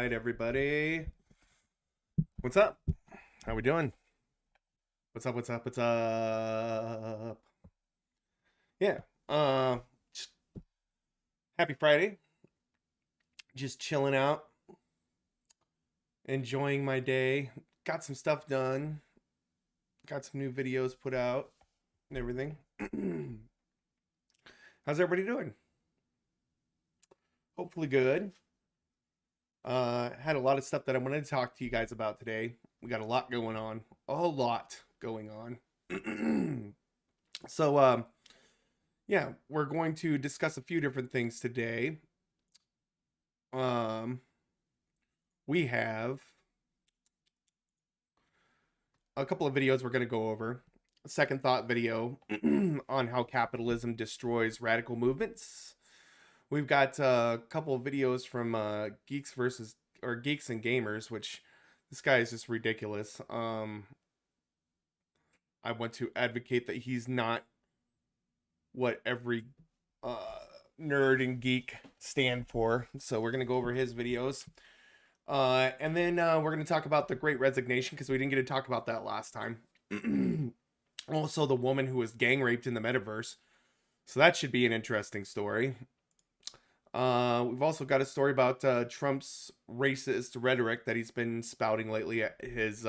right, everybody. What's up? How we doing? What's up? What's up? What's up? Yeah. Just happy Friday. Just chilling out, enjoying my day. Got some stuff done. Got some new videos put out and everything. How's everybody doing? Hopefully good. Had a lot of stuff that I wanted to talk to you guys about today. We got a lot going on. A lot going on. So, yeah, we're going to discuss a few different things today. We have a couple of videos we're going to go over. A second thought video on how capitalism destroys radical movements. We've got a couple of videos from Geeks and Gamers, which this guy is just ridiculous. I want to advocate that he's not what every nerd and geek stand for. So we're going to go over his videos. And then we're going to talk about the Great Resignation, because we didn't get to talk about that last time. Also, the woman who was gang raped in the Metaverse. So that should be an interesting story. We've also got a story about Trump's racist rhetoric that he's been spouting lately at his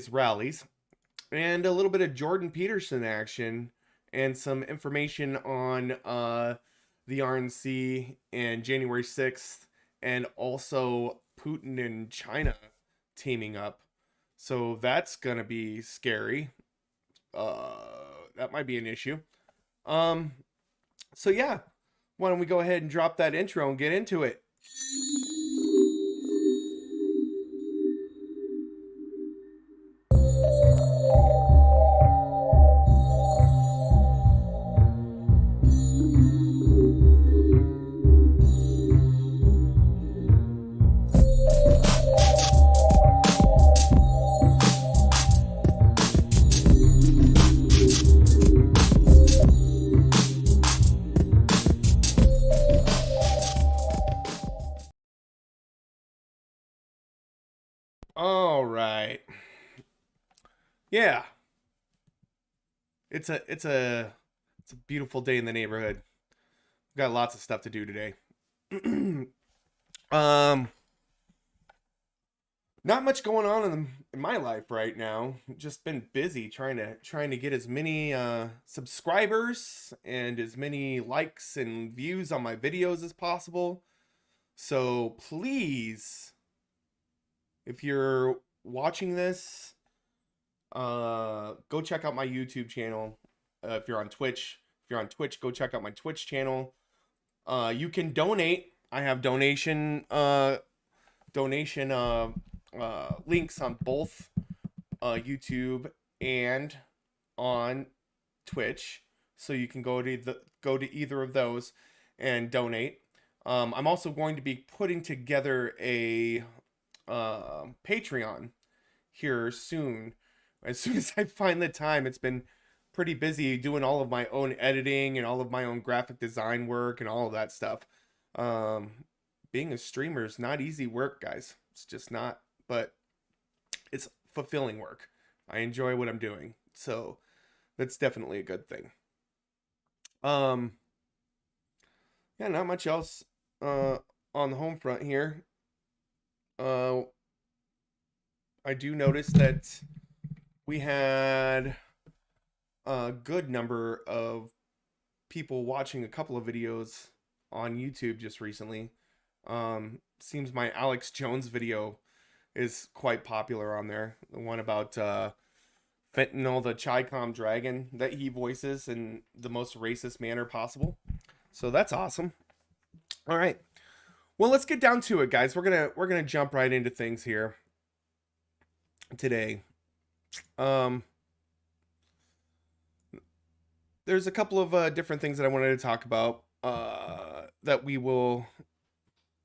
rallies. And a little bit of Jordan Peterson action and some information on the RNC and January 6th, and also Putin and China teaming up. So that's going to be scary. That might be an issue. So yeah, why don't we go ahead and drop that intro and get into it? All right. Yeah. It's a beautiful day in the neighborhood. We've got lots of stuff to do today. Not much going on in my life right now. Just been busy trying to get as many subscribers and as many likes and views on my videos as possible. So please, if you're watching this, go check out my YouTube channel. If you're on Twitch, go check out my Twitch channel. You can donate. I have donation links on both YouTube and on Twitch, so you can go to either of those and donate. I'm also going to be putting together a Patreon here soon. As soon as I find the time. It's been pretty busy doing all of my own editing and all of my own graphic design work and all of that stuff. Being a streamer is not easy work, guys. It's just not, but it's fulfilling work. I enjoy what I'm doing, so that's definitely a good thing. Yeah, not much else on the home front here. I do notice that we had a good number of people watching a couple of videos on YouTube just recently. Seems my Alex Jones video is quite popular on there. The one about Fentanyl, the Chi-Com dragon that he voices in the most racist manner possible. So that's awesome. All right. Well, let's get down to it, guys. We're gonna jump right into things here today. There's a couple of different things that I wanted to talk about that we will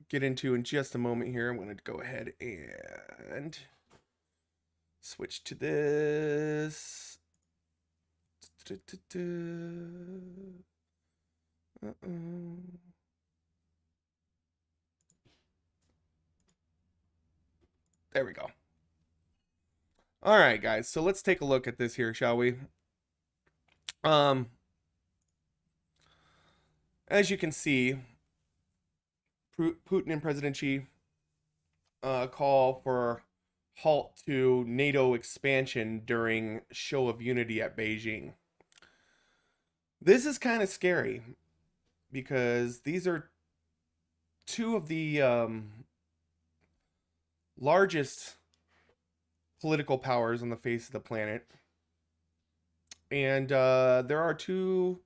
get into in just a moment here. I'm going to go ahead and switch to this. There we go. All right, guys. So let's take a look at this here, shall we? As you can see, Putin and President Xi call for halt to NATO expansion during show of unity at Beijing. This is kind of scary because these are two of the largest political powers on the face of the planet. And there are two,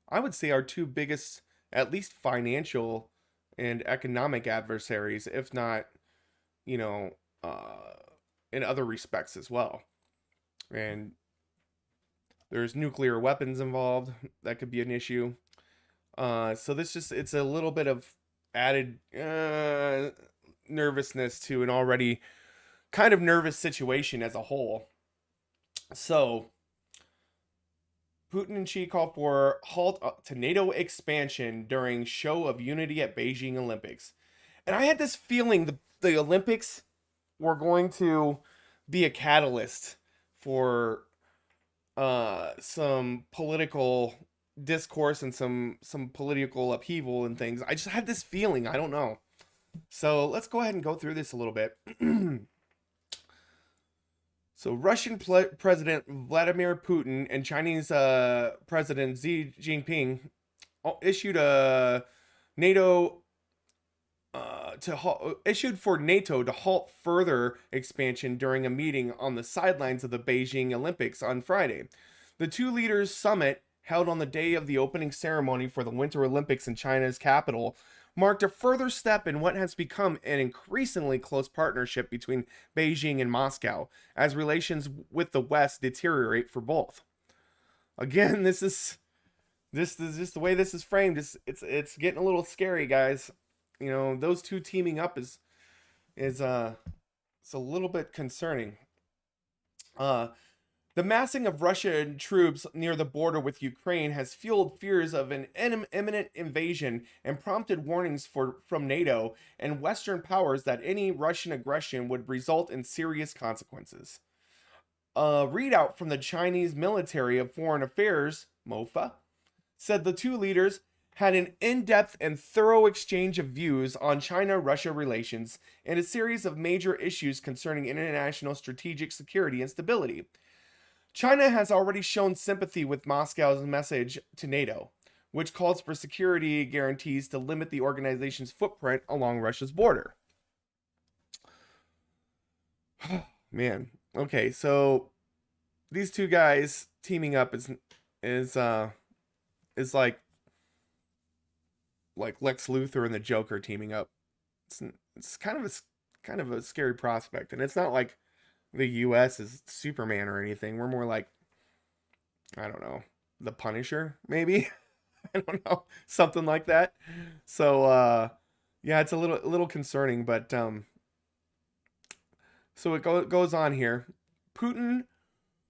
I would say, our two biggest, at least financial and economic adversaries, if not, you know, in other respects as well. And there's nuclear weapons involved. That could be an issue. So this just, it's a little bit of added nervousness to an already kind of nervous situation as a whole. So Putin and Xi call for halt to NATO expansion during show of unity at Beijing Olympics. And I had this feeling the Olympics were going to be a catalyst for some political discourse and some political upheaval and things. I just had this feeling. I don't know. So let's go ahead and go through this a little bit. So Russian President Vladimir Putin and Chinese President Xi Jinping issued a NATO issued for NATO to halt further expansion during a meeting on the sidelines of the Beijing Olympics on Friday. The two leaders' summit, held on the day of the opening ceremony for the Winter Olympics in China's capital, marked a further step in what has become an increasingly close partnership between Beijing and Moscow, as relations with the West deteriorate for both. Again, this is just the way this is framed. It's getting a little scary, guys. You know, those two teaming up is it's a little bit concerning. The massing of Russian troops near the border with Ukraine has fueled fears of an imminent invasion and prompted warnings from NATO and Western powers that any Russian aggression would result in serious consequences. A readout from the Chinese Military of Foreign Affairs, MOFA, said the two leaders had an in-depth and thorough exchange of views on China-Russia relations and a series of major issues concerning international strategic security and stability. China has already shown sympathy with Moscow's message to NATO, which calls for security guarantees to limit the organization's footprint along Russia's border. Man, okay, so these two guys teaming up is like Lex Luthor and the Joker teaming up. It's kind of a scary prospect, and it's not like the US is Superman or anything. We're more like, I don't know, the Punisher, maybe. I don't know, something like that. So yeah, it's a little concerning, but so it goes on here. Putin,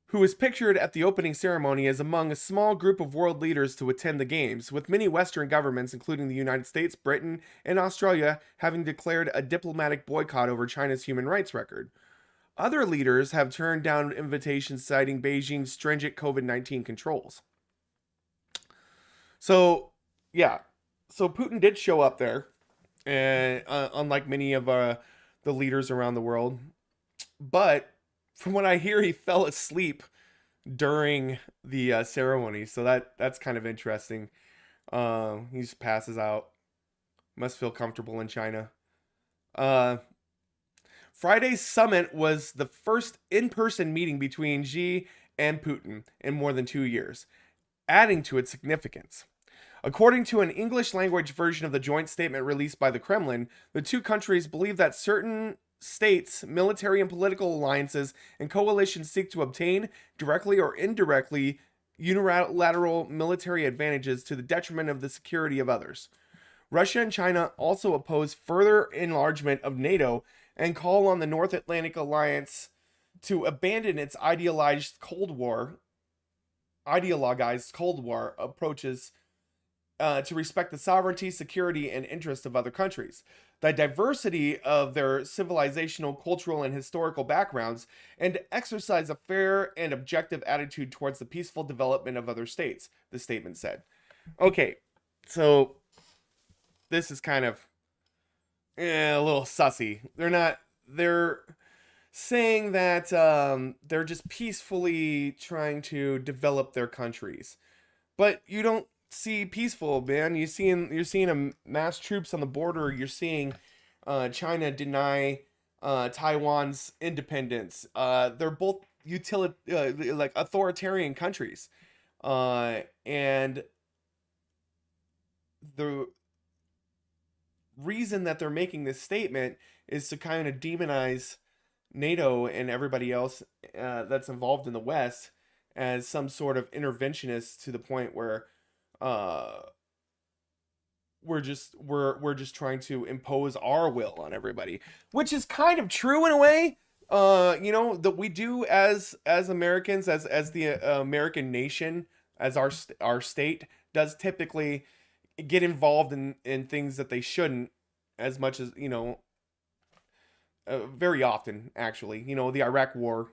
who is pictured at the opening ceremony, is among a small group of world leaders to attend the games, with many Western governments, including the United States, Britain, and Australia, having declared a diplomatic boycott over China's human rights record. Other leaders have turned down invitations citing Beijing's stringent COVID-19 controls. So, yeah. So Putin did show up there, and unlike many of the leaders around the world. But from what I hear, he fell asleep during the ceremony. So that's kind of interesting. He just passes out. Must feel comfortable in China. Friday's summit was the first in-person meeting between Xi and Putin in more than 2 years, adding to its significance. According to an English-language version of the joint statement released by the Kremlin, the two countries believe that certain states, military and political alliances, and coalitions seek to obtain, directly or indirectly, unilateral military advantages to the detriment of the security of others. Russia and China also oppose further enlargement of NATO and call on the North Atlantic Alliance to abandon its ideologized Cold War approaches to respect the sovereignty, security, and interests of other countries, the diversity of their civilizational, cultural, and historical backgrounds, and to exercise a fair and objective attitude towards the peaceful development of other states, the statement said. Okay, so this is kind of a little sussy. They're saying that they're just peacefully trying to develop their countries. But you don't see peaceful, man. You're seeing a mass troops on the border. You're seeing China deny Taiwan's independence. They're both like authoritarian countries, and the reason that they're making this statement is to kind of demonize NATO and everybody else that's involved in the West as some sort of interventionist, to the point where uh, we're just trying to impose our will on everybody, which is kind of true in a way. That we do as Americans, as the American nation, as our state does typically get involved in things that they shouldn't, as much as very often, actually. The Iraq War,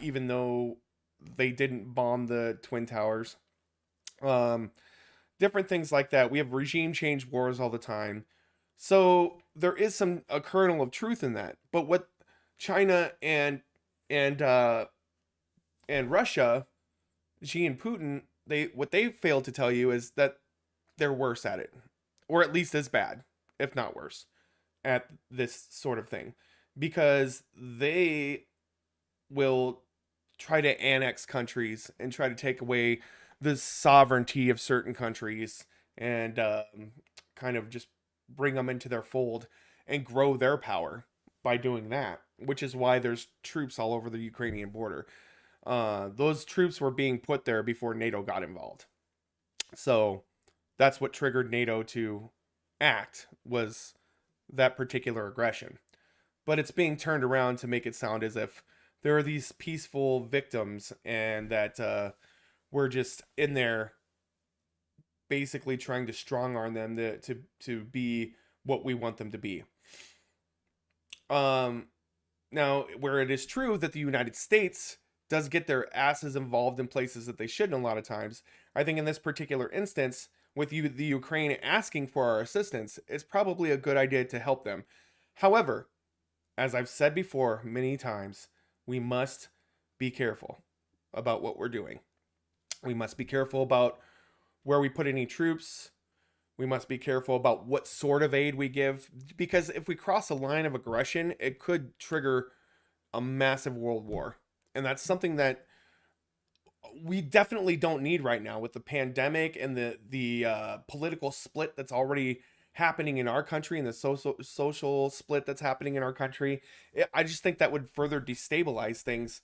even though they didn't bomb the Twin Towers, different things like that. We have regime change wars all the time, so there is a kernel of truth in that. But what China and Russia, Xi and Putin, what they failed to tell you is that they're worse at it, or at least as bad, if not worse, at this sort of thing, because they will try to annex countries and try to take away the sovereignty of certain countries, and kind of just bring them into their fold and grow their power by doing that, which is why there's troops all over the Ukrainian border. Those troops were being put there before NATO got involved. So that's what triggered NATO to act, was that particular aggression. But it's being turned around to make it sound as if there are these peaceful victims, and that we're just in there basically trying to strong arm them to be what we want them to be. Now, where it is true that the United States does get their asses involved in places that they shouldn't a lot of times, I think in this particular instance, with the Ukraine asking for our assistance, it's probably a good idea to help them. However, as I've said before many times, we must be careful about what we're doing. We must be careful about where we put any troops. We must be careful about what sort of aid we give, because if we cross a line of aggression, it could trigger a massive world war. And that's something that we definitely don't need right now, with the pandemic and the political split that's already happening in our country, and the social split that's happening in our country. I just think that would further destabilize things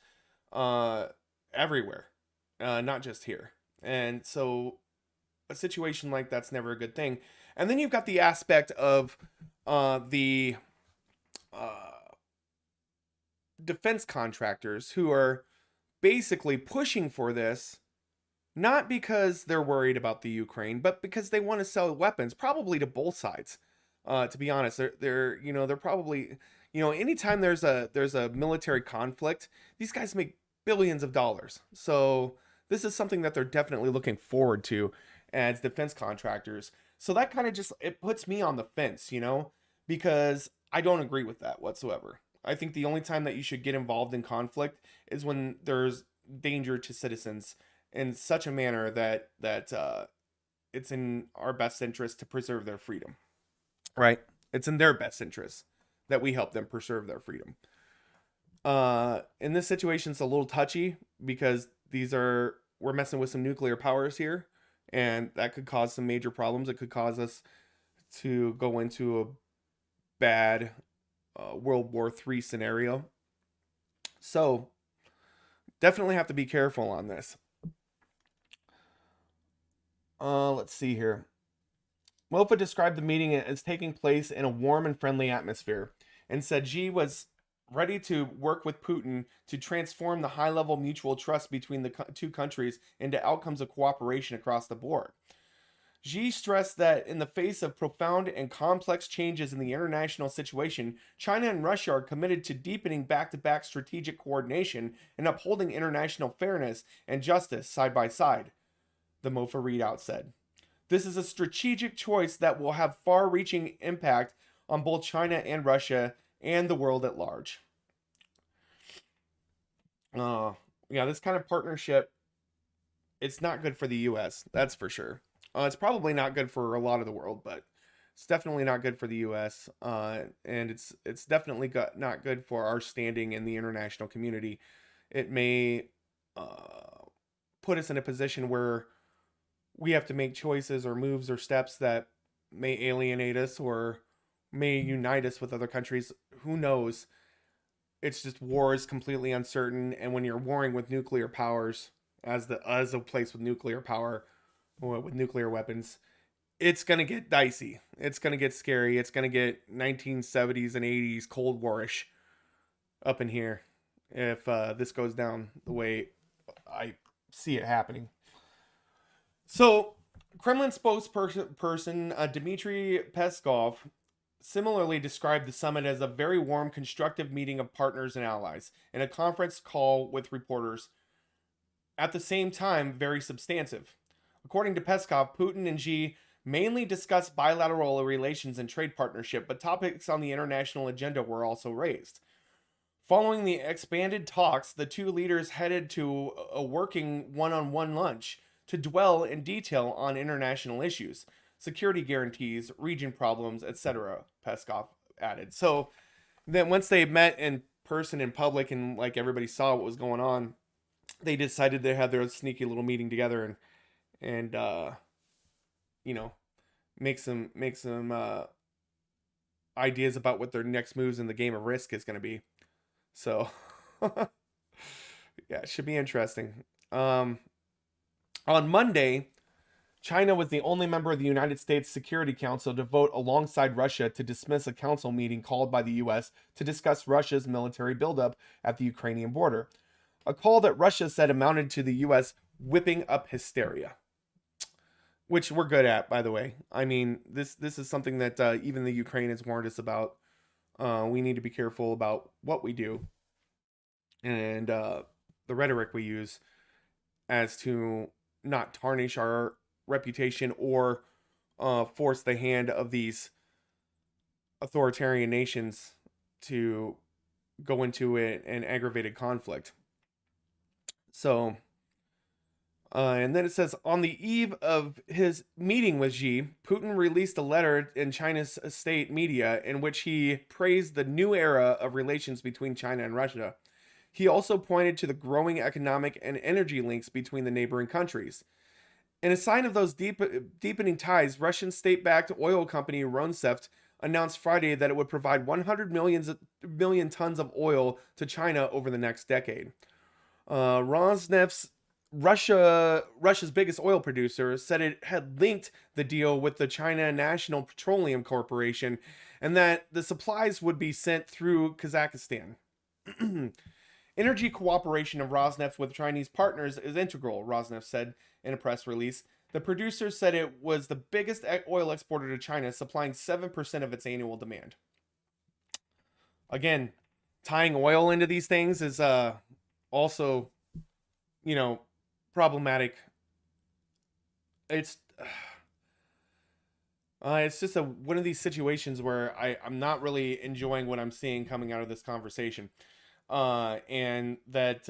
everywhere, not just here. And so a situation like that's never a good thing. And then you've got the aspect of the defense contractors who are basically pushing for this, not because they're worried about the Ukraine, but because they want to sell weapons, probably to both sides. To be honest, they're probably, anytime there's a military conflict, these guys make billions of dollars. So this is something that they're definitely looking forward to as defense contractors. So that kind of it puts me on the fence, because I don't agree with that whatsoever. I think the only time that you should get involved in conflict is when there's danger to citizens, in such a manner that it's in our best interest to preserve their freedom, right? It's in their best interest that we help them preserve their freedom. In this situation, it's a little touchy, because we're messing with some nuclear powers here, and that could cause some major problems. It could cause us to go into a bad World War III scenario. So definitely have to be careful on this. Let's see here. Mofa described the meeting as taking place in a warm and friendly atmosphere, and said Xi was ready to work with Putin to transform the high-level mutual trust between the two countries into outcomes of cooperation across the board. Xi stressed that in the face of profound and complex changes in the international situation, China and Russia are committed to deepening back-to-back strategic coordination and upholding international fairness and justice side by side, the MOFA readout said. This is a strategic choice that will have far-reaching impact on both China and Russia and the world at large. Yeah, this kind of partnership, it's not good for the U.S., that's for sure. It's probably not good for a lot of the world, but it's definitely not good for the U.S. And it's definitely not good for our standing in the international community. It may put us in a position where we have to make choices or moves or steps that may alienate us or may unite us with other countries. Who knows? It's just war is completely uncertain, and when you're warring with nuclear powers, as a place with nuclear power, with nuclear weapons, it's gonna get dicey. It's gonna get scary. It's gonna get 1970s and 80s Cold War-ish up in here if this goes down the way I see it happening. So, Kremlin spokesperson Dmitry Peskov similarly described the summit as a very warm, constructive meeting of partners and allies, and a conference call with reporters. At the same time, very substantive. According to Peskov, Putin and Xi mainly discussed bilateral relations and trade partnership, but topics on the international agenda were also raised. Following the expanded talks, the two leaders headed to a working one-on-one lunch to dwell in detail on international issues, security guarantees, region problems, etc., Peskov added. So then once they met in person in public and like everybody saw what was going on, they decided to have their sneaky little meeting together and you know, make some ideas about what their next moves in the game of Risk is going to be. So yeah, it should be interesting. On Monday, China was the only member of the United States Security Council to vote alongside Russia to dismiss a council meeting called by the U.S. to discuss Russia's military buildup at the Ukrainian border. A call that Russia said amounted to the U.S. whipping up hysteria. Which we're good at, by the way. I mean, this is something that even the Ukraine has warned us about. We need to be careful about what we do. And the rhetoric we use as to not tarnish our reputation or force the hand of these authoritarian nations to go into an aggravated conflict. So, and then it says, on the eve of his meeting with Xi, Putin released a letter in China's state media in which he praised the new era of relations between China and Russia. He also pointed to the growing economic and energy links between the neighboring countries. In a sign of those deepening ties, Russian state-backed oil company Rosneft announced Friday that it would provide 100 million tons of oil to China over the next decade. Rosneft's Russia's biggest oil producer, said it had linked the deal with the China National Petroleum Corporation and that the supplies would be sent through Kazakhstan. Energy cooperation of Rosneft with Chinese partners is integral, Rosneft said in a press release. The producer said it was the biggest oil exporter to China, supplying 7% of its annual demand. Again, tying oil into these things is also, problematic. It's just one of these situations where I'm not really enjoying what I'm seeing coming out of this conversation. And that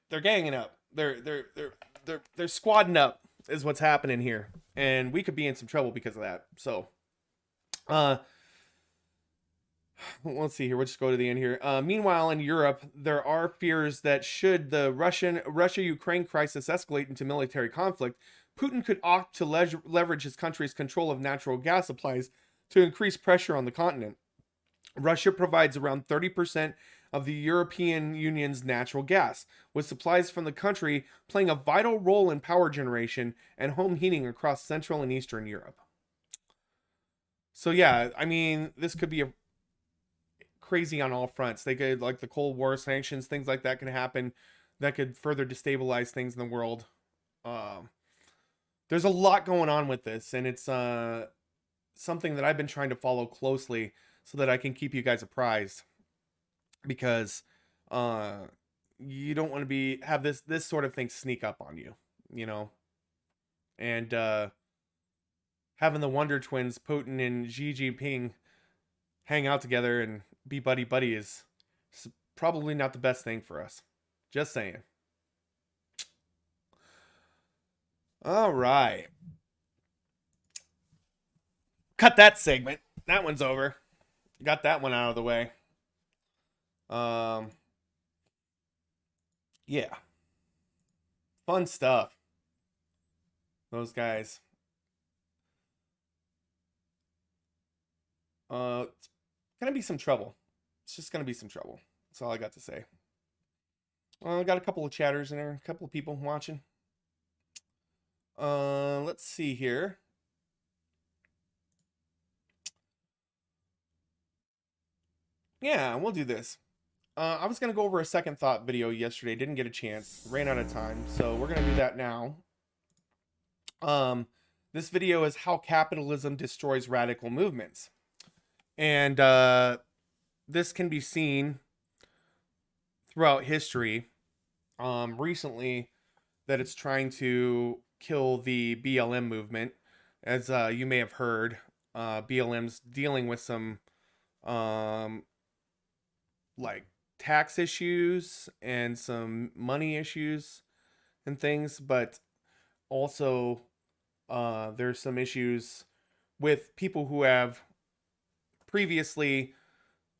they're ganging up. They're squadding up is what's happening here, and we could be in some trouble because of that. So, let's see here. We'll just go to the end here. Meanwhile, in Europe, there are fears that should the Russia-Ukraine crisis escalate into military conflict, Putin could opt to leverage his country's control of natural gas supplies to increase pressure on the continent. Russia provides around 30% of the European Union's natural gas, with supplies from the country playing a vital role in power generation and home heating across Central and Eastern Europe. So yeah, I mean, this could be crazy on all fronts. They could, like the Cold War, sanctions, things like that could happen that could further destabilize things in the world. there's a lot going on with this, and it's something that I've been trying to follow closely so that I can keep you guys apprised, because you don't want to have this sort of thing sneak up on you, you know. And having the Wonder Twins, Putin and Xi Jinping, hang out together and be buddy buddy is probably not the best thing for us. Just saying. All right. Cut that segment. That one's over. Got that one out of the way. Yeah. Fun stuff. Those guys. It's gonna be some trouble. It's just gonna be some trouble. That's all I got to say. I got a couple of chatters in there, a couple of people watching. Let's see here. Yeah, we'll do this. I was gonna go over a Second Thought video yesterday, didn't get a chance, ran out of time, so we're gonna do that now. This video is how capitalism destroys radical movements. And this can be seen throughout history. Recently, that it's trying to kill the BLM movement. As you may have heard, BLM's dealing with some like tax issues and some money issues and things, but also there's some issues with people who have previously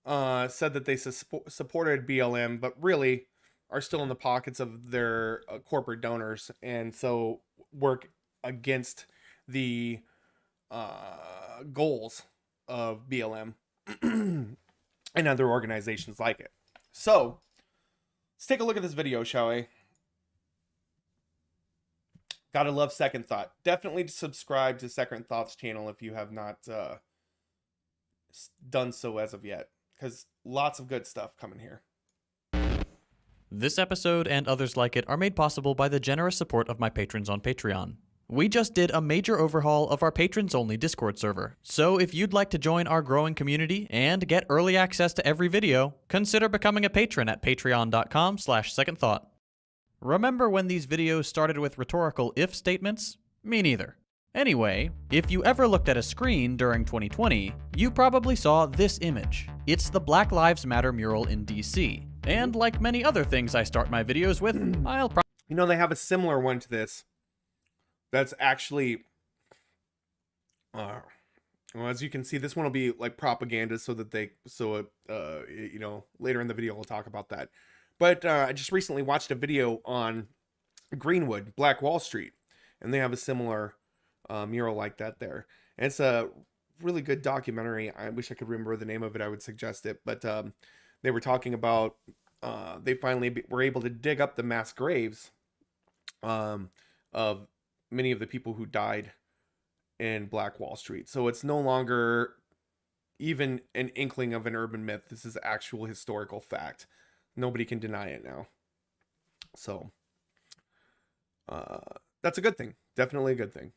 said that they supported BLM, but really are still in the pockets of their corporate donors, and so work against the goals of BLM and other organizations like it. So let's take a look at this video, shall we? Gotta love Second Thought. Definitely subscribe to Second Thought's channel if you have not done so as of yet, because lots of good stuff coming here. This episode and others like it are made possible by the generous support of my patrons on Patreon. We just did a major overhaul of our patrons-only Discord server, so if you'd like to join our growing community and get early access to every video, consider becoming a patron at patreon.com/secondthought. Remember when these videos started with rhetorical if statements? Me neither. Anyway, if you ever looked at a screen during 2020, you probably saw this image. It's the Black Lives Matter mural in DC. And like many other things I start my videos with, You know, they have a similar one to this. That's actually, well, as you can see, this one will be like propaganda, so that you know, later in the video we'll talk about that. But I just recently watched a video on Greenwood, Black Wall Street, and they have a similar mural like that there. And it's a really good documentary. I wish I could remember the name of it. I would suggest it. But they were talking about they finally were able to dig up the mass graves of many of the people who died in Black Wall Street. So it's no longer even an inkling of an urban myth. This is actual historical fact. Nobody can deny it now. So that's a good thing. Definitely a good thing.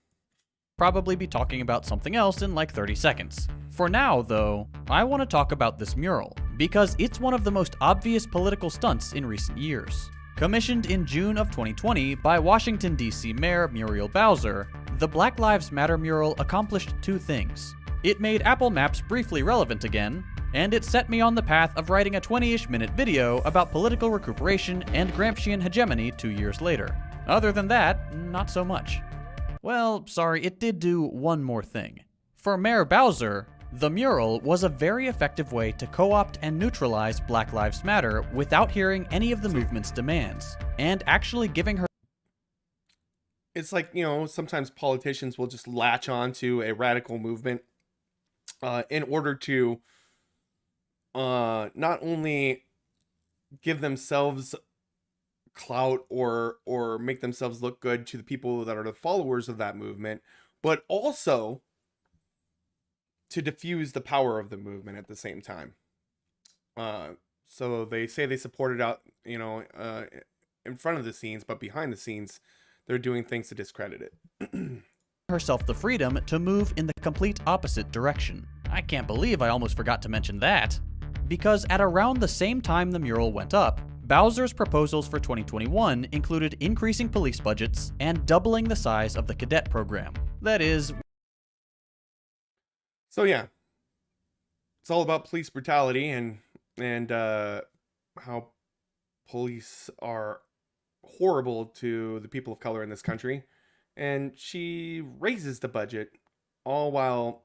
Probably be talking about something else in like 30 seconds. For now, though, I want to talk about this mural, because it's one of the most obvious political stunts in recent years. Commissioned in June of 2020 by Washington, D.C. Mayor Muriel Bowser, the Black Lives Matter mural accomplished two things. It made Apple Maps briefly relevant again, and it set me on the path of writing a 20-ish minute video about political recuperation and Gramscian hegemony 2 years later. Other than that, not so much. Well, sorry, it did do one more thing. For Mayor Bowser, the mural was a very effective way to co-opt and neutralize Black Lives Matter without hearing any of the movement's demands, and actually giving her... It's like, you know, sometimes politicians will just latch on to a radical movement in order to not only give themselves clout or make themselves look good to the people that are the followers of that movement, but also to diffuse the power of the movement at the same time. So they say they supported out, you know, in front of the scenes, but behind the scenes, they're doing things to discredit it. herself the freedom to move in the complete opposite direction. I can't believe I almost forgot to mention that. Because at around the same time the mural went up, Bowser's proposals for 2021 included increasing police budgets and doubling the size of the cadet program. That is... So yeah, it's all about police brutality and how police are horrible to the people of color in this country. And she raises the budget, all while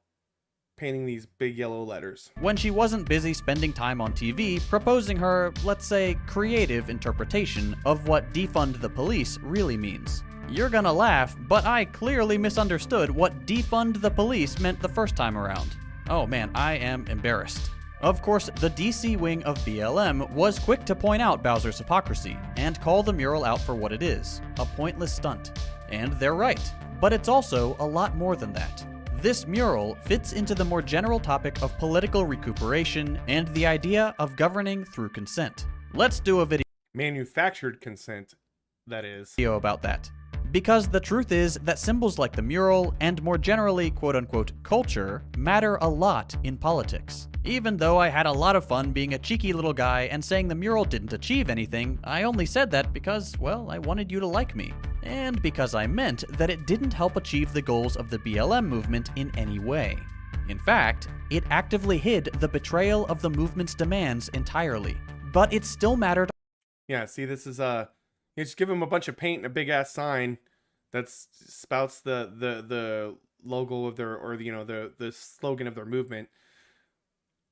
painting these big yellow letters. when she wasn't busy spending time on TV proposing her, let's say, creative interpretation of what defund the police really means. You're gonna laugh, but I clearly misunderstood what defund the police meant the first time around. Oh man, I am embarrassed. Of course, the DC wing of BLM was quick to point out Bowser's hypocrisy and call the mural out for what it is, a pointless stunt. And they're right, but it's also a lot more than that. This mural fits into the more general topic of political recuperation and the idea of governing through consent. Let's do a Manufactured consent, that is. video about that. Because the truth is that symbols like the mural and more generally quote-unquote culture matter a lot in politics. Even though I had a lot of fun being a cheeky little guy and saying the mural didn't achieve anything, I only said that because, well, I wanted you to like me. And because I meant that it didn't help achieve the goals of the BLM movement in any way. In fact, it actively hid the betrayal of the movement's demands entirely. But it still mattered. Yeah, see, this is you just give them a bunch of paint and a big ass sign that spouts the logo of their, or the slogan of their movement.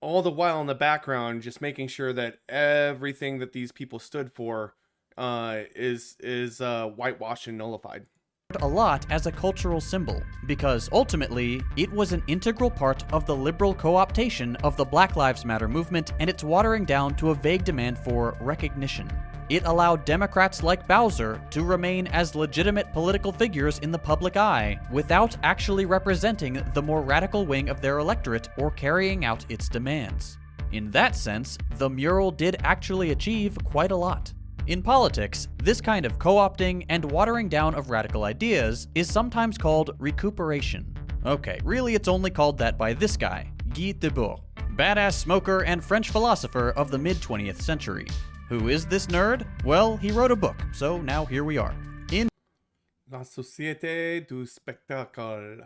All the while in the background, just making sure that everything that these people stood for is whitewashed and nullified. A lot as a cultural symbol, because ultimately, it was an integral part of the liberal co-optation of the Black Lives Matter movement and its watering down to a vague demand for recognition. It allowed Democrats like Bowser to remain as legitimate political figures in the public eye without actually representing the more radical wing of their electorate or carrying out its demands. In that sense, the mural did actually achieve quite a lot. In politics, this kind of co-opting and watering down of radical ideas is sometimes called recuperation. Okay, really it's only called that by this guy, Guy Debord, badass smoker and French philosopher of the mid-20th century. Who is this nerd? Well, he wrote a book, so now here we are. In La Société du Spectacle.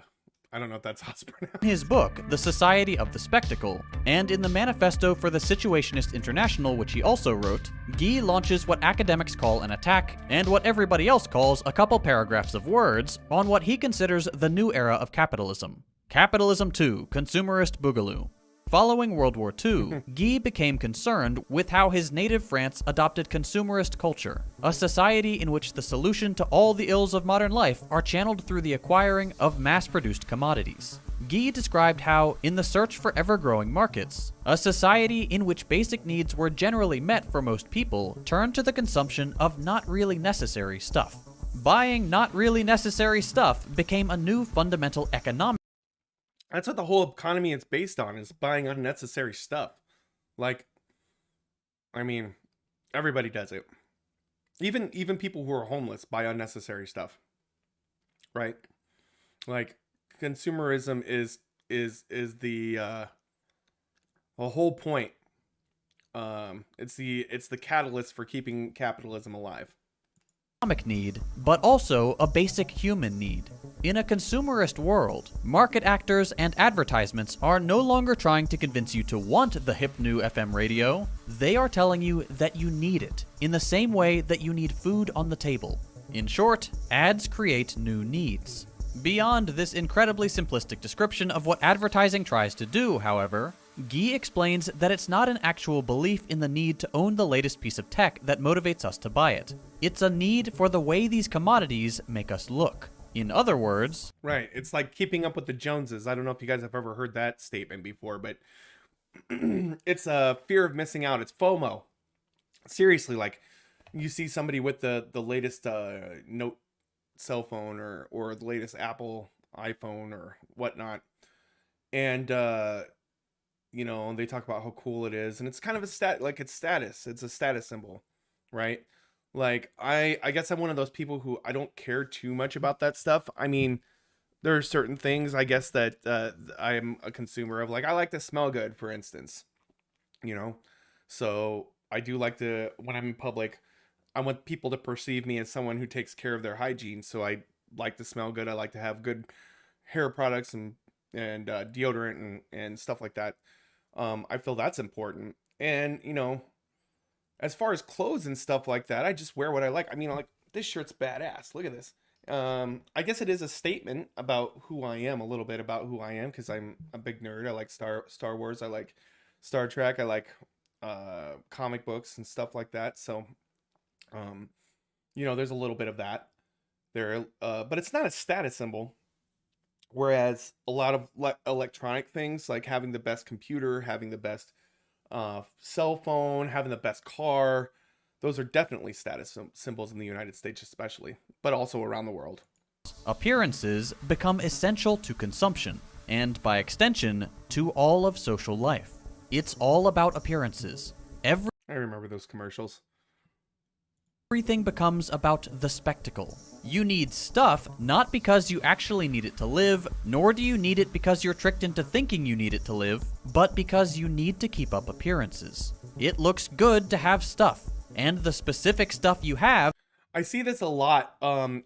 I don't know if that's how it's pronounced. his book, The Society of the Spectacle, and in the Manifesto for the Situationist International, which he also wrote, Guy launches what academics call an attack, and what everybody else calls a couple paragraphs of words, on what he considers the new era of capitalism. Capitalism 2, Consumerist Boogaloo. Following World War II, Guy became concerned with how his native France adopted consumerist culture, a society in which the solution to all the ills of modern life are channeled through the acquiring of mass-produced commodities. Guy described how, in the search for ever-growing markets, a society in which basic needs were generally met for most people turned to the consumption of not really necessary stuff. Buying not really necessary stuff became a new fundamental economic. That's what the whole economy is based on, is buying unnecessary stuff. Like, I mean, everybody does it. Even people who are homeless buy unnecessary stuff. Right? Like, consumerism is the whole point. It's the catalyst for keeping capitalism alive. Need, but also a basic human need. In a consumerist world, market actors and advertisements are no longer trying to convince you to want the hip new FM radio. They are telling you that you need it, in the same way that you need food on the table. In short, ads create new needs. Beyond this incredibly simplistic description of what advertising tries to do, however, Guy explains that it's not an actual belief in the need to own the latest piece of tech that motivates us to buy it. It's a need for the way these commodities make us look. In other words... Right, it's like keeping up with the Joneses. I don't know if you guys have ever heard that statement before, but it's a fear of missing out. It's FOMO. Seriously, like, you see somebody with the latest Note cell phone or the latest Apple iPhone or whatnot, and you know, they talk about how cool it is, and it's kind of it's status. It's a status symbol, right? Like I guess I'm one of those people who I don't care too much about that stuff. I mean, there are certain things I guess that I'm a consumer of. Like I like to smell good, for instance, you know. So I do like to, when I'm in public, I want people to perceive me as someone who takes care of their hygiene. So I like to smell good. I like to have good hair products and deodorant and stuff like that. I feel that's important. And you know, as far as clothes and stuff like that, I just wear what I like. I mean, like this shirt's badass. Look at this. I guess it is a statement about who I am, a little bit about who I am, because I'm a big nerd. I like Star Wars. I like Star Trek. I like comic books and stuff like that. So, um, you know, there's a little bit of that there, but it's not a status symbol. Whereas a lot of electronic things, like having the best computer, having the best cell phone, having the best car, those are definitely status symbols in the United States, especially, but also around the world. Appearances become essential to consumption, and by extension, to all of social life. It's all about appearances. I remember those commercials. Everything becomes about the spectacle. You need stuff not because you actually need it to live, nor do you need it because you're tricked into thinking you need it to live, but because you need to keep up appearances. It looks good to have stuff, and the specific stuff you have. I see this a lot,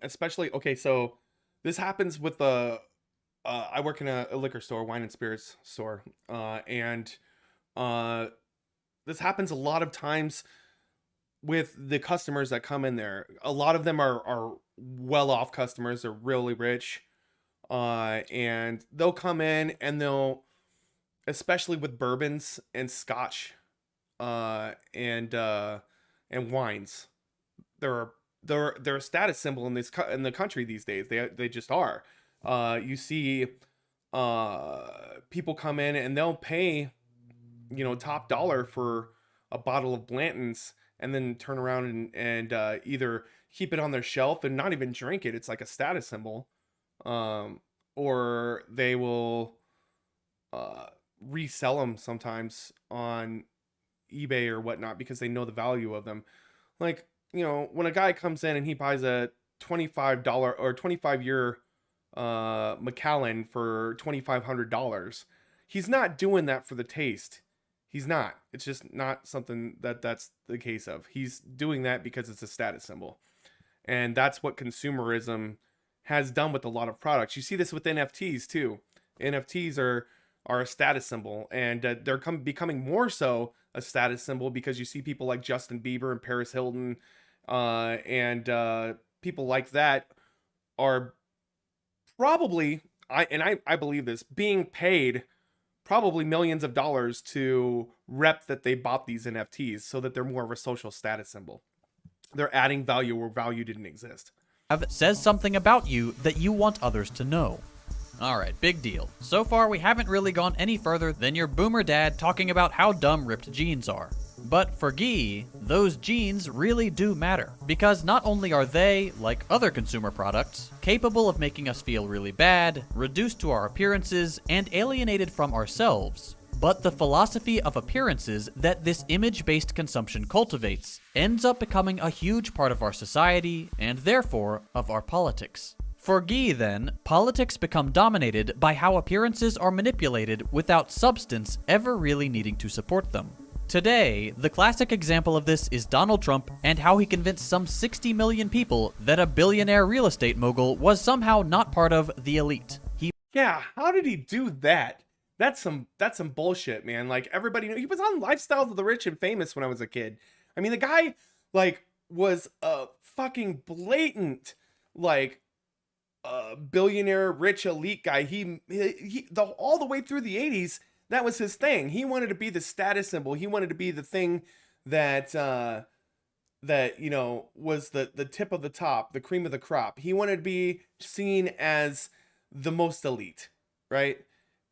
especially, okay, so this happens with I work in a liquor store, wine and spirits store, and this happens a lot of times with the customers that come in there. A lot of them are well-off customers. They're really rich, and they'll come in and they'll, especially with bourbons and scotch, and wines, they're a status symbol in in the country these days. They just are. You see, people come in and they'll pay, you know, top dollar for a bottle of Blanton's, and then turn around and either keep it on their shelf and not even drink it. It's like a status symbol. Or they will resell them sometimes on eBay or whatnot because they know the value of them. Like, you know, when a guy comes in and he buys a $25 or 25-year Macallan for $2,500, he's not doing that for the taste. He's not. It's just not something that's the case of. He's doing that because it's a status symbol. And that's what consumerism has done with a lot of products. You see this with NFTs too. NFTs are a status symbol, and they're becoming more so a status symbol because you see people like Justin Bieber and Paris Hilton, and people like that are probably, I believe this, being paid probably millions of dollars to rep that they bought these NFTs so that they're more of a social status symbol. They're adding value where value didn't exist. Says something about you that you want others to know. Alright, big deal. So far, we haven't really gone any further than your boomer dad talking about how dumb ripped jeans are. But for Guy, those jeans really do matter, because not only are they, like other consumer products, capable of making us feel really bad, reduced to our appearances, and alienated from ourselves, but the philosophy of appearances that this image-based consumption cultivates ends up becoming a huge part of our society, and therefore, of our politics. For Guy, then, politics become dominated by how appearances are manipulated without substance ever really needing to support them. Today, the classic example of this is Donald Trump and how he convinced some 60 million people that a billionaire real estate mogul was somehow not part of the elite. Yeah, how did he do that? That's some bullshit, man. Like, everybody knew he was on Lifestyles of the Rich and Famous when I was a kid. I mean, the guy, like, was a fucking blatant, like, billionaire rich elite guy. All the way through the 80s, that was his thing. He wanted to be the status symbol. He wanted to be the thing that you know, was the tip of the top, the cream of the crop. He wanted to be seen as the most elite, right?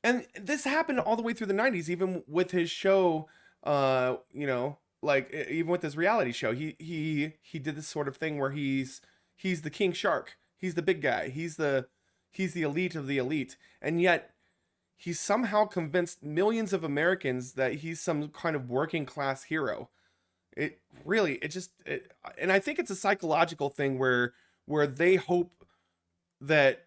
And this happened all the way through the 90s, even with his show, you know, like even with his reality show. He did this sort of thing where he's the king shark. He's the big guy. He's the elite of the elite. And yet he's somehow convinced millions of Americans that he's some kind of working class hero. It really, and I think it's a psychological thing where they hope that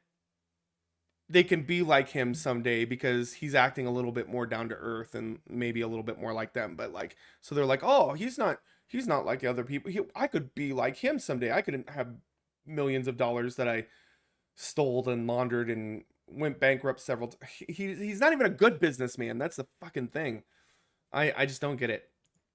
they can be like him someday because he's acting a little bit more down to earth and maybe a little bit more like them. But like, so they're like, oh, he's not like other people. I could be like him someday. I could have millions of dollars that I stole and laundered and went bankrupt several he's not even a good businessman. That's the fucking thing. I just don't get it.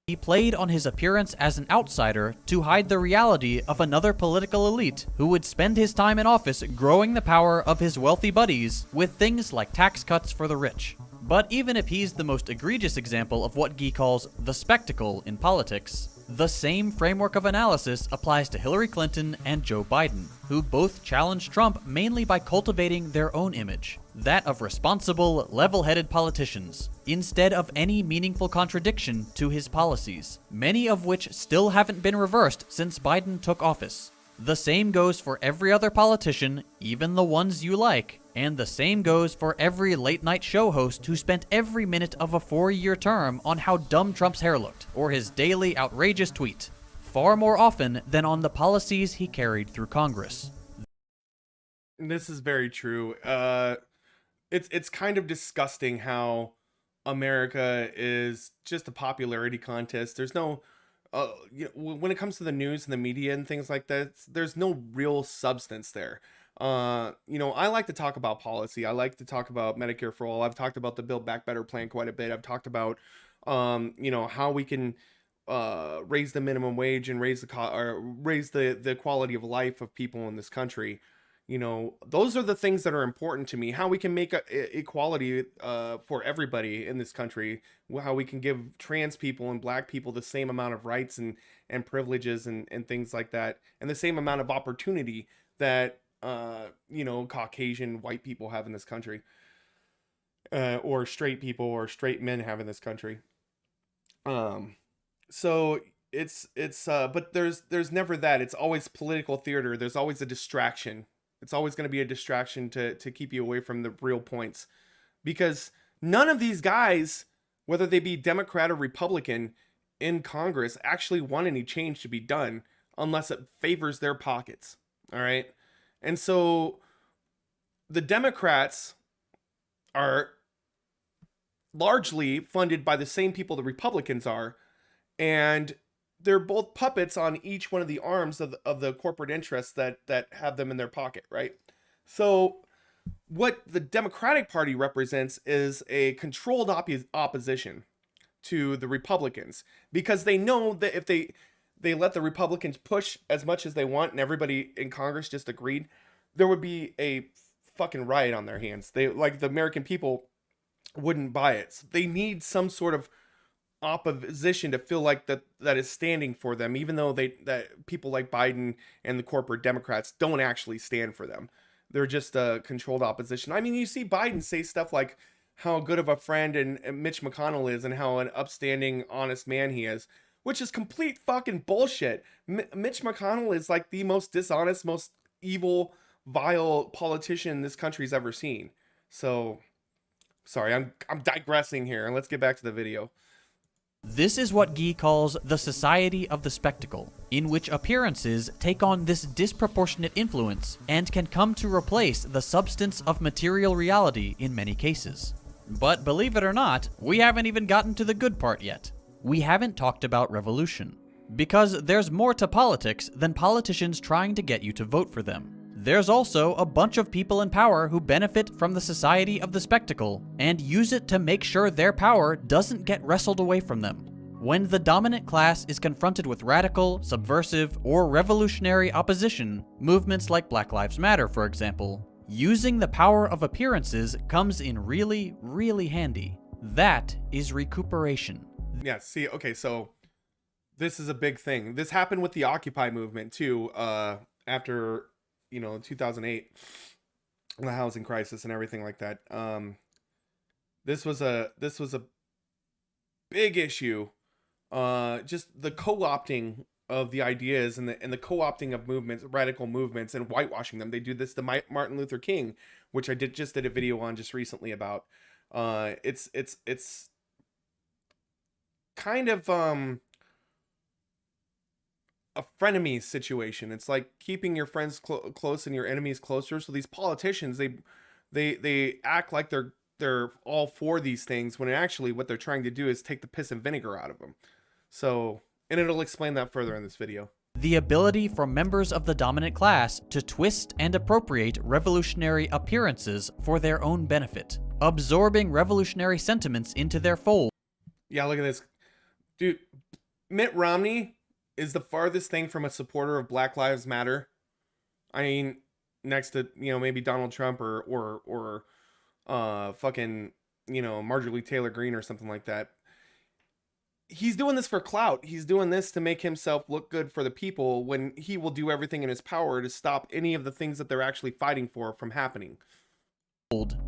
He played on his appearance as an outsider to hide the reality of another political elite who would spend his time in office growing the power of his wealthy buddies with things like tax cuts for the rich. But even if he's the most egregious example of what Guy calls the spectacle in politics, the same framework of analysis applies to Hillary Clinton and Joe Biden, who both challenged Trump mainly by cultivating their own image, that of responsible, level-headed politicians, instead of any meaningful contradiction to his policies, many of which still haven't been reversed since Biden took office. The same goes for every other politician, even the ones you like, and the same goes for every late-night show host who spent every minute of a 4-year term on how dumb Trump's hair looked, or his daily outrageous tweet, far more often than on the policies he carried through Congress. This is very true. It's kind of disgusting how America is just a popularity contest. There's no when it comes to the news and the media and things like that, there's no real substance there. I like to talk about policy. I like to talk about Medicare for all. I've talked about the Build Back Better plan quite a bit. I've talked about, how we can raise the minimum wage and raise the quality of life of people in this country. Those are the things that are important to me. How we can make equality for everybody in this country. How we can give trans people and black people the same amount of rights and privileges and things like that. And the same amount of opportunity that, Caucasian white people have in this country. Or straight people or straight men have in this country. So but there's never that. It's always political theater. There's always a distraction. It's always going to be a distraction to keep you away from the real points, because none of these guys, whether they be Democrat or Republican in Congress, actually want any change to be done unless it favors their pockets. All right. And so the Democrats are largely funded by the same people the Republicans are, and they're both puppets on each one of the arms of the corporate interests that have them in their pocket, right? So what the Democratic Party represents is a controlled opposition to the Republicans, because they know that if they let the Republicans push as much as they want and everybody in Congress just agreed, there would be a fucking riot on their hands. The American people wouldn't buy it. So they need some sort of opposition to feel like that is standing for them, even though that people like Biden and the corporate Democrats don't actually stand for them. They're just a controlled opposition. I mean, you see Biden say stuff like how good of a friend and Mitch McConnell is and how an upstanding, honest man he is, which is complete fucking bullshit. Mitch McConnell is like the most dishonest, most evil, vile politician this country's ever seen. So, sorry, I'm digressing here, and let's get back to the video. This is what Guy calls the society of the spectacle, in which appearances take on this disproportionate influence and can come to replace the substance of material reality in many cases. But believe it or not, we haven't even gotten to the good part yet. We haven't talked about revolution. Because there's more to politics than politicians trying to get you to vote for them. There's also a bunch of people in power who benefit from the society of the spectacle and use it to make sure their power doesn't get wrestled away from them. When the dominant class is confronted with radical, subversive, or revolutionary opposition, movements like Black Lives Matter, for example, using the power of appearances comes in really, really handy. That is recuperation. Yeah, see, okay, so this is a big thing. This happened with the Occupy movement too, after 2008, the housing crisis and everything like that. This was a big issue. Just the co-opting of the ideas and the co-opting of movements, radical movements, and whitewashing them. They do this to Martin Luther King, which I just did a video on just recently about. It's kind of a frenemy situation. It's like keeping your friends close and your enemies closer. So these politicians, they act like they're all for these things when actually what they're trying to do is take the piss and vinegar out of them. So, and it'll explain that further in this video. The ability for members of the dominant class to twist and appropriate revolutionary appearances for their own benefit, absorbing revolutionary sentiments into their fold. Yeah, look at this. Dude, Mitt Romney is the farthest thing from a supporter of Black Lives Matter. I mean, next to, maybe Donald Trump or fucking, Marjorie Taylor Greene or something like that. He's doing this for clout. He's doing this to make himself look good for the people when he will do everything in his power to stop any of the things that they're actually fighting for from happening.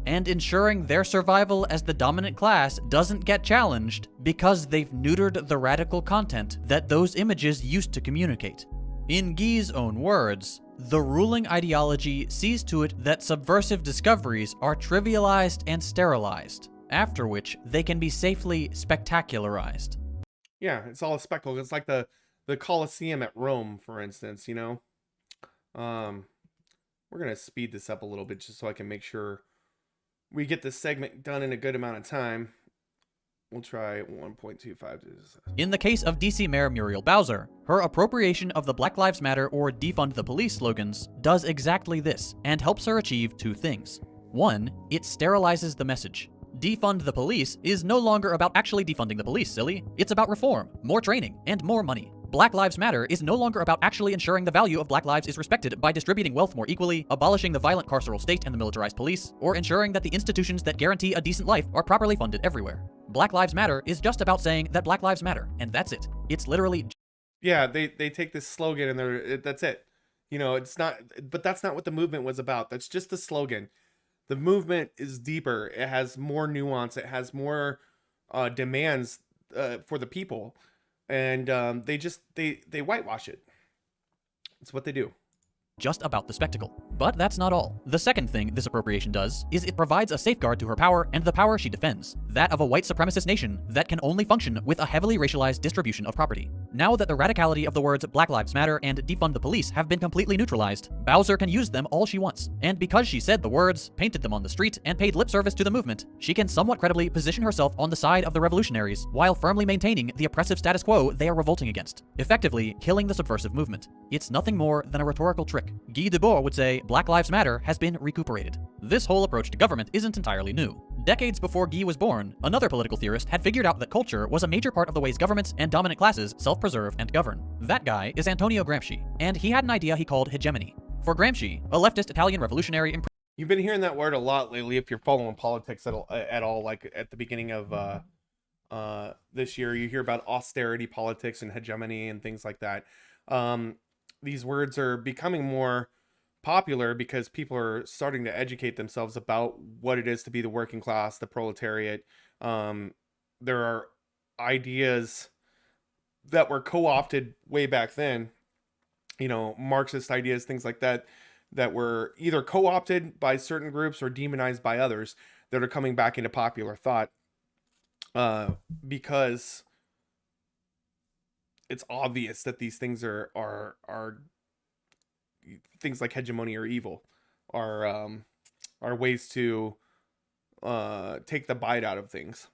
And ensuring their survival as the dominant class doesn't get challenged because they've neutered the radical content that those images used to communicate. In Guy's own words, the ruling ideology sees to it that subversive discoveries are trivialized and sterilized, after which they can be safely spectacularized. Yeah, it's all a spectacle. It's like the Colosseum at Rome, for instance, We're going to speed this up a little bit just so I can make sure we get this segment done in a good amount of time. We'll try 1.25. In the case of DC Mayor Muriel Bowser, her appropriation of the Black Lives Matter or Defund the Police slogans does exactly this and helps her achieve two things. One, it sterilizes the message. Defund the police is no longer about actually defunding the police, silly. It's about reform, more training, and more money. Black Lives Matter is no longer about actually ensuring the value of black lives is respected by distributing wealth more equally, abolishing the violent carceral state and the militarized police, or ensuring that the institutions that guarantee a decent life are properly funded everywhere. Black Lives Matter is just about saying that Black Lives Matter, and that's it. It's literally... Yeah, they take this slogan and that's it. It's not, but that's not what the movement was about. That's just the slogan. The movement is deeper. It has more nuance. It has more demands for the people. And they whitewash it. It's what they do. Just about the spectacle. But that's not all. The second thing this appropriation does is it provides a safeguard to her power and the power she defends, that of a white supremacist nation that can only function with a heavily racialized distribution of property. Now that the radicality of the words Black Lives Matter and defund the police have been completely neutralized, Bowser can use them all she wants. And because she said the words, painted them on the street, and paid lip service to the movement, she can somewhat credibly position herself on the side of the revolutionaries while firmly maintaining the oppressive status quo they are revolting against, effectively killing the subversive movement. It's nothing more than a rhetorical trick. Guy Debord would say Black Lives Matter has been recuperated. This whole approach to government isn't entirely new. Decades before Guy was born, another political theorist had figured out that culture was a major part of the ways governments and dominant classes self-preserve and govern. That guy is Antonio Gramsci, and he had an idea he called hegemony. For Gramsci, a leftist Italian revolutionary... You've been hearing that word a lot lately if you're following politics at all, like at the beginning of this year. You hear about austerity politics and hegemony and things like that. These words are becoming more popular because people are starting to educate themselves about what it is to be the working class, the proletariat. There are ideas that were co-opted way back then, Marxist ideas, things like that, that were either co-opted by certain groups or demonized by others that are coming back into popular thought because it's obvious that these things are things like hegemony or evil are ways to take the bite out of things.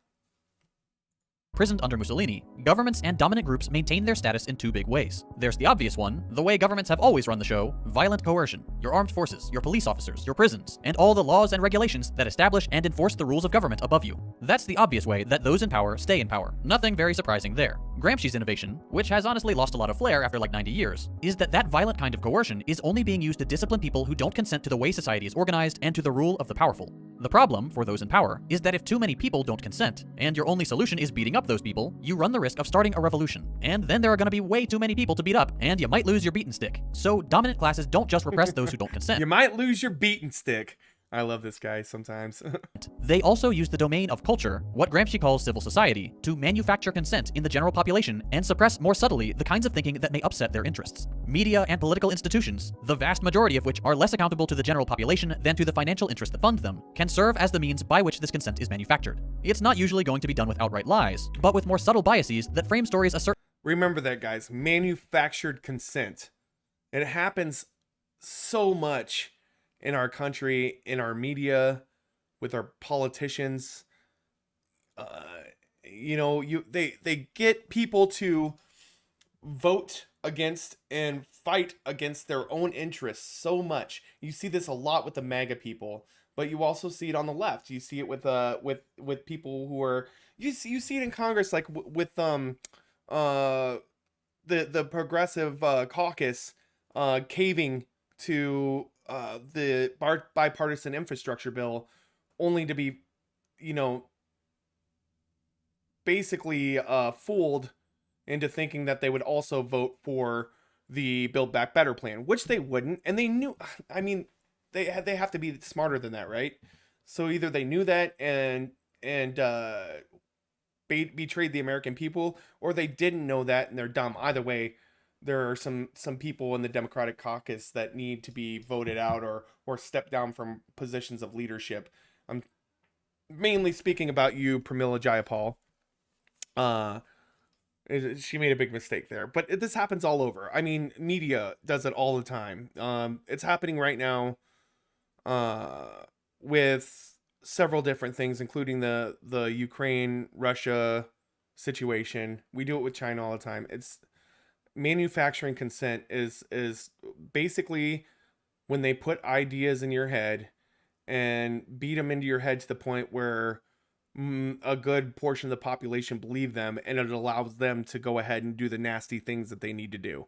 Imprisoned under Mussolini, governments and dominant groups maintain their status in two big ways. There's the obvious one, the way governments have always run the show, violent coercion. Your armed forces, your police officers, your prisons, and all the laws and regulations that establish and enforce the rules of government above you. That's the obvious way that those in power stay in power. Nothing very surprising there. Gramsci's innovation, which has honestly lost a lot of flair after like 90 years, is that violent kind of coercion is only being used to discipline people who don't consent to the way society is organized and to the rule of the powerful. The problem, for those in power, is that if too many people don't consent, and your only solution is beating up those people, you run the risk of starting a revolution. And then there are going to be way too many people to beat up, and you might lose your beaten stick. So dominant classes don't just repress those who don't consent. You might lose your beaten stick. I love this guy sometimes. They also use the domain of culture, what Gramsci calls civil society, to manufacture consent in the general population and suppress more subtly the kinds of thinking that may upset their interests. Media and political institutions, the vast majority of which are less accountable to the general population than to the financial interests that fund them, can serve as the means by which this consent is manufactured. It's not usually going to be done with outright lies, but with more subtle biases that frame stories Remember that, guys. Manufactured consent. It happens so much in our country, in our media, with our politicians. Uh, they get people to vote against and fight against their own interests so much. You see this a lot with the MAGA people, but you also see it on the left. You see it with people who are you see it in Congress, like with the progressive caucus caving to the bipartisan infrastructure bill, only to be, you know, basically fooled into thinking that they would also vote for the Build Back Better plan, which they wouldn't, and they knew. I mean, they have to be smarter than that, right? So either they knew that and betrayed the American people, or they didn't know that and they're dumb. Either way, there are some people in the Democratic caucus that need to be voted out or step down from positions of leadership. I'm mainly speaking about you, Pramila Jayapal. She made a big mistake there, but this happens all over. I mean, media does it all the time. It's happening right now with several different things, including the Ukraine Russia situation. We do it with China all the time. It's manufacturing consent is basically when they put ideas in your head and beat them into your head to the point where a good portion of the population believe them, and it allows them to go ahead and do the nasty things that they need to do.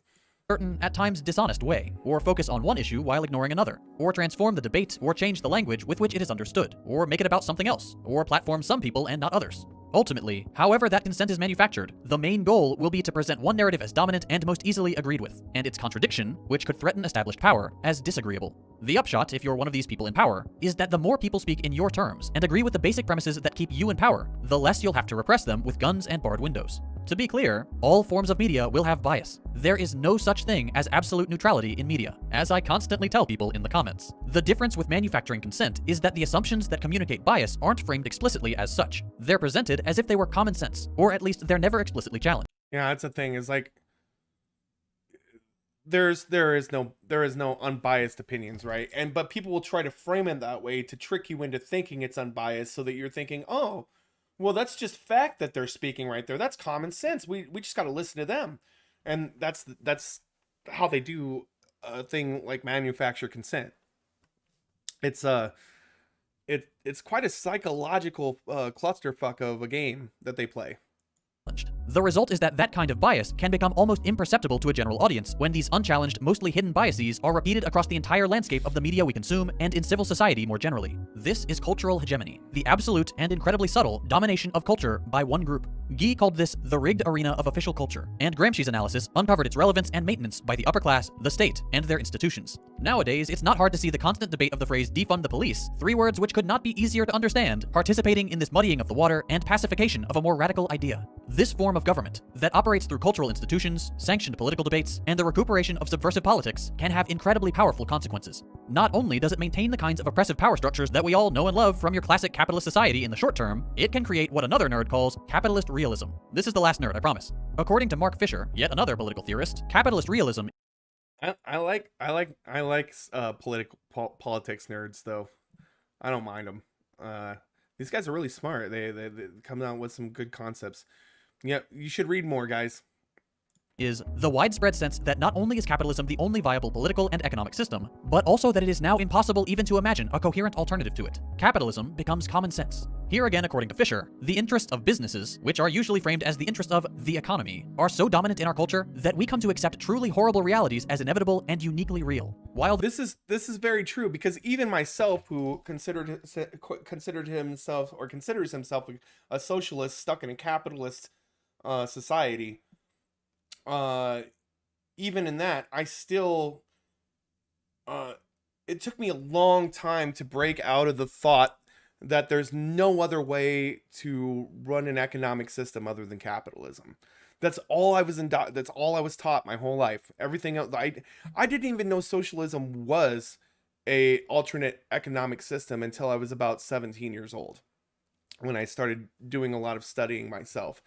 Certain, at times dishonest way, or focus on one issue while ignoring another, or transform the debate, or change the language with which it is understood, or make it about something else, or platform some people and not others. Ultimately, however that consent is manufactured, the main goal will be to present one narrative as dominant and most easily agreed with, and its contradiction, which could threaten established power, as disagreeable. The upshot, if you're one of these people in power, is that the more people speak in your terms and agree with the basic premises that keep you in power, the less you'll have to repress them with guns and barred windows. To be clear, all forms of media will have bias. There is no such thing as absolute neutrality in media, as I constantly tell people in the comments. The difference with manufacturing consent is that the assumptions that communicate bias aren't framed explicitly as such. They're presented as if they were common sense, or at least they're never explicitly challenged. Yeah, that's the thing, is like there is no unbiased opinions, right? But people will try to frame it that way to trick you into thinking it's unbiased, so that you're thinking, oh, well, that's just fact that they're speaking right there. That's common sense. We just got to listen to them. And that's how they do a thing like manufacture consent. It's it's quite a psychological clusterfuck of a game that they play. The result is that kind of bias can become almost imperceptible to a general audience when these unchallenged, mostly hidden biases are repeated across the entire landscape of the media we consume and in civil society more generally. This is cultural hegemony, the absolute and incredibly subtle domination of culture by one group. Guy called this the rigged arena of official culture, and Gramsci's analysis uncovered its relevance and maintenance by the upper class, the state, and their institutions. Nowadays, it's not hard to see the constant debate of the phrase defund the police, three words which could not be easier to understand, participating in this muddying of the water and pacification of a more radical idea. This form of government, that operates through cultural institutions, sanctioned political debates, and the recuperation of subversive politics, can have incredibly powerful consequences. Not only does it maintain the kinds of oppressive power structures that we all know and love from your classic capitalist society in the short term, it can create what another nerd calls capitalist realism. This is the last nerd, I promise. According to Mark Fisher, yet another political theorist, capitalist realism. I like politics nerds, though. I don't mind them. These guys are really smart. They come out with some good concepts. Yeah, you should read more, guys. Is the widespread sense that not only is capitalism the only viable political and economic system, but also that it is now impossible even to imagine a coherent alternative to it. Capitalism becomes common sense. Here again, according to Fisher, the interests of businesses, which are usually framed as the interests of the economy, are so dominant in our culture that we come to accept truly horrible realities as inevitable and uniquely real. While this is very true, because even myself, who considers himself a socialist stuck in a capitalist society, even in that, I still it took me a long time to break out of the thought that there's no other way to run an economic system other than capitalism. That's all I was taught my whole life. Everything else, I didn't even know socialism was a alternate economic system until I was about 17 years old, when I started doing a lot of studying myself.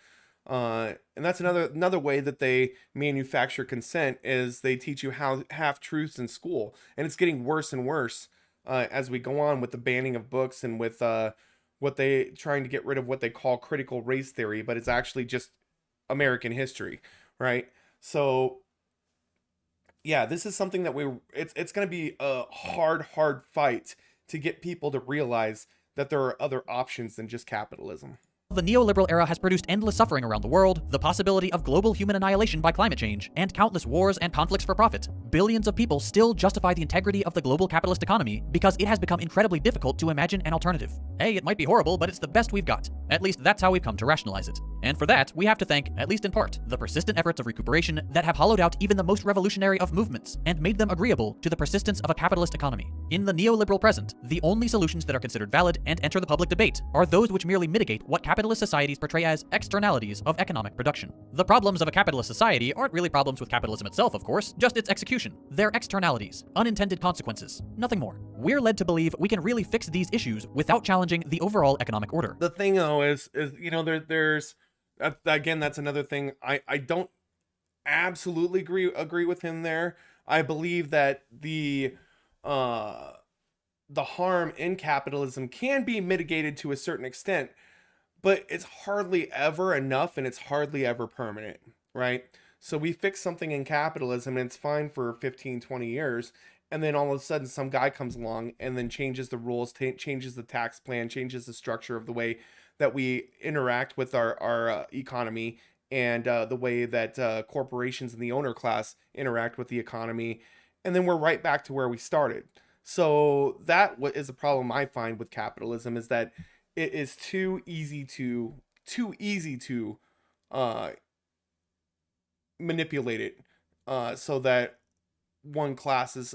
And that's another way that they manufacture consent is they teach you how half truths in school, and it's getting worse and worse as we go on with the banning of books and with what they trying to get rid of what they call critical race theory, but it's actually just American history, right? So yeah, this is something that it's going to be a hard fight to get people to realize that there are other options than just capitalism. The neoliberal era has produced endless suffering around the world, the possibility of global human annihilation by climate change, and countless wars and conflicts for profit. Billions of people still justify the integrity of the global capitalist economy because it has become incredibly difficult to imagine an alternative. Hey, it might be horrible, but it's the best we've got. At least that's how we've come to rationalize it. And for that, we have to thank, at least in part, the persistent efforts of recuperation that have hollowed out even the most revolutionary of movements and made them agreeable to the persistence of a capitalist economy. In the neoliberal present, the only solutions that are considered valid and enter the public debate are those which merely mitigate what capitalist societies portray as externalities of economic production. The problems of a capitalist society aren't really problems with capitalism itself, of course, just its execution. They're externalities, unintended consequences, nothing more. We're led to believe we can really fix these issues without challenging the overall economic order. The thing though is there's again, that's another thing. I don't absolutely agree with him there. I believe that the harm in capitalism can be mitigated to a certain extent, but it's hardly ever enough and it's hardly ever permanent, right? So we fix something in capitalism and it's fine for 15, 20 years. And then all of a sudden some guy comes along and then changes the rules, changes the tax plan, changes the structure of the way that we interact with our economy and the way that corporations and the owner class interact with the economy. And then we're right back to where we started. So that is a problem I find with capitalism, is that it is too easy to manipulate it so that one class is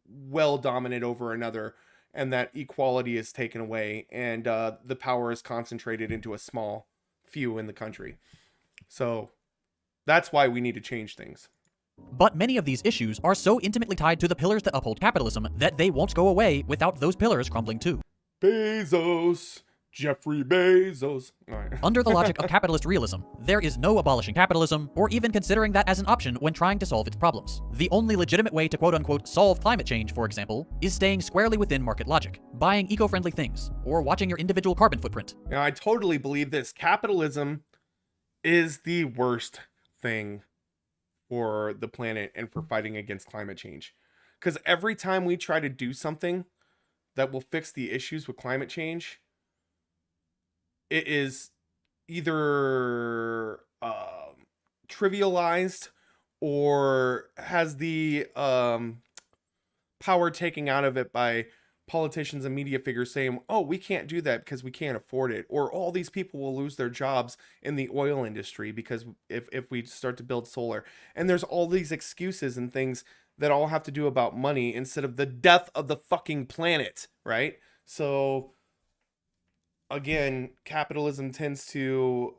well dominant over another, and that equality is taken away, and the power is concentrated into a small few in the country. So that's why we need to change things. But many of these issues are so intimately tied to the pillars that uphold capitalism that they won't go away without those pillars crumbling too. Bezos. Jeffrey Bezos. Right. Under the logic of capitalist realism, there is no abolishing capitalism, or even considering that as an option when trying to solve its problems. The only legitimate way to quote-unquote solve climate change, for example, is staying squarely within market logic, buying eco-friendly things, or watching your individual carbon footprint. Now, I totally believe this. Capitalism is the worst thing for the planet and for fighting against climate change. Because every time we try to do something that will fix the issues with climate change, it is either trivialized or has the power taken out of it by politicians and media figures saying, oh, we can't do that because we can't afford it, or all these people will lose their jobs in the oil industry because if we start to build solar. And there's all these excuses and things that all have to do about money instead of the death of the fucking planet, right? So again, capitalism tends to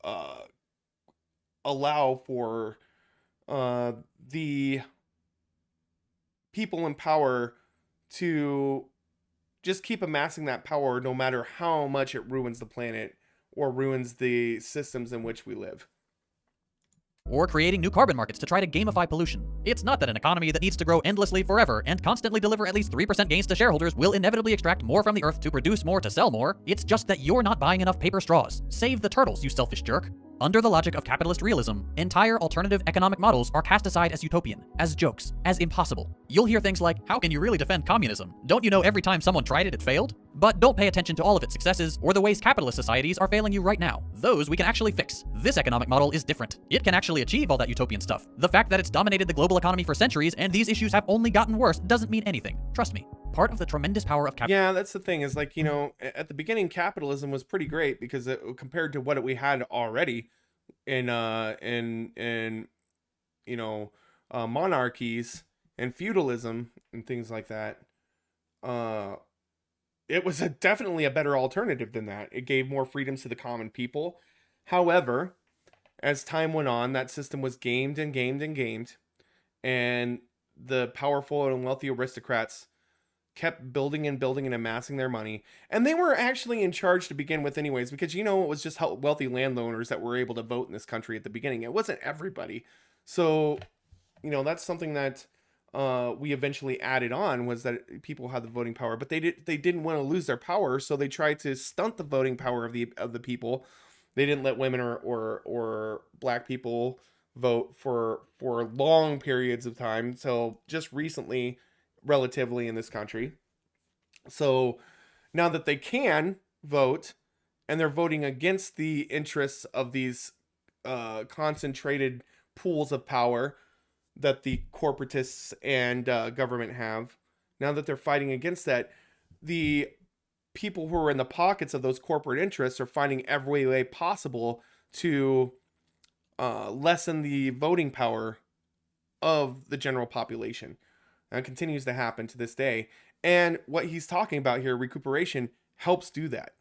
allow for the people in power to just keep amassing that power no matter how much it ruins the planet or ruins the systems in which we live. Or creating new carbon markets to try to gamify pollution. It's not that an economy that needs to grow endlessly forever and constantly deliver at least 3% gains to shareholders will inevitably extract more from the earth to produce more to sell more. It's just that you're not buying enough paper straws. Save the turtles, you selfish jerk. Under the logic of capitalist realism, entire alternative economic models are cast aside as utopian, as jokes, as impossible. You'll hear things like, how can you really defend communism? Don't you know every time someone tried it, it failed? But don't pay attention to all of its successes or the ways capitalist societies are failing you right now. Those we can actually fix. This economic model is different. It can actually achieve all that utopian stuff. The fact that it's dominated the global economy for centuries and these issues have only gotten worse doesn't mean anything. Trust me. Part of the tremendous power of capitalism. Yeah, that's the thing, is like, you know, at the beginning capitalism was pretty great because compared to what we had already in you know, monarchies and feudalism and things like that, it was definitely a better alternative than that. It gave more freedoms to the common people. However, as time went on, that system was gamed and gamed and gamed, and the powerful and wealthy aristocrats kept building and building and amassing their money. And they were actually in charge to begin with anyways, because, it was just wealthy landowners that were able to vote in this country at the beginning. It wasn't everybody. So, that's something that we eventually added on, was that people had the voting power, but they didn't want to lose their power, so they tried to stunt the voting power of the people. They didn't let women or black people vote for long periods of time. So just recently, relatively, in this country. So now that they can vote, and they're voting against the interests of these concentrated pools of power that the corporatists and government have, now that they're fighting against that, the people who are in the pockets of those corporate interests are finding every way possible to lessen the voting power of the general population. And it continues to happen to this day. And what he's talking about here, recuperation, helps do that.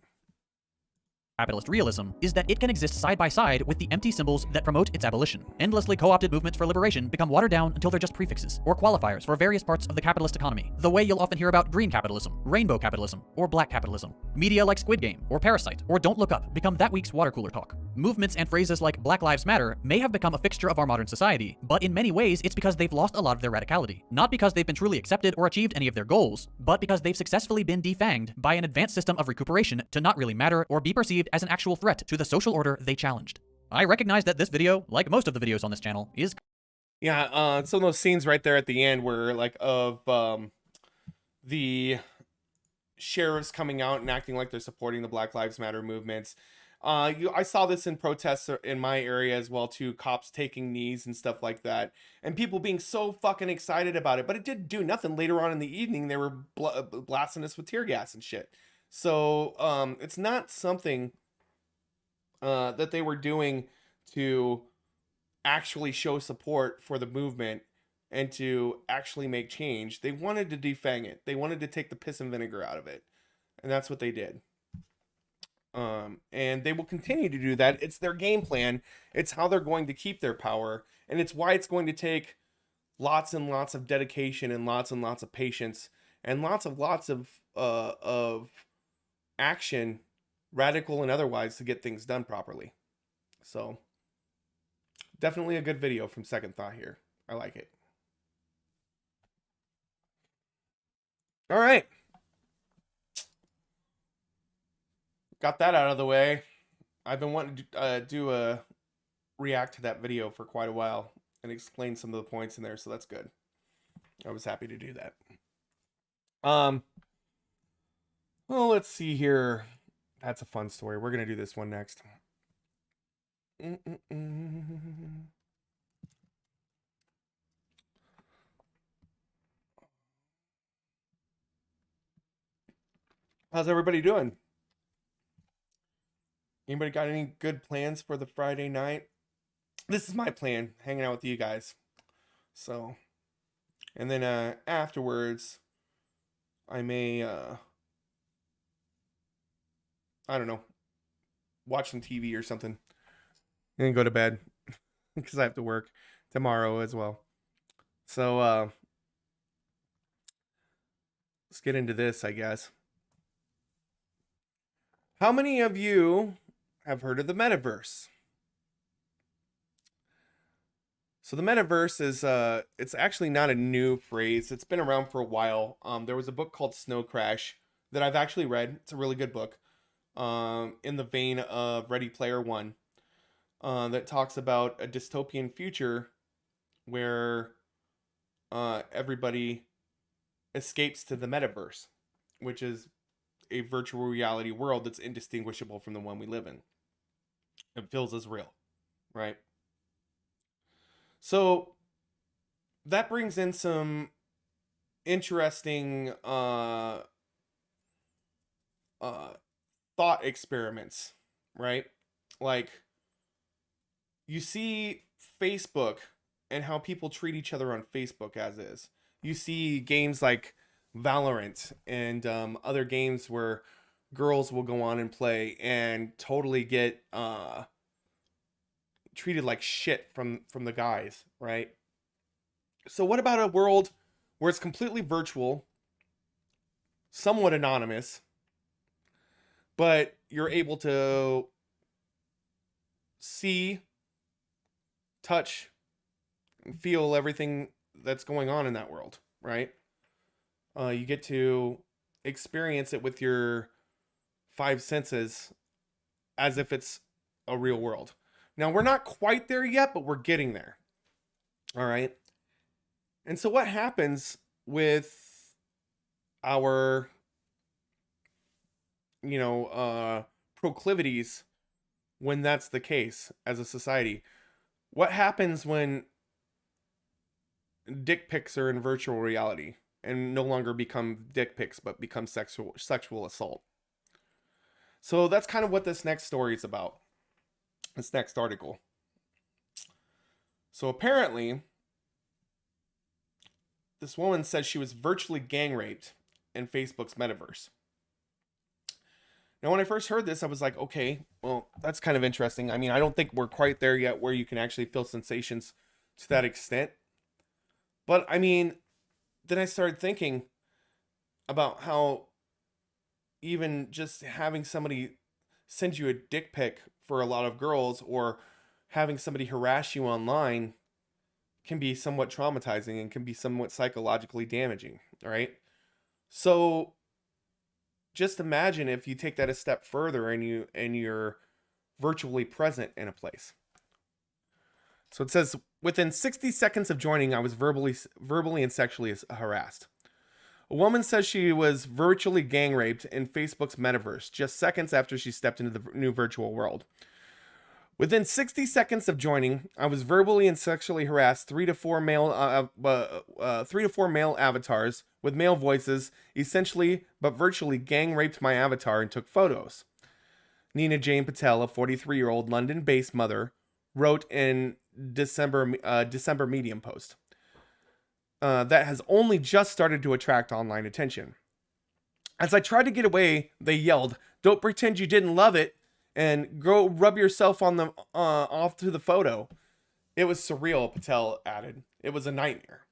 Capitalist realism is that it can exist side by side with the empty symbols that promote its abolition. Endlessly co-opted movements for liberation become watered down until they're just prefixes or qualifiers for various parts of the capitalist economy, the way you'll often hear about green capitalism, rainbow capitalism, or black capitalism. Media like Squid Game, or Parasite, or Don't Look Up become that week's water cooler talk. Movements and phrases like Black Lives Matter may have become a fixture of our modern society, but in many ways it's because they've lost a lot of their radicality. Not because they've been truly accepted or achieved any of their goals, but because they've successfully been defanged by an advanced system of recuperation to not really matter or be perceived as an actual threat to the social order they challenged. I recognize that this video, like most of the videos on this channel, is... Yeah, some of those scenes right there at the end were like of the sheriffs coming out and acting like they're supporting the Black Lives Matter movements. I saw this in protests in my area as well too, cops taking knees and stuff like that, and people being so fucking excited about it, but it didn't do nothing. Later on in the evening, they were blasting us with tear gas and shit. So it's not something that they were doing to actually show support for the movement and to actually make change. They wanted to defang it. They wanted to take the piss and vinegar out of it, and that's what they did. And they will continue to do that. It's their game plan. It's how they're going to keep their power, and it's why it's going to take lots and lots of dedication and lots of patience and lots of action, radical and otherwise, to get things done properly. So definitely a good video from SecondThought here. I like it. All right. Got that out of the way. I've been wanting to react to that video for quite a while and explain some of the points in there, so that's good. I was happy to do that. Well, let's see here. That's a fun story. We're gonna do this one next. How's everybody doing? Anybody got any good plans for the Friday night? This is my plan, hanging out with you guys. So, and then afterwards, I may, I don't know, watch some TV or something, and then go to bed because I have to work tomorrow as well. So, let's get into this, I guess. How many of you have heard of the Metaverse? So the Metaverse is, it's actually not a new phrase. It's been around for a while. There was a book called Snow Crash that I've actually read. It's a really good book, in the vein of Ready Player One, that talks about a dystopian future where everybody escapes to the Metaverse, which is a virtual reality world that's indistinguishable from the one we live in. It feels as real, right? So that brings in some interesting thought experiments, right? Like, you see Facebook and how people treat each other on Facebook as is. You see games like Valorant and other games where girls will go on and play and totally get treated like shit from the guys, right? So what about a world where it's completely virtual, somewhat anonymous, but you're able to see, touch, and feel everything that's going on in that world, right? You get to experience it with your five senses as if it's a real world. Now, we're not quite there yet, but we're getting there. All right. And so what happens with our, proclivities when that's the case as a society? What happens when dick pics are in virtual reality and no longer become dick pics, but become sexual assault? So that's kind of what this next story is about. This next article. So apparently, this woman says she was virtually gang raped in Facebook's Metaverse. Now, when I first heard this, I was like, okay, well, that's kind of interesting. I mean, I don't think we're quite there yet where you can actually feel sensations to that extent. But I mean, then I started thinking about how even just having somebody send you a dick pic for a lot of girls, or having somebody harass you online, can be somewhat traumatizing and can be somewhat psychologically damaging, right? So just imagine if you take that a step further and you're virtually present in a place. So it says, within 60 seconds of joining, I was verbally and sexually harassed. A woman says she was virtually gang raped in Facebook's Metaverse just seconds after she stepped into the new virtual world. Within 60 seconds of joining, I was verbally and sexually harassed. 3 to 4 male avatars with male voices, essentially but virtually gang raped my avatar and took photos. Nina Jane Patel, a 43-year-old London-based mother, wrote in December Medium post that has only just started to attract online attention. As I tried to get away, they yelled, "Don't pretend you didn't love it, and go rub yourself on the off to the photo." It was surreal, Patel added. It was a nightmare.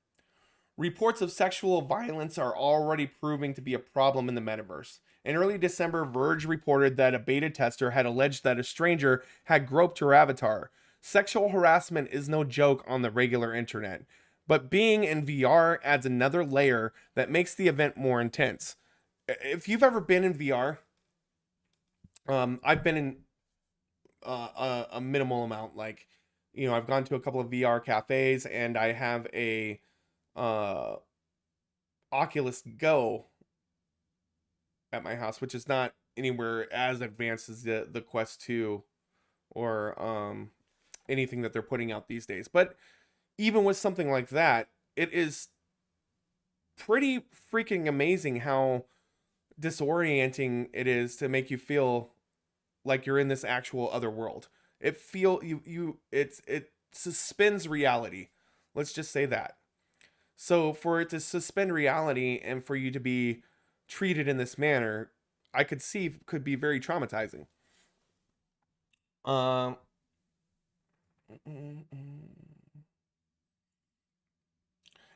Reports of sexual violence are already proving to be a problem in the metaverse. In early December, Verge reported that a beta tester had alleged that a stranger had groped her avatar. Sexual harassment is no joke on the regular internet, but being in VR adds another layer that makes the event more intense. If you've ever been in VR, I've been in a minimal amount. Like, I've gone to a couple of VR cafes, and I have a Oculus Go at my house, which is not anywhere as advanced as the Quest 2 or anything that they're putting out these days. But even with something like that, it is pretty freaking amazing how disorienting it is to make you feel like you're in this actual other world. It suspends reality. Let's just say that. So for it to suspend reality and for you to be treated in this manner, I could see could be very traumatizing.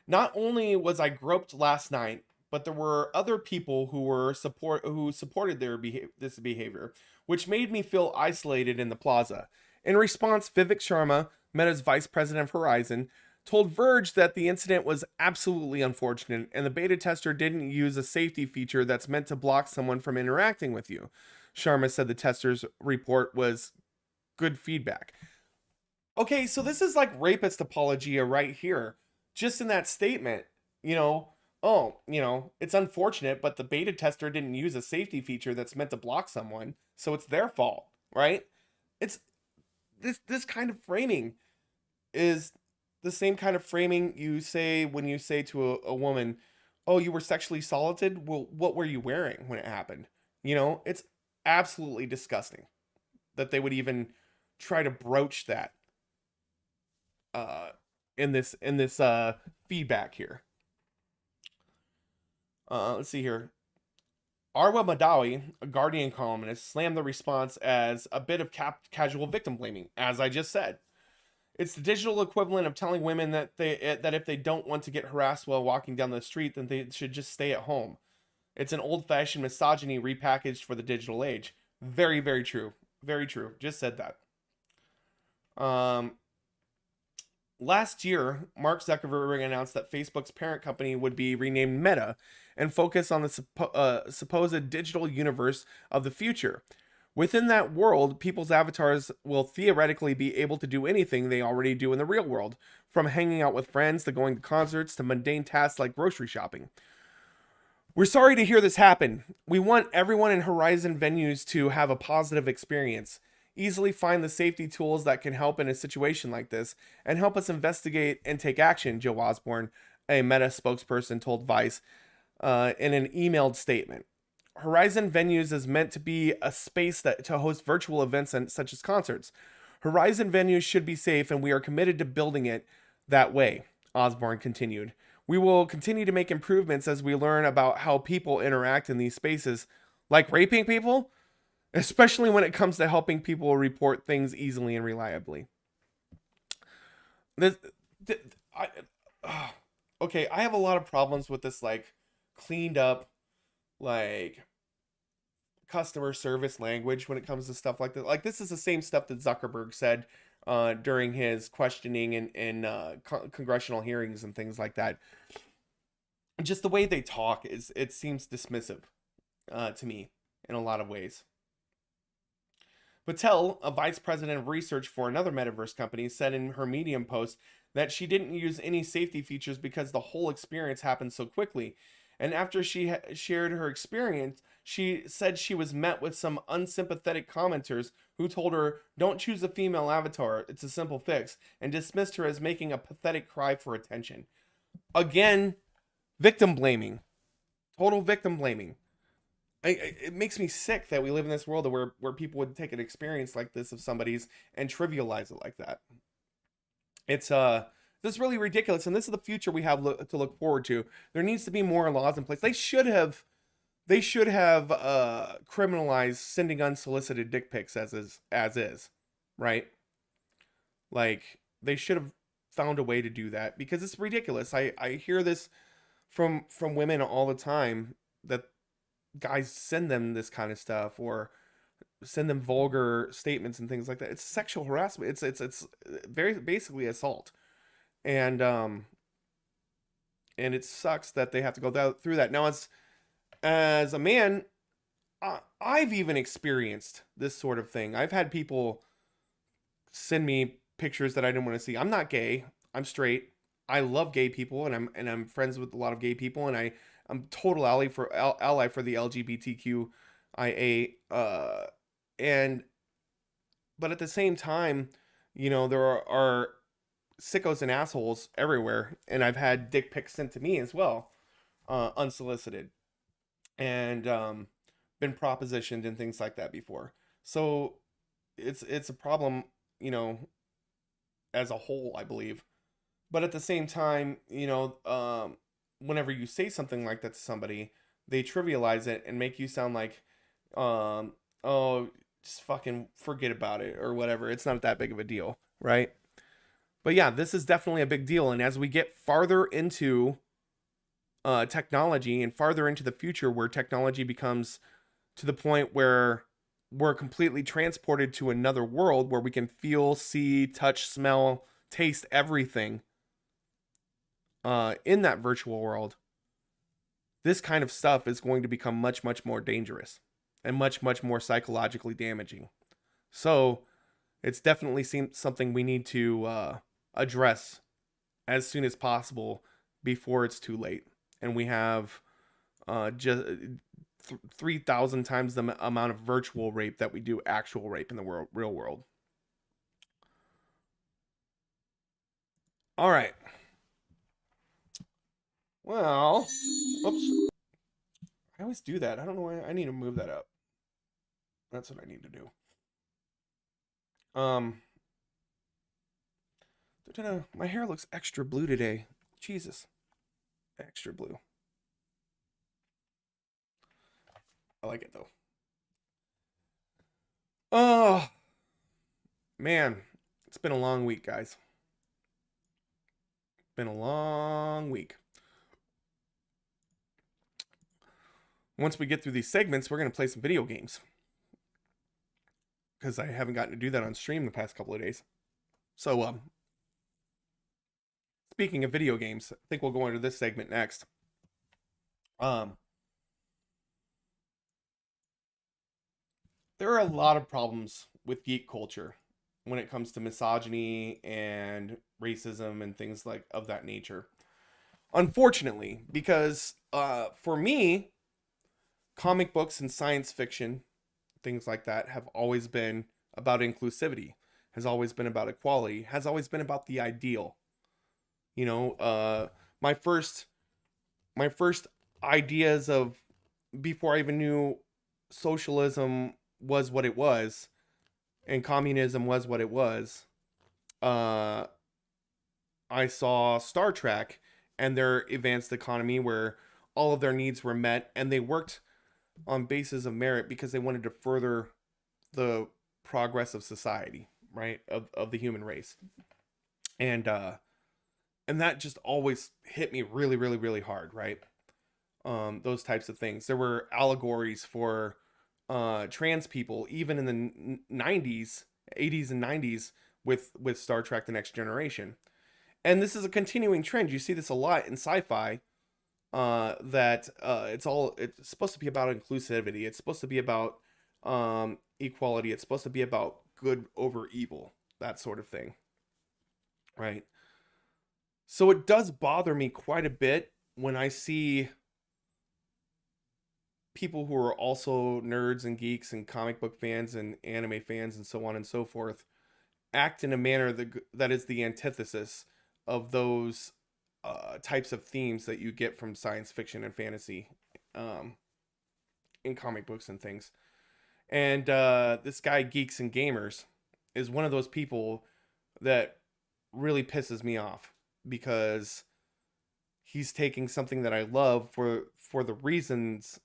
Not only was I groped last night, but there were other people who supported this behavior, which made me feel isolated in the plaza. In response, Vivek Sharma, Meta's vice president of Horizon, told Verge that the incident was absolutely unfortunate and the beta tester didn't use a safety feature that's meant to block someone from interacting with you. Sharma said the tester's report was good feedback. Okay, so this is like rapist apologia right here. Just in that statement, it's unfortunate, but the beta tester didn't use a safety feature that's meant to block someone, so it's their fault, right? It's this kind of framing is the same kind of framing you say when you say to a woman, "Oh, you were sexually assaulted? Well, what were you wearing when it happened?" It's absolutely disgusting that they would even try to broach that in this feedback here. Let's see here. Arwa Madawi, a Guardian columnist, slammed the response as a bit of casual victim blaming, as I just said. It's the digital equivalent of telling women that if they don't want to get harassed while walking down the street, then they should just stay at home. It's an old-fashioned misogyny repackaged for the digital age. Very, very true. Very true. Just said that. Last year, Mark Zuckerberg announced that Facebook's parent company would be renamed Meta and focus on the supposed digital universe of the future. Within that world, people's avatars will theoretically be able to do anything they already do in the real world, from hanging out with friends to going to concerts to mundane tasks like grocery shopping. We're sorry to hear this happen. We want everyone in Horizon venues to have a positive experience. Easily find the safety tools that can help in a situation like this and help us investigate and take action, Joe Osborne, a Meta spokesperson, told Vice in an emailed statement. Horizon venues is meant to be a space to host virtual events such as concerts. Horizon venues should be safe, and we are committed to building it that way, Osborne continued. We will continue to make improvements as we learn about how people interact in these spaces, like raping people, especially when it comes to helping people report things easily and reliably. Okay, I have a lot of problems with this, like, cleaned up, like, customer service language when it comes to stuff like that. Like, this is the same stuff that Zuckerberg said during his questioning in congressional hearings and things like that. Just the way they talk it seems dismissive to me in a lot of ways. Patel, a vice president of research for another metaverse company, said in her Medium post that she didn't use any safety features because the whole experience happened so quickly. And after she shared her experience, she said she was met with some unsympathetic commenters who told her, "Don't choose a female avatar, it's a simple fix," and dismissed her as making a pathetic cry for attention. Again, victim blaming. Total victim blaming. It makes me sick that we live in this world where people would take an experience like this of somebody's and trivialize it like that. It's this is really ridiculous, and this is the future we have to look forward to. There needs to be more laws in place. They should have criminalized sending unsolicited dick pics as is, right? Like, they should have found a way to do that, because it's ridiculous. I hear this from women all the time, that guys send them this kind of stuff or send them vulgar statements and things like that. It's sexual harassment. It's very basically assault. And it sucks that they have to go through that. Now, as a man, I've even experienced this sort of thing. I've had people send me pictures that I didn't want to see. I'm not gay. I'm straight. I love gay people, and I'm friends with a lot of gay people, and I'm total ally for the LGBTQIA. But at the same time, there are sickos and assholes everywhere, and I've had dick pics sent to me as well, unsolicited, and been propositioned and things like that before. So it's a problem, as a whole, I believe. But at the same time, whenever you say something like that to somebody, they trivialize it and make you sound like, oh, just fucking forget about it or whatever. It's not that big of a deal, right? But yeah, this is definitely a big deal. And as we get farther into technology and farther into the future, where technology becomes to the point where we're completely transported to another world where we can feel, see, touch, smell, taste everything in that virtual world, this kind of stuff is going to become much, much more dangerous and much, much more psychologically damaging. So it's definitely something we need to address as soon as possible before it's too late. And we have just 3,000 times the amount of virtual rape that we do actual rape in the real world. All right. Well, oops. I always do that. I don't know why. I need to move that up. That's what I need to do. My hair looks extra blue today. Jesus. Extra blue. I like it though. Oh, man. It's been a long week, guys. Been a long week. once we get through these segments, we're going to play some video games. Because I haven't gotten to do that on stream the past couple of days. So, speaking of video games, I think we'll go into this segment next. There are a lot of problems with geek culture when it comes to misogyny and racism and things like of that nature. Unfortunately, because for me, comic books and science fiction, things like that, have always been about inclusivity, has always been about equality, has always been about the ideal. You know, my first ideas of, before I even knew socialism was what it was and communism was what it was, I saw Star Trek and their advanced economy where all of their needs were met, and they worked on basis of merit because they wanted to further the progress of society, right, of the human race. And that just always hit me really, really, really hard, right? Those types of things. There were allegories for trans people, even in the 90s, 80s and 90s with Star Trek The Next Generation. And this is a continuing trend. You see this a lot in sci-fi, that it's supposed to be about inclusivity. It's supposed to be about equality. It's supposed to be about good over evil, that sort of thing, right? So it does bother me quite a bit when I see people who are also nerds and geeks and comic book fans and anime fans and so on and so forth act in a manner that is the antithesis of those types of themes that you get from science fiction and fantasy in comic books and things. And this guy, Geeks and Gamers, is one of those people that really pisses me off, because he's taking something that I love for the reasons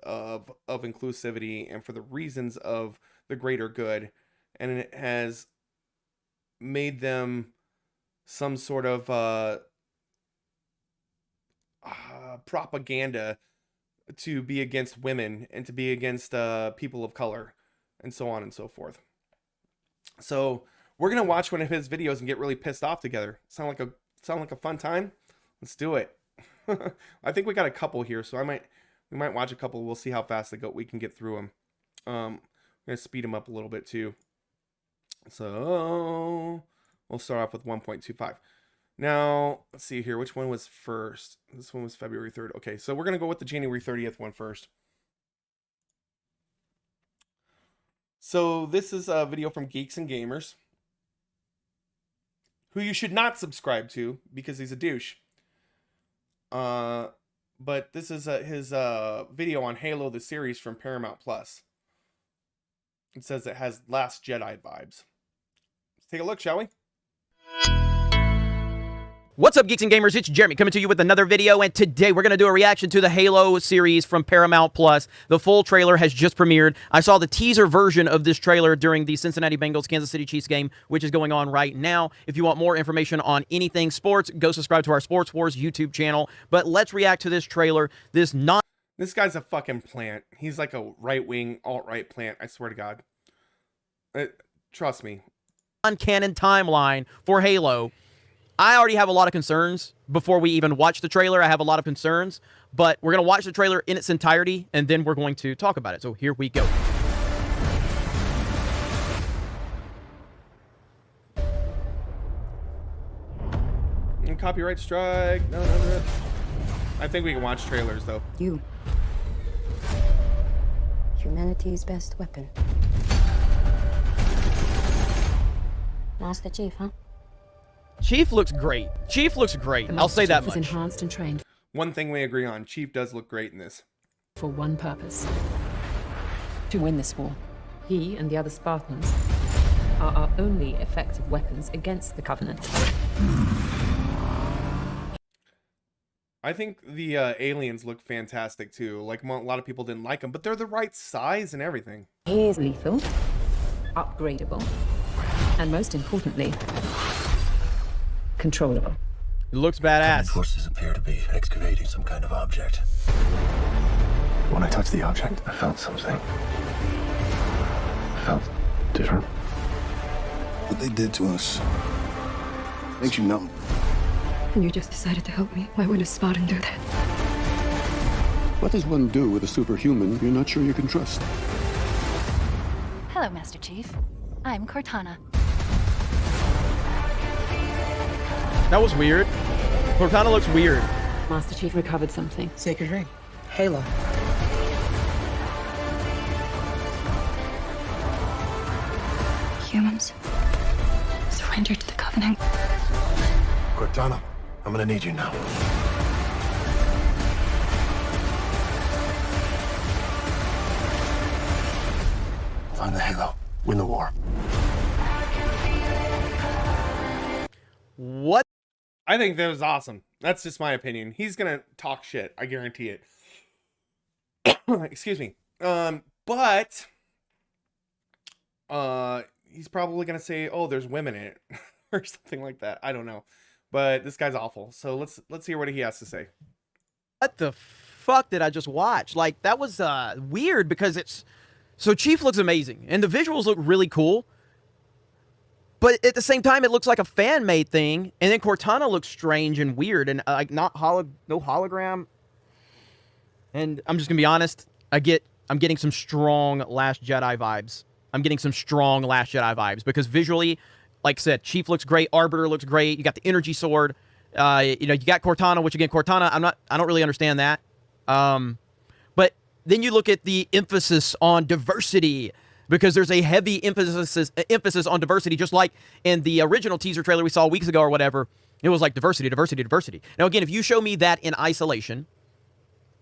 of inclusivity and for the reasons of the greater good, and it has made them some sort of propaganda to be against women and to be against people of color and so on and so forth. So we're gonna watch one of his videos and get really pissed off together. Sound like a fun time? Let's do it. I think we got a couple here, so we might watch a couple. We'll see how fast we can get through them. I'm gonna speed them up a little bit too. So we'll start off with 1.25. Now, let's see here. Which one was first? This one was February 3rd. Okay, so we're going to go with the January 30th one first. So this is a video from Geeks and Gamers, who you should not subscribe to because he's a douche. But this is his video on Halo, the series from Paramount Plus. It says it has Last Jedi vibes. Let's take a look, shall we? What's up, Geeks and Gamers? It's Jeremy coming to you with another video, and today we're going to do a reaction to the Halo series from Paramount Plus. The full trailer has just premiered. I saw the teaser version of this trailer during the Cincinnati Bengals Kansas City Chiefs game, which is going on right now. If you want more information on anything sports, go subscribe to our Sports Wars YouTube channel. But let's react to this trailer. This guy's a fucking plant. He's like a right-wing, alt-right plant, I swear to God. Trust me. Non-canon timeline for Halo. I already have a lot of concerns before we even watch the trailer. I have a lot of concerns, but we're going to watch the trailer in its entirety, and then we're going to talk about it. So here we go. Copyright strike. No. I think we can watch trailers, though. You. Humanity's best weapon. Master Chief, huh? Chief looks great. Chief looks great. I'll say that much. Enhanced and trained. One thing we agree on, Chief does look great in this. For one purpose. To win this war. He and the other Spartans are our only effective weapons against the Covenant. I think the aliens look fantastic too. Like, a lot of people didn't like them, but they're the right size and everything. He is lethal, upgradable, and most importantly, controllable. It looks badass. Forces appear to be excavating some kind of object. When I touched the object, I felt something. I felt different. What they did to us makes you numb. And you just decided to help me. Why would a Spartan do that? What does one do with a superhuman you're not sure you can trust? Hello, Master Chief. I'm Cortana. That was weird. Cortana looks weird. Master Chief recovered something. Sacred ring. Halo. Humans surrender to the Covenant. Cortana, I'm gonna need you now. Find the Halo. Win the war. What? I think that was awesome. That's just my opinion. He's gonna talk shit. I guarantee it. Excuse me. But he's probably gonna say, "Oh, there's women in it," or something like that. I don't know. But this guy's awful. So let's hear what he has to say. What the fuck did I just watch? Like, that was weird because it's... So Chief looks amazing, and the visuals look really cool. But at the same time, it looks like a fan-made thing, and then Cortana looks strange and weird, and like no hologram. And I'm just gonna be honest, I'm getting some strong Last Jedi vibes. Because visually, like I said, Chief looks great, Arbiter looks great. You got the energy sword. You know, you got Cortana, which again, Cortana, I don't really understand that. But then you look at the emphasis on diversity, because there's a heavy emphasis on diversity, just like in the original teaser trailer we saw weeks ago or whatever. It was like diversity. Now, again, if you show me that in isolation,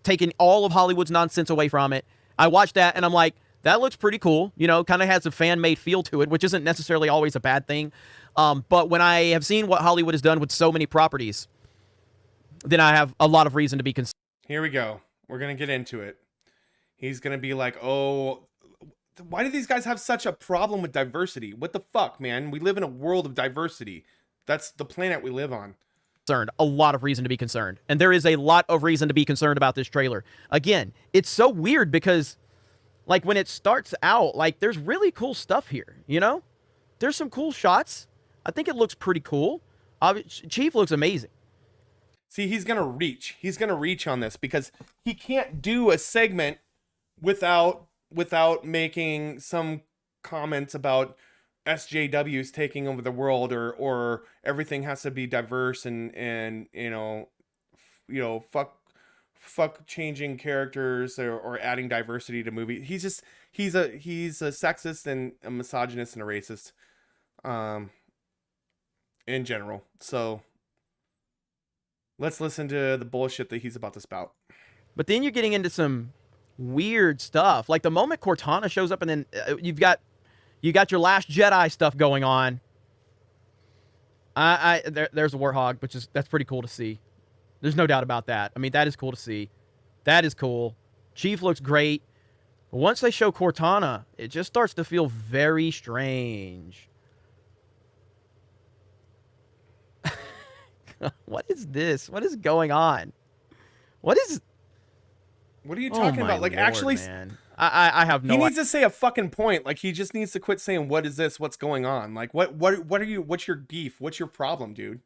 taking all of Hollywood's nonsense away from it, I watched that and I'm like, that looks pretty cool. You know, kind of has a fan-made feel to it, which isn't necessarily always a bad thing. But when I have seen what Hollywood has done with so many properties, then I have a lot of reason to be concerned. Here we go. We're gonna get into it. He's gonna be like, "Oh, why do these guys have such a problem with diversity? What the fuck, man? We live in a world of diversity. That's the planet we live on." A lot of reason to be concerned. And there is a lot of reason to be concerned about this trailer. Again, it's so weird because, like, when it starts out, like, there's really cool stuff here, you know? There's some cool shots. I think it looks pretty cool. Chief looks amazing. See, he's gonna reach. He's gonna reach on this because he can't do a segment without making some comments about SJWs taking over the world, or everything has to be diverse and you know fuck changing characters or adding diversity to movies. He's a sexist and a misogynist and a racist in general. So let's listen to the bullshit that he's about to spout. But then you're getting into some weird stuff. Like the moment Cortana shows up, and then you got your Last Jedi stuff going on. There's a warthog, that's pretty cool to see. There's no doubt about that. I mean, that is cool to see. That is cool. Chief looks great. But once they show Cortana, it just starts to feel very strange. What is this? What is going on? What are you talking about? Like, Lord, actually, man. I have no idea. He needs to say a fucking point. Like, he just needs to quit saying, "What is this? What's going on?" Like, what are you? What's your beef? What's your problem, dude?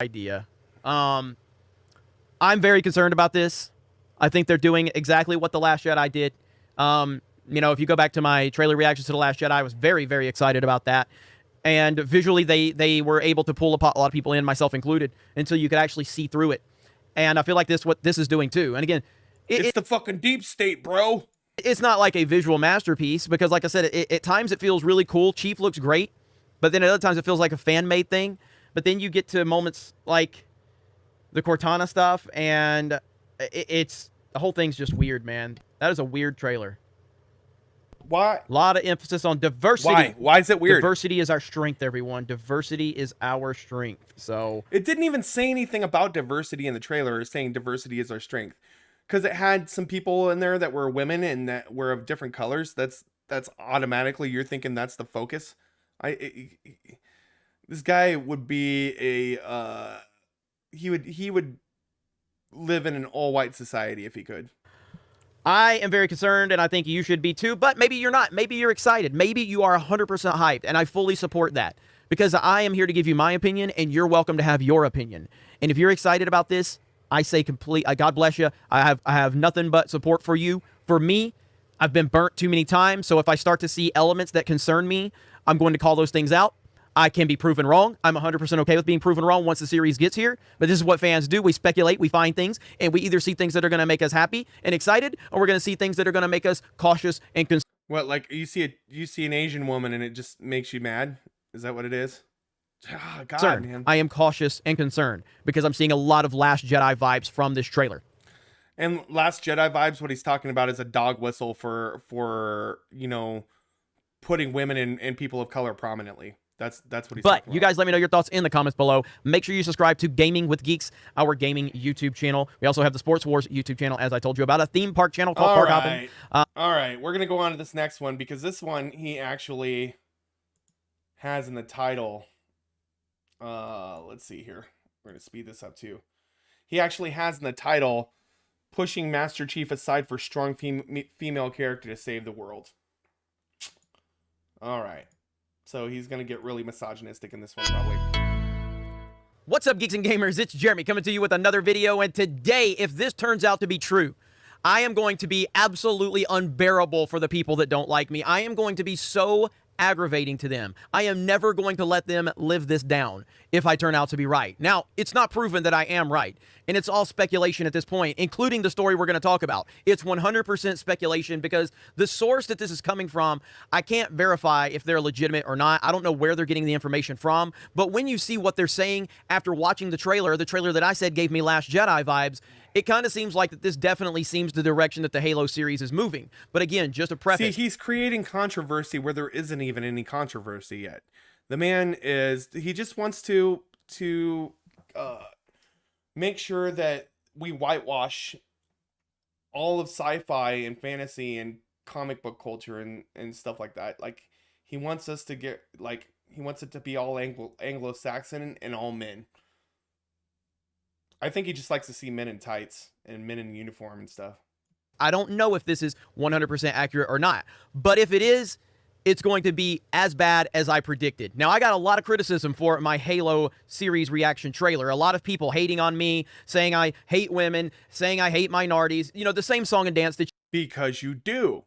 Idea. I'm very concerned about this. I think they're doing exactly what The Last Jedi did. You know, if you go back to my trailer reactions to The Last Jedi, I was very, very excited about that. And visually, they were able to pull a lot of people in, myself included, until you could actually see through it. And I feel like what this is doing too. And again, it's the fucking deep state, bro. It's not like a visual masterpiece because, like I said, at times it feels really cool. Chief looks great, but then at other times it feels like a fan-made thing. But then you get to moments like the Cortana stuff, and it's the whole thing's just weird, man. That is a weird trailer. Why? A lot of emphasis on diversity. Why is it weird? Diversity is our strength, everyone. Diversity is our strength. So it didn't even say anything about diversity in the trailer, saying diversity is our strength. Because it had some people in there that were women and that were of different colors. That's automatically, you're thinking that's the focus. This guy would be he would live in an all-white society if he could. I am very concerned, and I think you should be too, but maybe you're not. Maybe you're excited. Maybe you are 100% hyped, and I fully support that because I am here to give you my opinion, and you're welcome to have your opinion. And if you're excited about this, I say God bless you. I have nothing but support for you. For me, I've been burnt too many times, so if I start to see elements that concern me, I'm going to call those things out. I can be proven wrong. I'm 100% okay with being proven wrong once the series gets here. But this is what fans do. We speculate, we find things, and we either see things that are going to make us happy and excited, or we're going to see things that are going to make us cautious and concerned. What, like you see an Asian woman and it just makes you mad? Is that what it is? Oh, God, man. I am cautious and concerned because I'm seeing a lot of Last Jedi vibes from this trailer. And Last Jedi vibes, what he's talking about is a dog whistle for you know, putting women and people of color prominently. That's what he's talking about. You guys let me know your thoughts in the comments below. Make sure you subscribe to Gaming with Geeks, our gaming YouTube channel. We also have the Sports Wars YouTube channel, as I told you about, a theme park channel called Park Hopping. All right, we're going to go on to this next one because this one he actually has in the title. Let's see here. We're going to speed this up too. He actually has in the title, pushing Master Chief aside for strong female character to save the world. All right. So he's going to get really misogynistic in this one, probably. What's up, Geeks and Gamers? It's Jeremy coming to you with another video. And today, if this turns out to be true, I am going to be absolutely unbearable for the people that don't like me. I am going to be so aggravating to them. I am never going to let them live this down if I turn out to be right. Now, it's not proven that I am right, and it's all speculation at this point, including the story we're going to talk about. It's 100% speculation because the source that this is coming from, I can't verify if they're legitimate or not. I don't know where they're getting the information from, but when you see what they're saying after watching the trailer that I said gave me Last Jedi vibes, it kind of seems like that this definitely seems the direction that the Halo series is moving. But again, just a preface. See, he's creating controversy where there isn't even any controversy yet. The man he just wants to make sure that we whitewash all of sci-fi and fantasy and comic book culture and stuff like that. Like, he wants us to get, like, he wants it to be all Anglo-Saxon and all men. I think he just likes to see men in tights and men in uniform and stuff. I don't know if this is 100% accurate or not, but if it is, it's going to be as bad as I predicted. Now, I got a lot of criticism for my Halo series reaction trailer. A lot of people hating on me, saying I hate women, saying I hate minorities. You know, the same song and dance that because you do.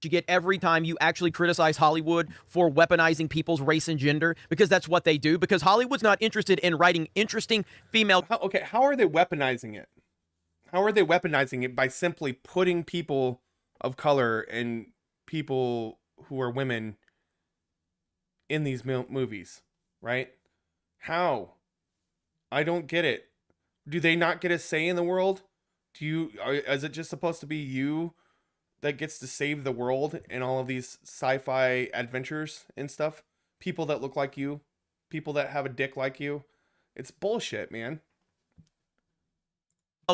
You get every time you actually criticize Hollywood for weaponizing people's race and gender, because that's what they do, because Hollywood's not interested in writing interesting female... How are they weaponizing it? How are they weaponizing it? By simply putting people of color and people who are women in these movies, right? How? I don't get it. Do they not get a say in the world? Is it just supposed to be you that gets to save the world in all of these sci-fi adventures and stuff? People that look like you, people that have a dick like you. It's bullshit, man.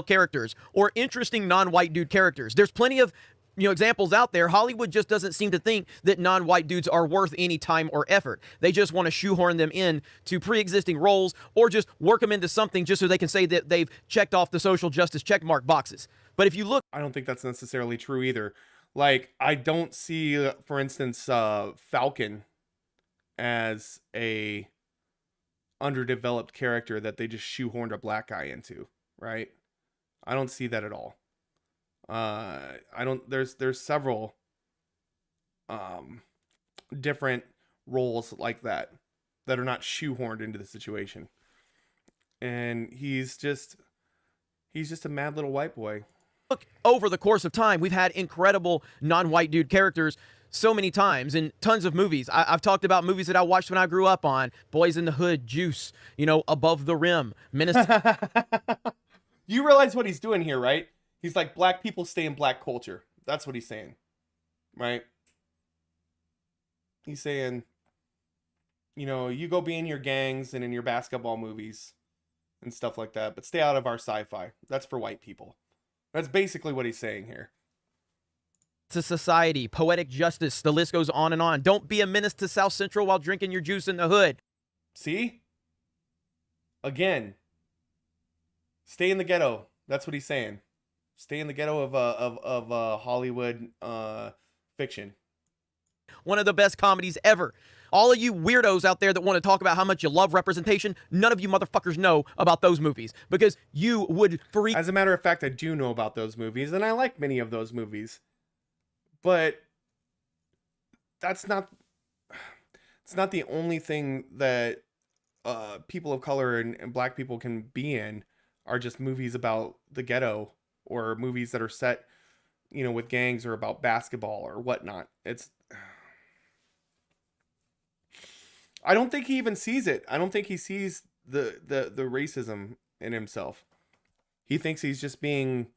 Characters or interesting non-white dude characters. There's plenty of examples out there. Hollywood just doesn't seem to think that non-white dudes are worth any time or effort. They just want to shoehorn them in to pre-existing roles or just work them into something just so they can say that they've checked off the social justice checkmark boxes. But if you look... I don't think that's necessarily true either. Like, I don't see, for instance, Falcon as a underdeveloped character that they just shoehorned a black guy into, right? I don't see that at all. There's several different roles like that are not shoehorned into the situation. And he's just a mad little white boy. Look, over the course of time, we've had incredible non-white dude characters so many times in tons of movies. I've talked about movies that I watched when I grew up on. Boys in the Hood, Juice, Above the Rim, Menace. You realize what he's doing here, right? He's like, black people stay in black culture. That's what he's saying, right? He's saying, you go be in your gangs and in your basketball movies and stuff like that, but stay out of our sci-fi. That's for white people. That's basically what he's saying here. To society, poetic justice, the list goes on and on. Don't be a menace to South Central while drinking your juice in the hood. See? Again. Stay in the ghetto. That's what he's saying. stay in the ghetto of Hollywood fiction. One of the best comedies ever. All of you weirdos out there that want to talk about how much you love representation, none of you motherfuckers know about those movies because you would freak. As a matter of fact, I do know about those movies, and I like many of those movies. But it's not the only thing that people of color and black people can be in are just movies about the ghetto or movies that are set, you know, with gangs or about basketball or whatnot. I don't think he even sees it. I don't think he sees the racism in himself. He thinks he's just being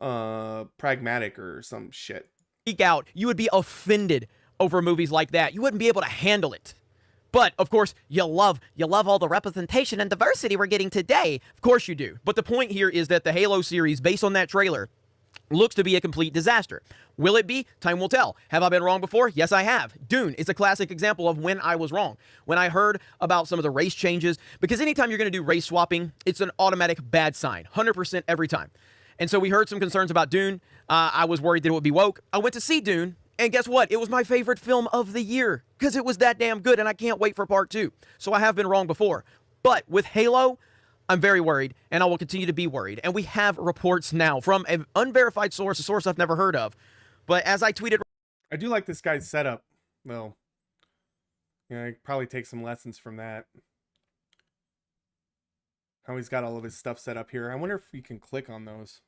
pragmatic or some shit. Freak out. You would be offended over movies like that. You wouldn't be able to handle it. But, of course, you love all the representation and diversity we're getting today. Of course you do. But the point here is that the Halo series, based on that trailer, looks to be a complete disaster. Will it be? Time will tell. Have I been wrong before? Yes, I have. Dune is a classic example of when I was wrong. When I heard about some of the race changes, because anytime you're going to do race swapping, it's an automatic bad sign. 100% every time. And so we heard some concerns about Dune. I was worried that it would be woke. I went to see Dune. And guess what? It was my favorite film of the year because it was that damn good, and I can't wait for part 2. So I have been wrong before. But with Halo, I'm very worried, and I will continue to be worried. And we have reports now from an unverified source, a source I've never heard of. But as I tweeted... I do like this guy's setup. Well, you know, I probably take some lessons from that. How he's got all of his stuff set up here. I wonder if you can click on those.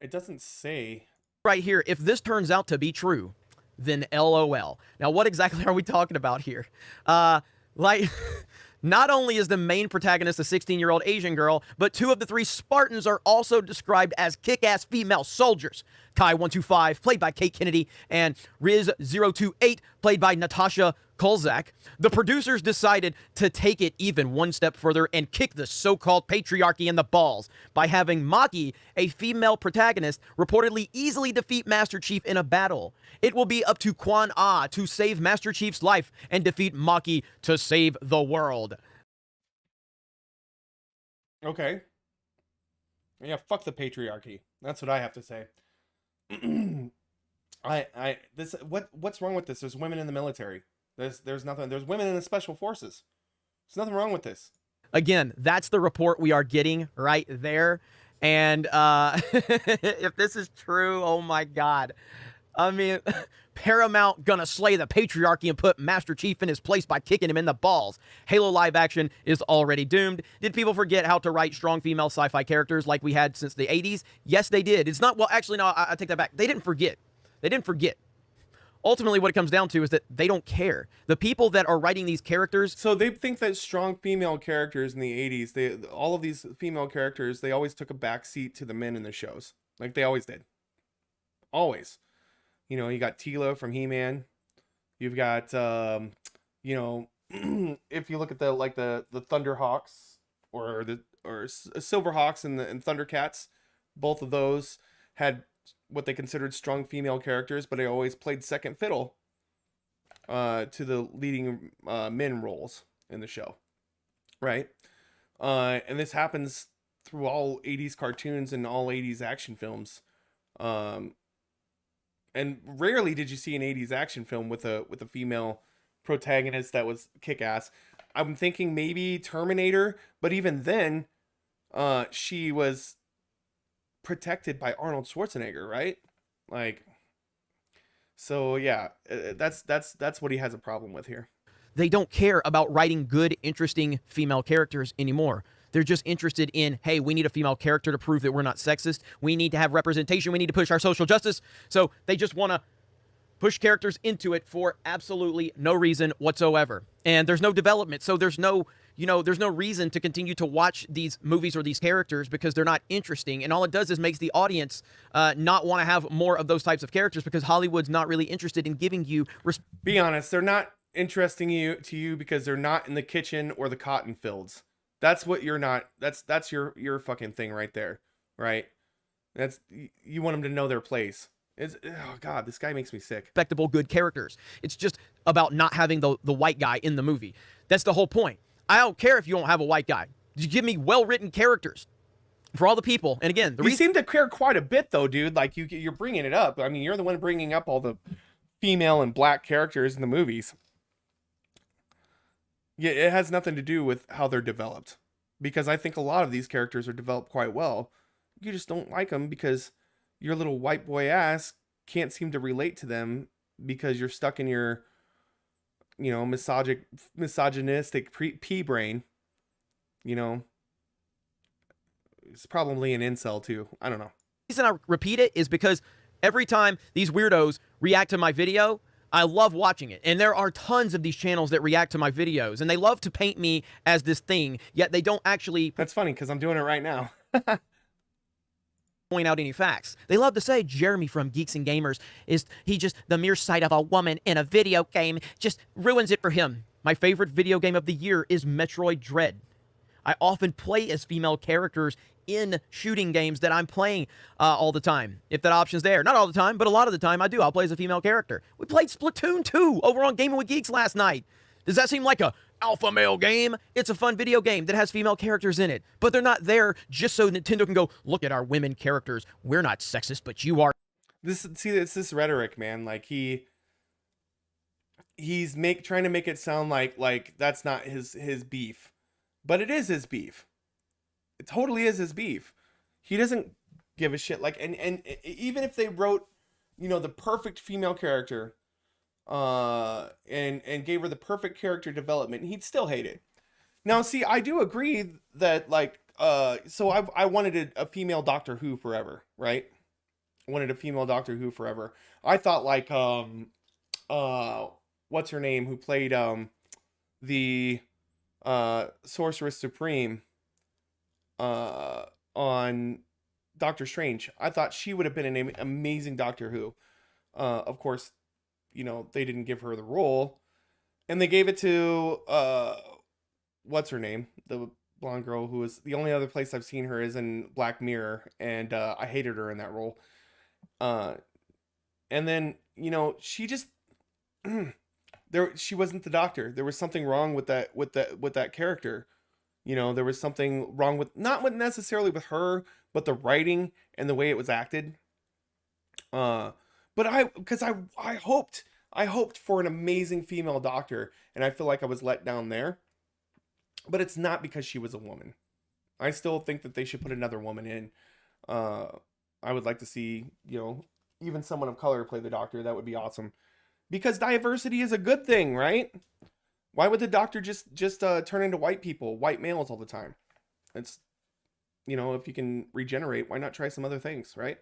It doesn't say... Right here, if this turns out to be true, then LOL. Now, what exactly are we talking about here? Not only is the main protagonist a 16-year-old Asian girl, but 2 of the 3 Spartans are also described as kick-ass female soldiers. Kai-125, played by Kate Kennedy, and Riz-028, played by Natasha Kolzak. The producers decided to take it even one step further and kick the so-called patriarchy in the balls by having Maki, a female protagonist, reportedly easily defeat Master Chief in a battle. It will be up to Quan Ah to save Master Chief's life and defeat Maki to save the world. Okay. Yeah, fuck the patriarchy. That's what I have to say. What's wrong with this? There's women in the military. There's nothing. There's women in the special forces. There's nothing wrong with this. Again, that's the report we are getting right there. And if this is true, oh my God. I mean, Paramount gonna slay the patriarchy and put Master Chief in his place by kicking him in the balls. Halo live action is already doomed. Did people forget how to write strong female sci-fi characters like we had since the 80s? Yes, they did. It's not, well, actually, no, I take that back. They didn't forget. They didn't forget. Ultimately, what it comes down to is that they don't care. The people that are writing these characters... So they think that strong female characters in the 80s, all of these female characters, they always took a backseat to the men in the shows. Like they always did. Always. You know, you got Tila from He-Man. You've got, you know, if you look at the Thunderhawks or Silverhawks and Thundercats, both of those had what they considered strong female characters, but they always played second fiddle to the leading men roles in the show, right? And this happens through all 80s cartoons and all 80s action films. And rarely did you see an 80s action film with a female protagonist that was kick-ass. I'm thinking maybe Terminator, but even then, she was protected by Arnold Schwarzenegger, right? Like, so yeah, that's what he has a problem with here. They don't care about writing good, interesting female characters anymore. They're just interested in, hey, we need a female character to prove that we're not sexist. We need to have representation. We need to push our social justice. So they just want to push characters into it for absolutely no reason whatsoever. And there's no development. So there's no, there's no reason to continue to watch these movies or these characters because they're not interesting. And all it does is makes the audience not want to have more of those types of characters because Hollywood's not really interested in giving you... Be honest, they're not interesting to you because they're not in the kitchen or the cotton fields. That's what you're not. That's your fucking thing right there, right? You want them to know their place. Oh God, this guy makes me sick. Respectable, good characters. It's just about not having the white guy in the movie. That's the whole point. I don't care if you don't have a white guy. You give me well-written characters. For all the people, and again, the You reason seem to care quite a bit, though, dude. Like you're bringing it up. I mean, you're the one bringing up all the female and black characters in the movies. Yeah, it has nothing to do with how they're developed, because I think a lot of these characters are developed quite well. You just don't like them because your little white boy ass can't seem to relate to them because you're stuck in your, you know, misogynistic pea brain. You know, it's probably an incel too. I don't know. The reason I repeat it is because every time these weirdos react to my video, I love watching it. And there are tons of these channels that react to my videos, and they love to paint me as this thing, yet they don't actually... That's funny, because I'm doing it right now. point out any facts. They love to say Jeremy from Geeks and Gamers he just the mere sight of a woman in a video game just ruins it for him. My favorite video game of the year is Metroid Dread. I often play as female characters in shooting games that I'm playing all the time. If that option's there. Not all the time, but a lot of the time I do. I'll play as a female character. We played Splatoon 2 over on Gaming with Geeks last night. Does that seem like a alpha male game? It's a fun video game that has female characters in it. But they're not there just so Nintendo can go, look at our women characters. We're not sexist, but you are. It's this rhetoric, man. Like he's trying to make it sound like that's not his beef. But it is his beef. It totally is his beef. He doesn't give a shit. Like, and even if they wrote, you know, the perfect female character, and gave her the perfect character development, he'd still hate it. Now, see, I do agree that, like, so I wanted a female Doctor Who forever, right? I wanted a female Doctor Who forever. I thought, like, what's her name, who played the Sorceress Supreme on Doctor Strange. I thought she would have been an amazing Doctor Who. Of course, you know, they didn't give her the role, and they gave it to what's her name, the blonde girl who was the only other place I've seen her is in Black Mirror, and I hated her in that role. And then, you know, she just she wasn't the Doctor. There was something wrong with that character. You know, there was something wrong with not necessarily with her, but the writing and the way it was acted. But I hoped for an amazing female Doctor, and I feel like I was let down there. But it's not because she was a woman. I still think that they should put another woman in. I would like to see, you know, even someone of color play the Doctor. That would be awesome. Because diversity is a good thing, right? Why would the Doctor just turn into white people, white males all the time? It's, you know, if you can regenerate, why not try some other things, right?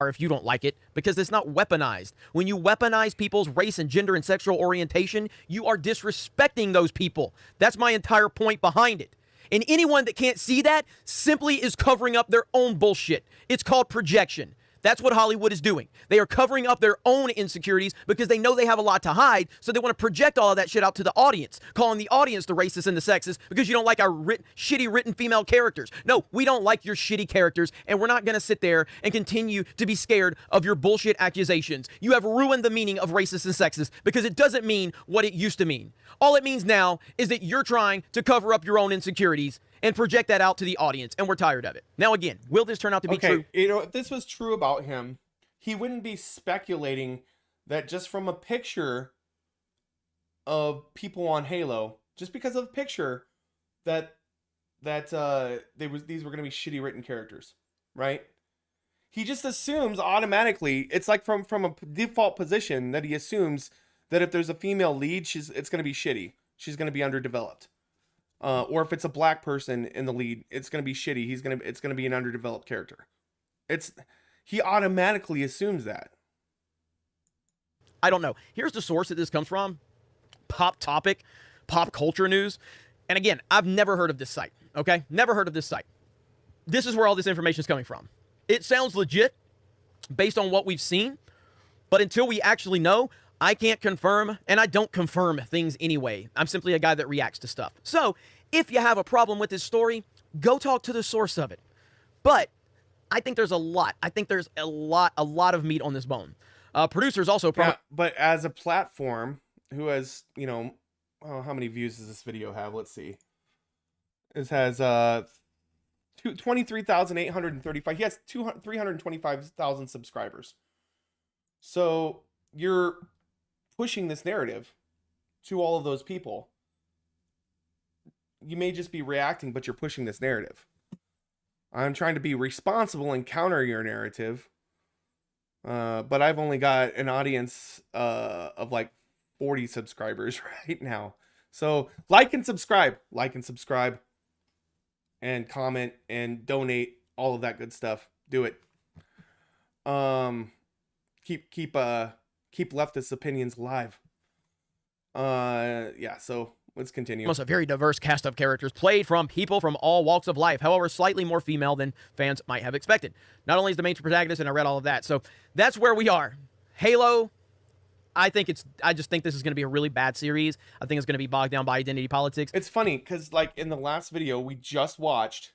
Or if you don't like it, because it's not weaponized. When you weaponize people's race and gender and sexual orientation, you are disrespecting those people. That's my entire point behind it. And anyone that can't see that simply is covering up their own bullshit. It's called projection. That's what Hollywood is doing. They are covering up their own insecurities because they know they have a lot to hide, so they want to project all of that shit out to the audience, calling the audience the racist and the sexist because you don't like our shitty written female characters. No, we don't like your shitty characters, and we're not going to sit there and continue to be scared of your bullshit accusations. You have ruined the meaning of racist and sexist because it doesn't mean what it used to mean. All it means now is that you're trying to cover up your own insecurities and project that out to the audience, and we're tired of it. Now, again, will this turn out to be true? You know, if this was true about him, he wouldn't be speculating that just from a picture of people on Halo, just because of a picture, that these were going to be shitty written characters, right? He just assumes automatically, it's like from a default position that he assumes that if there's a female lead, it's going to be shitty. She's going to be underdeveloped. Or if it's a black person in the lead, it's gonna be shitty. It's gonna be an underdeveloped character. He automatically assumes that. I don't know. Here's the source that this comes from: Pop Topic, Pop Culture News. And again, I've never heard of this site. Okay, never heard of this site. This is where all this information is coming from. It sounds legit based on what we've seen, but until we actually know, I can't confirm, and I don't confirm things anyway. I'm simply a guy that reacts to stuff. So, if you have a problem with this story, go talk to the source of it. But I think there's a lot. I think there's a lot of meat on this bone. Producers also... but as a platform who has, you know... Oh, how many views does this video have? Let's see. This has 23,835. He has 325,000 subscribers. So you're pushing this narrative to all of those people. You may just be reacting, but you're pushing this narrative. I'm trying to be responsible and counter your narrative. But I've only got an audience of like 40 subscribers right now. So like and subscribe, and comment and donate, all of that good stuff. Do it. Keep leftist opinions alive. Yeah, so let's continue. Almost a very diverse cast of characters played from people from all walks of life, however, slightly more female than fans might have expected. Not only is the main protagonist, and I read all of that, so that's where we are. Halo, I just think this is going to be a really bad series. I think it's going to be bogged down by identity politics. It's funny, because like in the last video we just watched,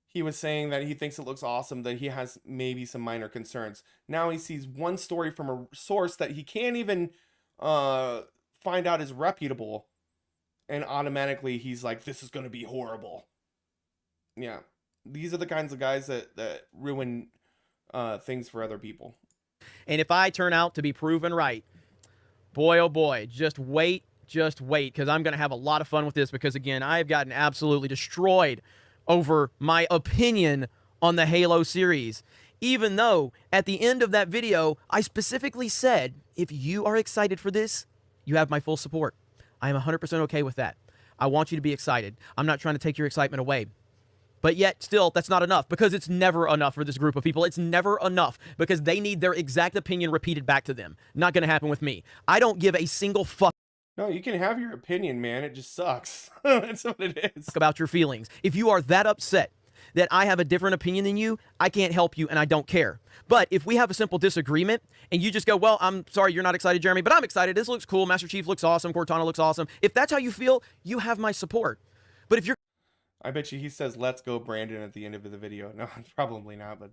he was saying that he thinks it looks awesome, that he has maybe some minor concerns. Now he sees one story from a source that he can't even find out is reputable, and automatically he's like, this is going to be horrible. Yeah. These are the kinds of guys that ruin things for other people. And if I turn out to be proven right, boy, oh boy, just wait, because I'm going to have a lot of fun with this, because, again, I've gotten absolutely destroyed over my opinion on the Halo series. Even though, at the end of that video, I specifically said, if you are excited for this, you have my full support. I am 100% okay with that. I want you to be excited. I'm not trying to take your excitement away. But yet, still, that's not enough, because it's never enough for this group of people. It's never enough, because they need their exact opinion repeated back to them. Not going to happen with me. I don't give a single fuck. No, you can have your opinion, man. It just sucks. That's what it is. About your feelings. If you are that upset that I have a different opinion than you, I can't help you, and I don't care. But if we have a simple disagreement, and you just go, well, I'm sorry you're not excited, Jeremy, but I'm excited. This looks cool. Master Chief looks awesome. Cortana looks awesome. If that's how you feel, you have my support. But if you're... I bet you he says, let's go, Brandon, at the end of the video. No, probably not, but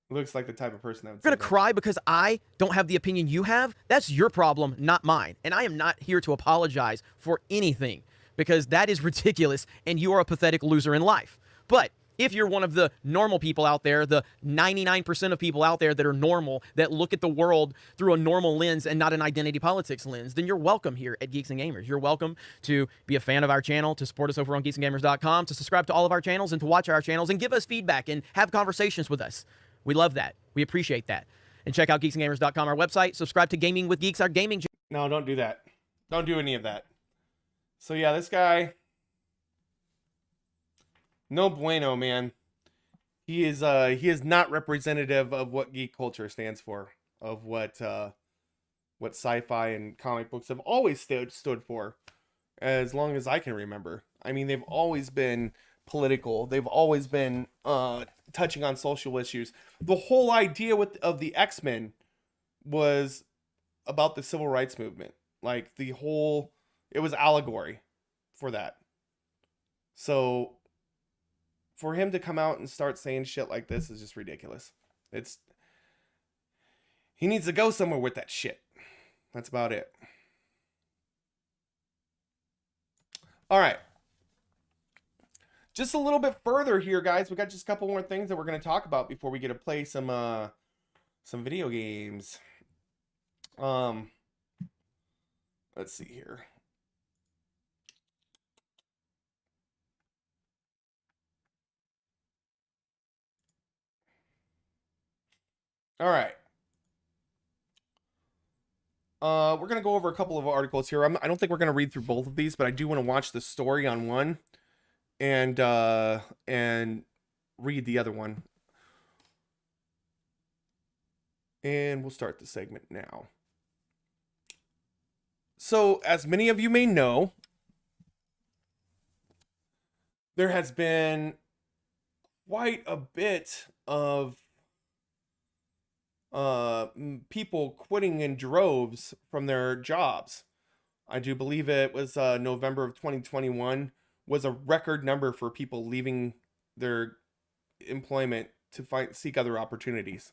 it looks like the type of person that would say You're going that. to cry because I don't have the opinion you have? That's your problem, not mine. And I am not here to apologize for anything, because that is ridiculous, and you are a pathetic loser in life. But if you're one of the normal people out there, the 99% of people out there that are normal, that look at the world through a normal lens and not an identity politics lens, then you're welcome here at Geeks and Gamers. You're welcome to be a fan of our channel, to support us over on geeksandgamers.com, to subscribe to all of our channels and to watch our channels and give us feedback and have conversations with us. We love that. We appreciate that. And check out geeksandgamers.com, our website. Subscribe to Gaming with Geeks, our gaming... No, don't do that. Don't do any of that. So yeah, this guy... No bueno, man. He is not representative of what geek culture stands for, of what sci-fi and comic books have always stood for, as long as I can remember. I mean, they've always been political. They've always been touching on social issues. The whole idea of the X-Men was about the civil rights movement. Like, it was allegory for that. So for him to come out and start saying shit like this is just ridiculous. He needs to go somewhere with that shit. That's about it. All right. Just a little bit further here, guys. We got just a couple more things that we're going to talk about before we get to play some video games. Let's see here. All right. We're going to go over a couple of articles here. I don't think we're going to read through both of these, but I do want to watch the story on one and read the other one. And we'll start the segment now. So, as many of you may know, there has been quite a bit of people quitting in droves from their jobs. I do believe it was November of 2021 was a record number for people leaving their employment to seek other opportunities.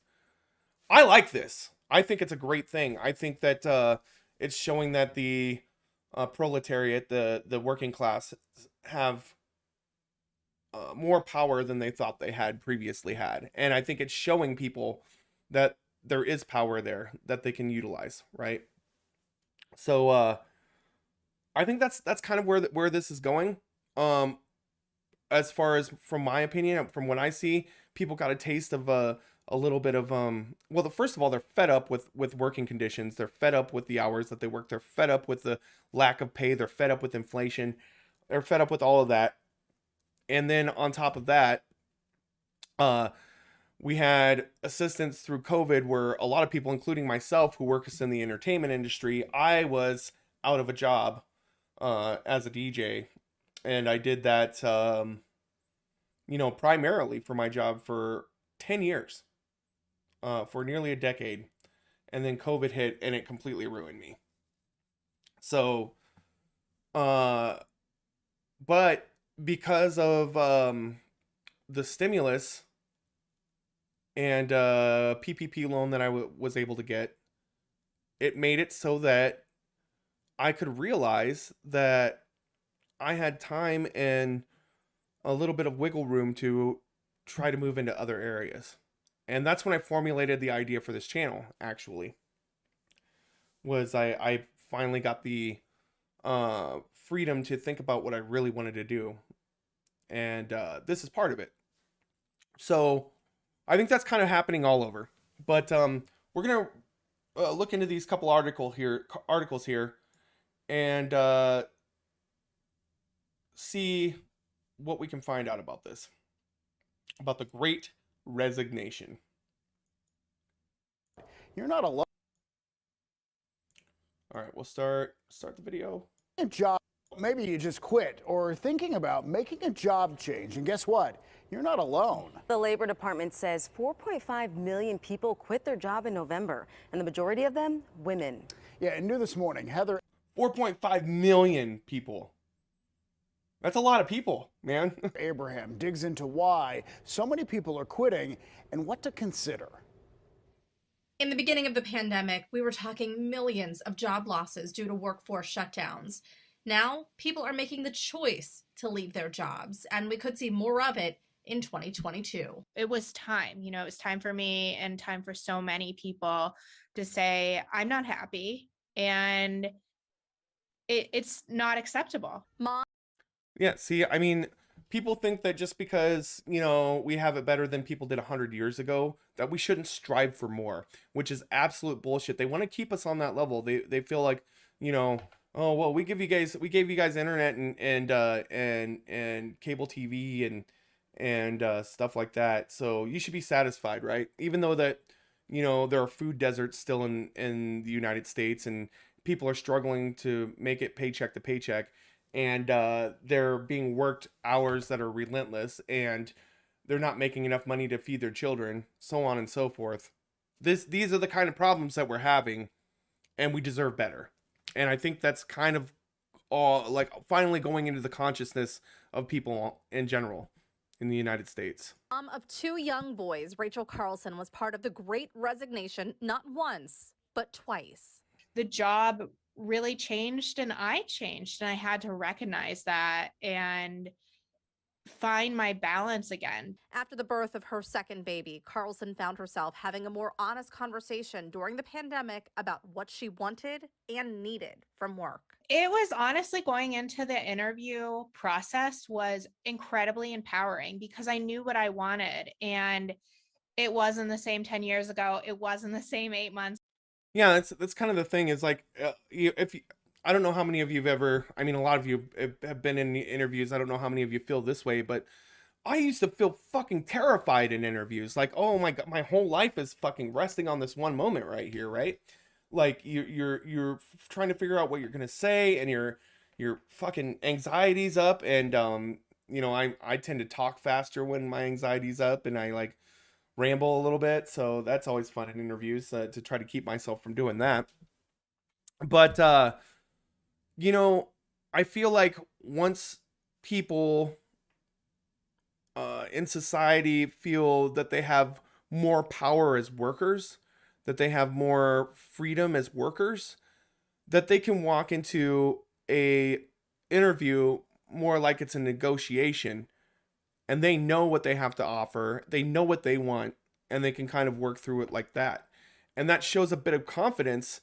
I like this. I think it's a great thing. I think that it's showing that the proletariat, the working class, have more power than they thought they had previously had. And I think it's showing people that there is power there that they can utilize, right? So I think that's kind of where this is going. As far as from my opinion, from what I see, people got a taste of a little bit of well, first of all, they're fed up with working conditions. They're fed up with the hours that they work. They're fed up with the lack of pay. They're fed up with inflation. They're fed up with all of that. And then on top of that, we had assistance through COVID where a lot of people, including myself, who works in the entertainment industry, I was out of a job as a DJ. And I did that, primarily for my job for 10 years, for nearly a decade. And then COVID hit and it completely ruined me. So, but because of the stimulus and PPP loan that I was able to get, it made it so that I could realize that I had time and a little bit of wiggle room to try to move into other areas. And that's when I formulated the idea for this channel, actually. Was I finally got the freedom to think about what I really wanted to do. And this is part of it. So I think that's kind of happening all over. But we're going to look into these couple articles here and see what we can find out about this. About the Great Resignation. You're not alone. All right, we'll start the video. A job, maybe you just quit or thinking about making a job change. And guess what? You're not alone. The Labor Department says 4.5 million people quit their job in November, and the majority of them, women. Yeah, and new this morning, Heather. 4.5 million people. That's a lot of people, man. Abraham digs into why so many people are quitting and what to consider. In the beginning of the pandemic, we were talking millions of job losses due to workforce shutdowns. Now, people are making the choice to leave their jobs, and we could see more of it in 2022. It was time, it was time for me and time for so many people to say, I'm not happy, and it's not acceptable. Yeah, see, I mean, people think that just because, we have it better than people did 100 years ago, that we shouldn't strive for more, which is absolute bullshit. They want to keep us on that level. They feel like, oh, well, we gave you guys internet and cable TV and stuff like that. So you should be satisfied, right? Even though that, there are food deserts still in the United States and people are struggling to make it paycheck to paycheck. And they're being worked hours that are relentless, and they're not making enough money to feed their children, so on and so forth. These are the kind of problems that we're having, and we deserve better. And I think that's kind of finally going into the consciousness of people in general in the United States. Mom of two young boys, Rachel Carlson, was part of the Great Resignation not once, but twice. The job really changed and I changed, and I had to recognize that and find my balance again. After the birth of her second baby, Carlson found herself having a more honest conversation during the pandemic about what she wanted and needed from work. It was honestly, going into the interview process was incredibly empowering because I knew what I wanted, and it wasn't the same 10 years ago. It wasn't the same 8 months. Yeah, that's kind of the thing is like, I don't know how many of you a lot of you have been in interviews. I don't know how many of you feel this way, but I used to feel fucking terrified in interviews. Like, oh my God, my whole life is fucking resting on this one moment right here, right? Like you're trying to figure out what you're gonna say, and your fucking anxiety's up, and I tend to talk faster when my anxiety's up, and I ramble a little bit, so that's always fun in interviews to try to keep myself from doing that. But I feel like once people in society feel that they have more power as workers, that they have more freedom as workers, that they can walk into a interview more like it's a negotiation and they know what they have to offer. They know what they want, and they can kind of work through it like that. And that shows a bit of confidence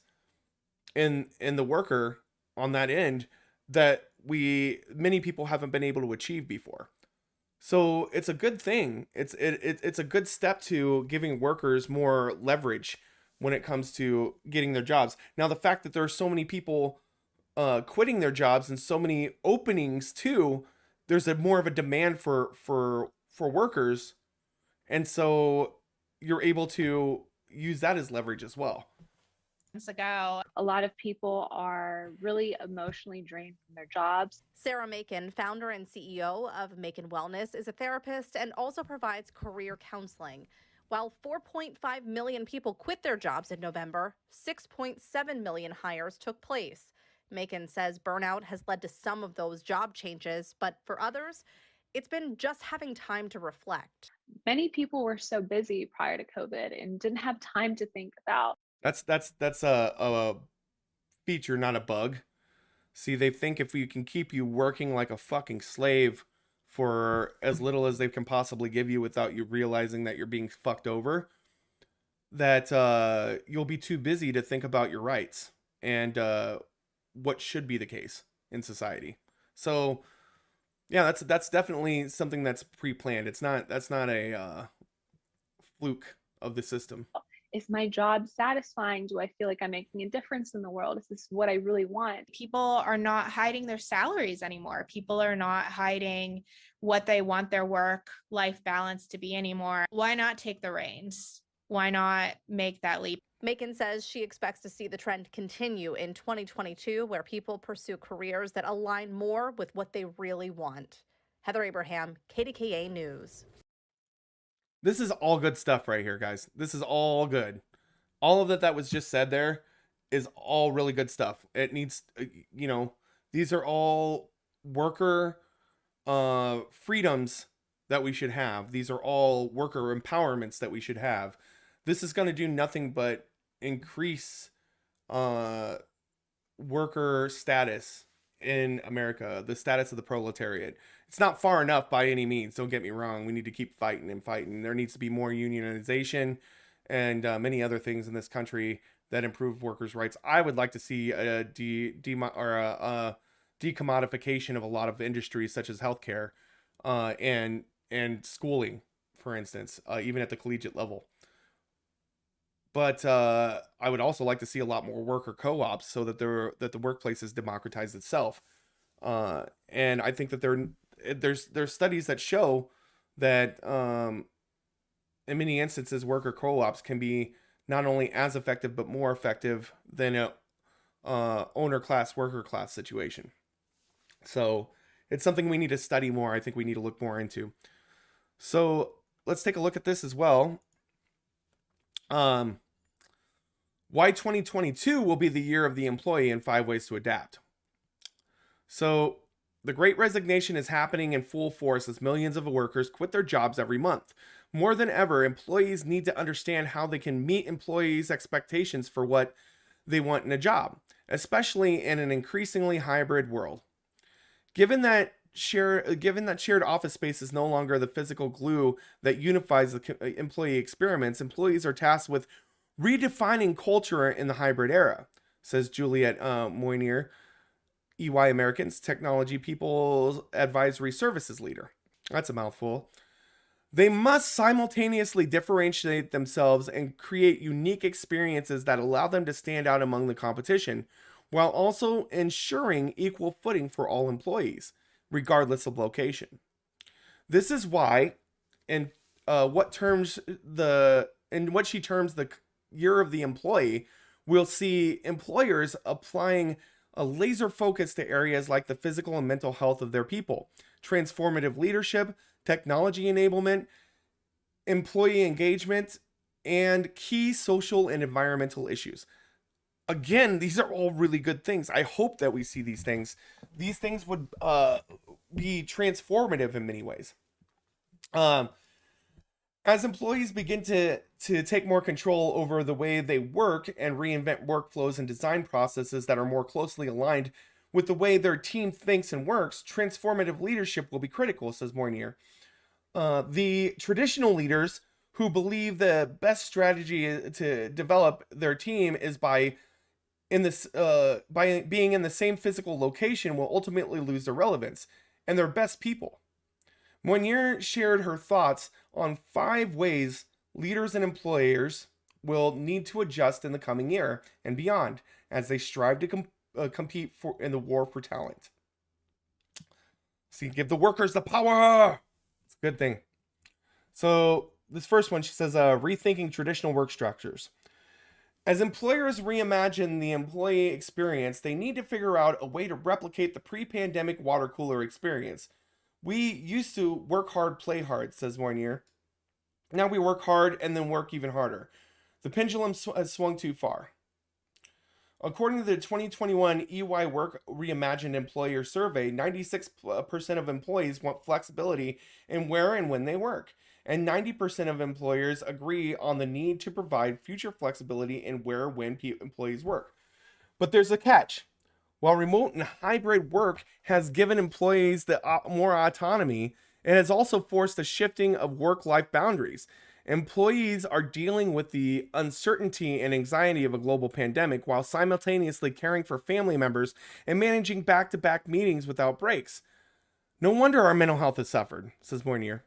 in the worker on that end that many people haven't been able to achieve before. So it's a good thing. It's a good step to giving workers more leverage when it comes to getting their jobs. Now, the fact that there are so many people quitting their jobs and so many openings too, there's more of a demand for workers, and so you're able to use that as leverage as well. Ago, a lot of people are really emotionally drained from their jobs. Sarah Macon, founder and CEO of Macon Wellness, is a therapist and also provides career counseling. While 4.5 million people quit their jobs in November, 6.7 million hires took place. Macon says burnout has led to some of those job changes, but for others, it's been just having time to reflect. Many people were so busy prior to COVID and didn't have time to think about. That's a feature, not a bug. See, they think if we can keep you working like a fucking slave for as little as they can possibly give you without you realizing that you're being fucked over, that you'll be too busy to think about your rights and what should be the case in society. So yeah, that's definitely something that's pre-planned. That's not a fluke of the system. Is my job satisfying? Do I feel like I'm making a difference in the world? Is this what I really want? People are not hiding their salaries anymore. People are not hiding what they want their work-life balance to be anymore. Why not take the reins? Why not make that leap? Macon says she expects to see the trend continue in 2022, where people pursue careers that align more with what they really want. Heather Abraham, KDKA News. This is all good stuff right here, guys. This is all good. All of that was just said there is all really good stuff. It needs, these are all worker freedoms that we should have. These are all worker empowerments that we should have. This is going to do nothing but increase worker status in America, the status of the proletariat. It's not far enough by any means, don't get me wrong. We need to keep fighting and fighting. There needs to be more unionization and many other things in this country that improve workers' rights. I would like to see a decommodification of a lot of industries such as healthcare and schooling, for instance, even at the collegiate level. But I would also like to see a lot more worker co-ops so that the workplace is democratized itself. And I think that there's studies that show that in many instances worker co-ops can be not only as effective but more effective than a owner class worker class situation. So it's something we need to study more. I think we need to look more into. So let's take a look at this as well. Why 2022 will be the year of the employee in 5 ways to adapt. So the Great Resignation is happening in full force as millions of workers quit their jobs every month. More than ever, employees need to understand how they can meet employees' expectations for what they want in a job, especially in an increasingly hybrid world. Given that shared office space is no longer the physical glue that unifies the employee experiments, employees are tasked with redefining culture in the hybrid era, says Juliette Moynier, EY Americans Technology People's Advisory Services leader. That's a mouthful. They must simultaneously differentiate themselves and create unique experiences that allow them to stand out among the competition, while also ensuring equal footing for all employees, regardless of location. This is why, in what she terms the year of the employee, we'll see employers applying a laser focus to areas like the physical and mental health of their people, transformative leadership, technology enablement, employee engagement, and key social and environmental issues. Again, these are all really good things. I hope that we see these things. These things would be transformative in many ways. As employees begin to take more control over the way they work and reinvent workflows and design processes that are more closely aligned with the way their team thinks and works, transformative leadership will be critical, says Moynier. The traditional leaders who believe the best strategy to develop their team is by being in the same physical location will ultimately lose their relevance and their best people. Mounier shared her thoughts on 5 ways leaders and employers will need to adjust in the coming year and beyond as they strive to compete in the war for talent. See, give the workers the power. It's a good thing. So this first one, she says, rethinking traditional work structures. As employers reimagine the employee experience, they need to figure out a way to replicate the pre-pandemic water cooler experience. We used to work hard, play hard, says Mounier. Now we work hard and then work even harder. The pendulum has swung too far. According to the 2021 EY Work Reimagined Employer Survey, 96% of employees want flexibility in where and when they work, and 90% of employers agree on the need to provide future flexibility in where when employees work. But there's a catch. While remote and hybrid work has given employees the more autonomy, it has also forced a shifting of work-life boundaries. Employees are dealing with the uncertainty and anxiety of a global pandemic while simultaneously caring for family members and managing back-to-back meetings without breaks. No wonder our mental health has suffered, says Mounier.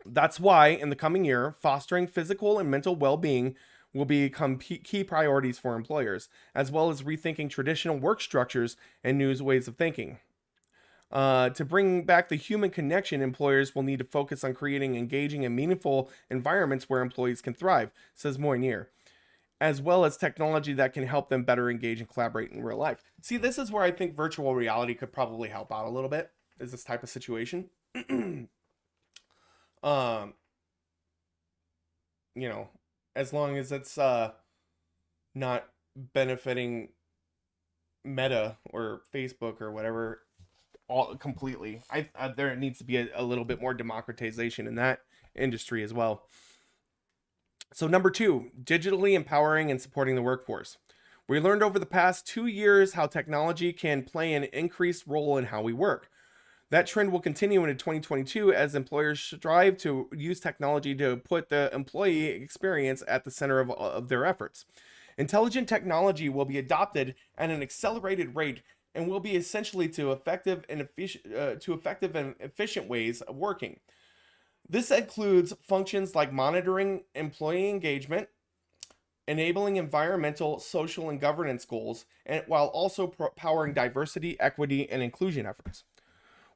That's why, in the coming year, fostering physical and mental well-being will become key priorities for employers, as well as rethinking traditional work structures and new ways of thinking. To bring back the human connection, employers will need to focus on creating engaging and meaningful environments where employees can thrive, says Mounier, as well as technology that can help them better engage and collaborate in real life. See, this is where I think virtual reality could probably help out a little bit, is this type of situation. You know, as long as it's not benefiting Meta or Facebook or whatever all completely. There needs to be a little bit more democratization in that industry as well. So number 2, digitally empowering and supporting the workforce. We learned over the past 2 years how technology can play an increased role in how we work. That trend will continue into 2022 as employers strive to use technology to put the employee experience at the center of their efforts. Intelligent technology will be adopted at an accelerated rate and will be essentially to effective and efficient ways of working. This includes functions like monitoring employee engagement, enabling environmental, social, and governance goals, and while also powering diversity, equity, and inclusion efforts.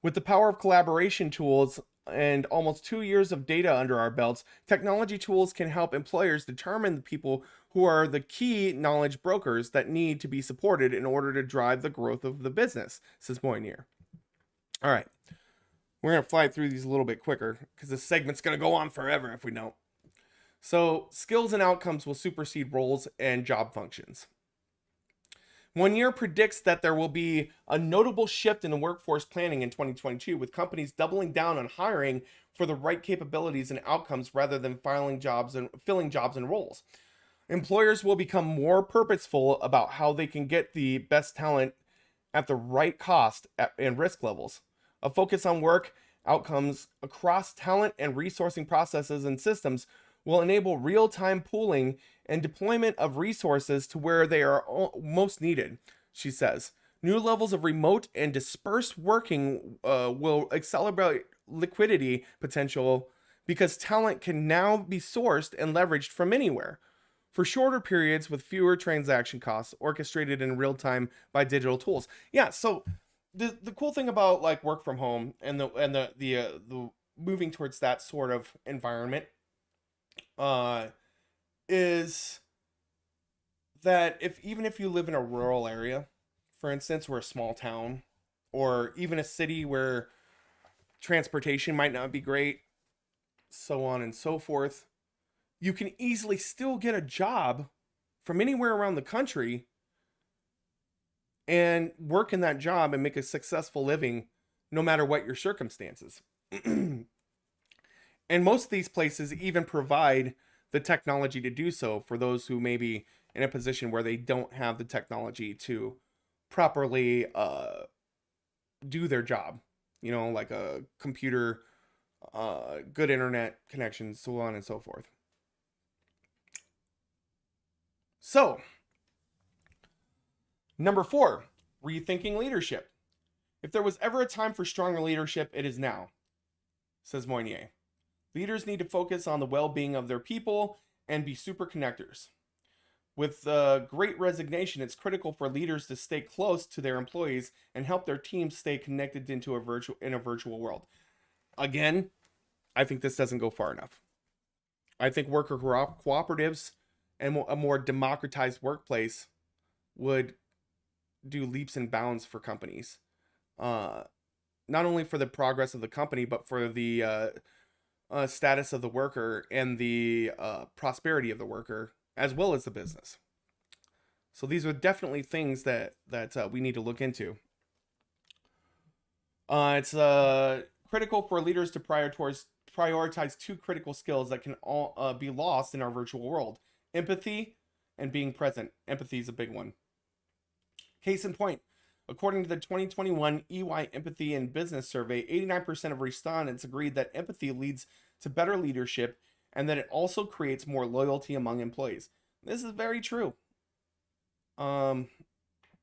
With the power of collaboration tools and almost 2 years of data under our belts, technology tools can help employers determine the people who are the key knowledge brokers that need to be supported in order to drive the growth of the business, says Mounier. All right, we're going to fly through these a little bit quicker because this segment's going to go on forever if we don't. So, skills and outcomes will supersede roles and job functions. Mounier predicts that there will be a notable shift in the workforce planning in 2022, with companies doubling down on hiring for the right capabilities and outcomes rather than filling jobs and roles. Employers will become more purposeful about how they can get the best talent at the right cost and risk levels. A focus on work outcomes across talent and resourcing processes and systems will enable real-time pooling and deployment of resources to where they are most needed, she says. New levels of remote and dispersed working will accelerate liquidity potential because talent can now be sourced and leveraged from anywhere for shorter periods with fewer transaction costs, orchestrated in real time by digital tools. Yeah, so the cool thing about like work from home and the moving towards that sort of environment is that even if you live in a rural area, for instance, or a small town, or even a city where transportation might not be great, so on and so forth, you can easily still get a job from anywhere around the country and work in that job and make a successful living no matter what your circumstances. And most of these places even provide the technology to do so for those who may be in a position where they don't have the technology to properly do their job. You know, like a computer good internet connections, so on and so forth. So, number 4, rethinking leadership. If there was ever a time for stronger leadership, it is now, says Moynier. Leaders need to focus on the well-being of their people and be super connectors. With great resignation, it's critical for leaders to stay close to their employees and help their teams stay connected in a virtual world. Again, I think this doesn't go far enough. I think worker cooperatives and a more democratized workplace would do leaps and bounds for companies. Not only for the progress of the company, but for the status of the worker and the prosperity of the worker, as well as the business. So these are definitely things that we need to look into. It's critical for leaders to prioritize 2 critical skills that can all be lost in our virtual world: empathy and being present. Empathy is a big one. Case in point, according to the 2021 EY Empathy in Business Survey, 89% of respondents agreed that empathy leads to better leadership and that it also creates more loyalty among employees. This is very true. You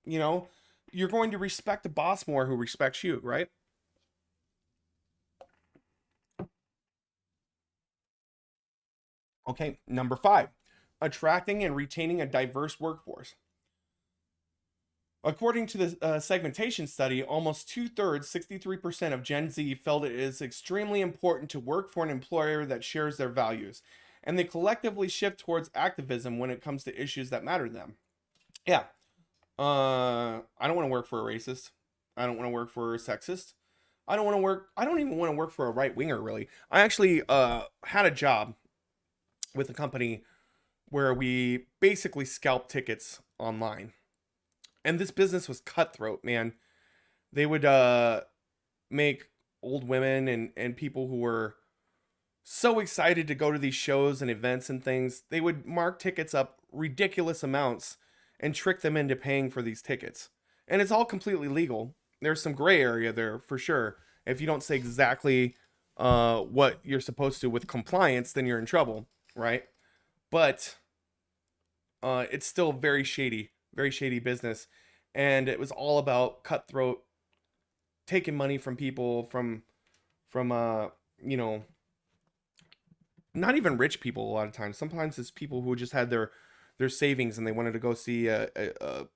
know, you're going to respect a boss more who respects you, right? Okay, number 5, attracting and retaining a diverse workforce. According to the segmentation study, almost 2/3, 63% of Gen Z felt it is extremely important to work for an employer that shares their values, and they collectively shift towards activism when it comes to issues that matter to them. Yeah, I don't want to work for a racist. I don't want to work for a sexist. I don't even want to work for a right-winger, really. I actually had a job with a company where we basically scalped tickets online. And this business was cutthroat, man. They would make old women and people who were so excited to go to these shows and events and things, they would mark tickets up ridiculous amounts and trick them into paying for these tickets. And it's all completely legal. There's some gray area there for sure. If you don't say exactly what you're supposed to with compliance, then you're in trouble, right? But it's still very shady business. And it was all about cutthroat, taking money from people, from you know, not even rich people a lot of times. Sometimes it's people who just had their savings and they wanted to go see a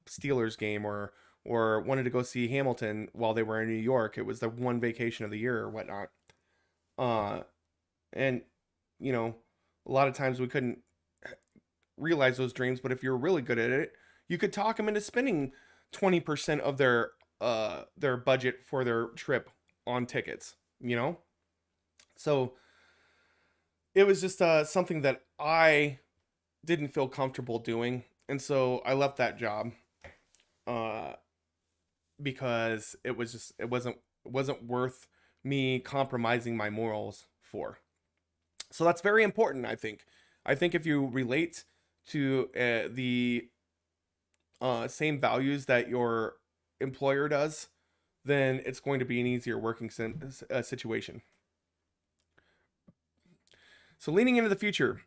Steelers game or wanted to go see Hamilton while they were in New York. It was the one vacation of the year or whatnot. And you know, a lot of times we couldn't realize those dreams, but if you're really good at it, you could talk them into spending 20% of their budget for their trip on tickets, you know? So it was just something that I didn't feel comfortable doing. And so I left that job because it wasn't worth me compromising my morals for. So that's very important, I think. I think if you relate to the same values that your employer does, then it's going to be an easier working situation. So leaning into the future.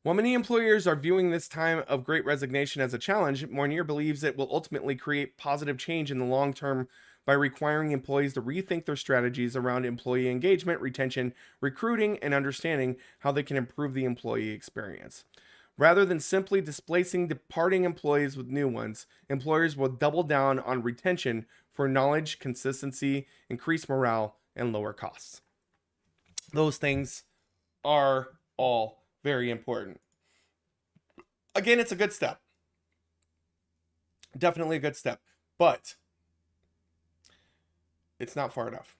While many employers are viewing this time of great resignation as a challenge, Moynier believes it will ultimately create positive change in the long term by requiring employees to rethink their strategies around employee engagement, retention, recruiting, and understanding how they can improve the employee experience. Rather than simply displacing departing employees with new ones, employers will double down on retention for knowledge, consistency, increased morale, and lower costs. Those things are all very important. Again, it's a good step. Definitely a good step, but it's not far enough.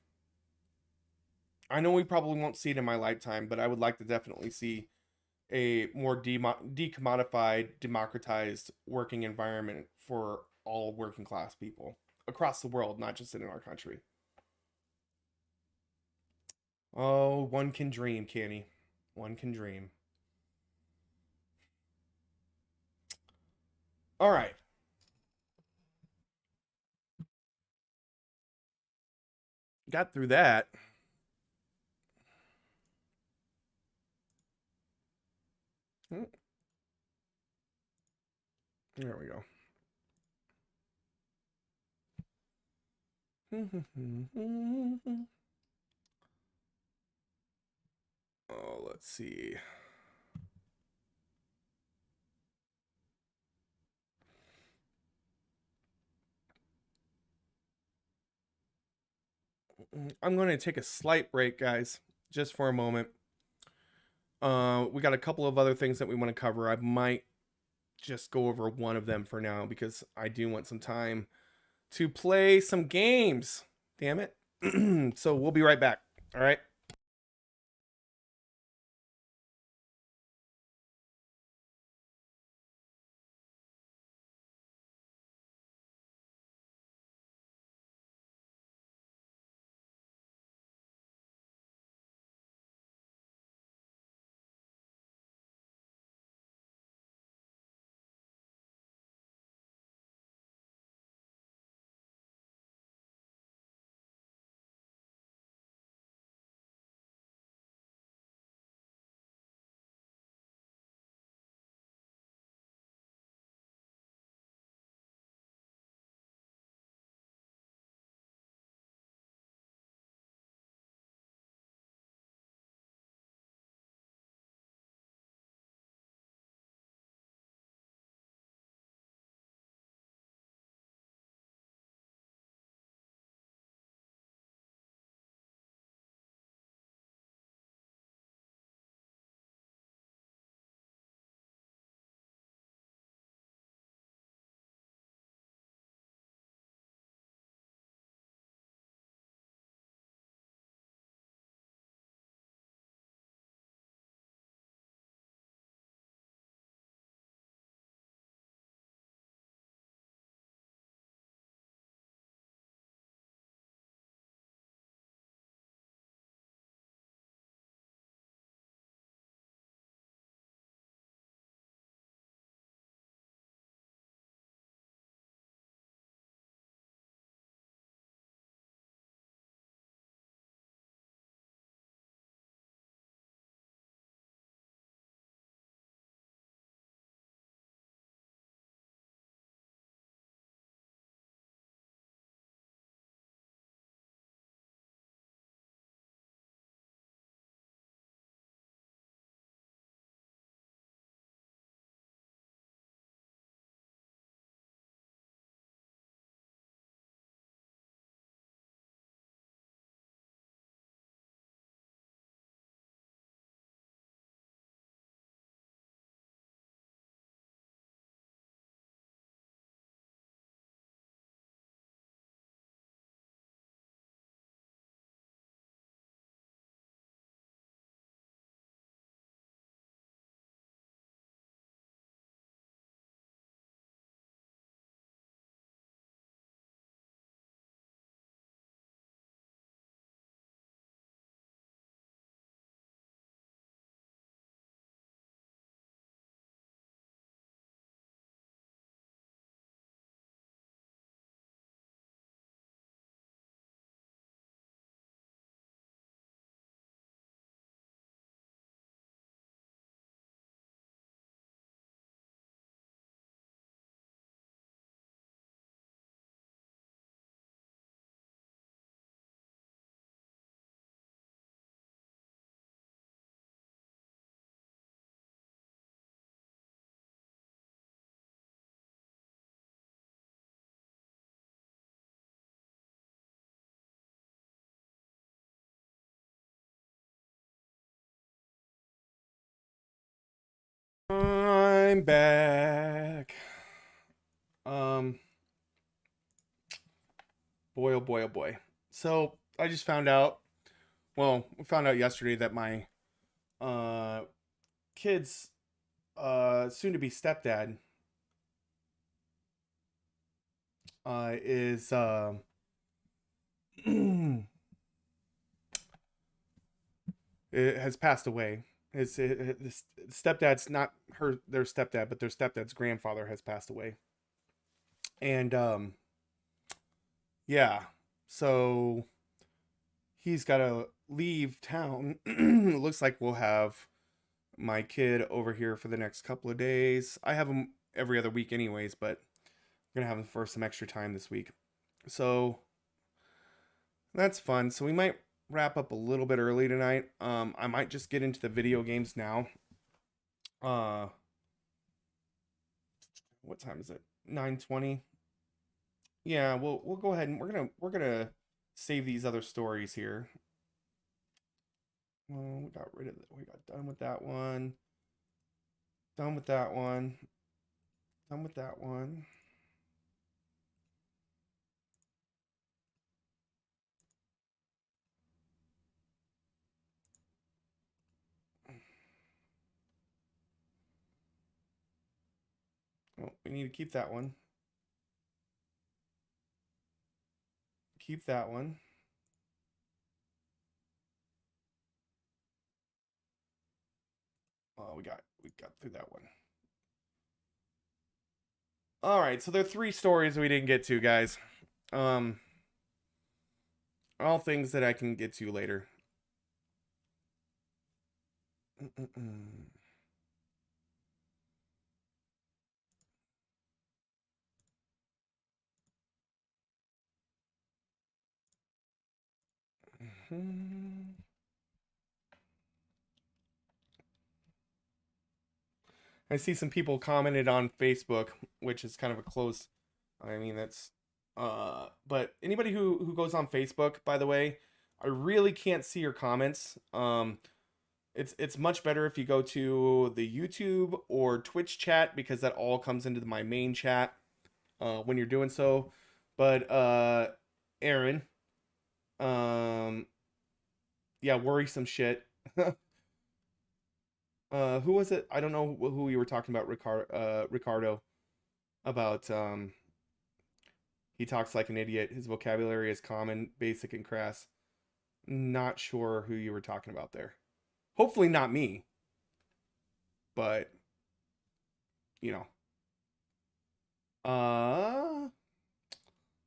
I know we probably won't see it in my lifetime, but I would like to definitely see a more decommodified, democratized working environment for all working class people across the world, not just in our country. Oh, one can dream, Kenny. One can dream. All right. Got through that. There we go. Oh, let's see. I'm going to take a slight break, guys, just for a moment. We got a couple of other things that we want to cover. I might just go over one of them for now because I do want some time to play some games. Damn it. So we'll be right back. All right. I'm back. Boy, oh boy, oh boy. So I just found out, well, we found out yesterday that my kid's soon to be stepdad is it has passed away. His stepdad's not their stepdad, but their stepdad's grandfather has passed away. And yeah, so he's got to leave town. It looks like we'll have my kid over here for the next couple of days. I have him every other week anyways, but I'm going to have him for some extra time this week. So that's fun. So we might wrap up a little bit early tonight. I might just get into the video games now. What time is it? 9:20. Yeah, we'll go ahead and we're gonna save these other stories here. Well, we got done with that one. Done with that one. Done with that one. Oh, we need to keep that one. Keep that one. Oh, we got through that one. All right, so there are 3 stories we didn't get to, guys. All things that I can get to later. I see some people commented on Facebook, which is kind of a close. I mean, that's but anybody who goes on Facebook, by the way, I really can't see your comments. It's much better if you go to the YouTube or Twitch chat, because that all comes into my main chat when you're doing so. But Aaron, yeah, worrisome shit. Who was it? I don't know who you were talking about, Ricardo, about he talks like an idiot. His vocabulary is common, basic, and crass. Not sure who you were talking about there. Hopefully not me. But, you know.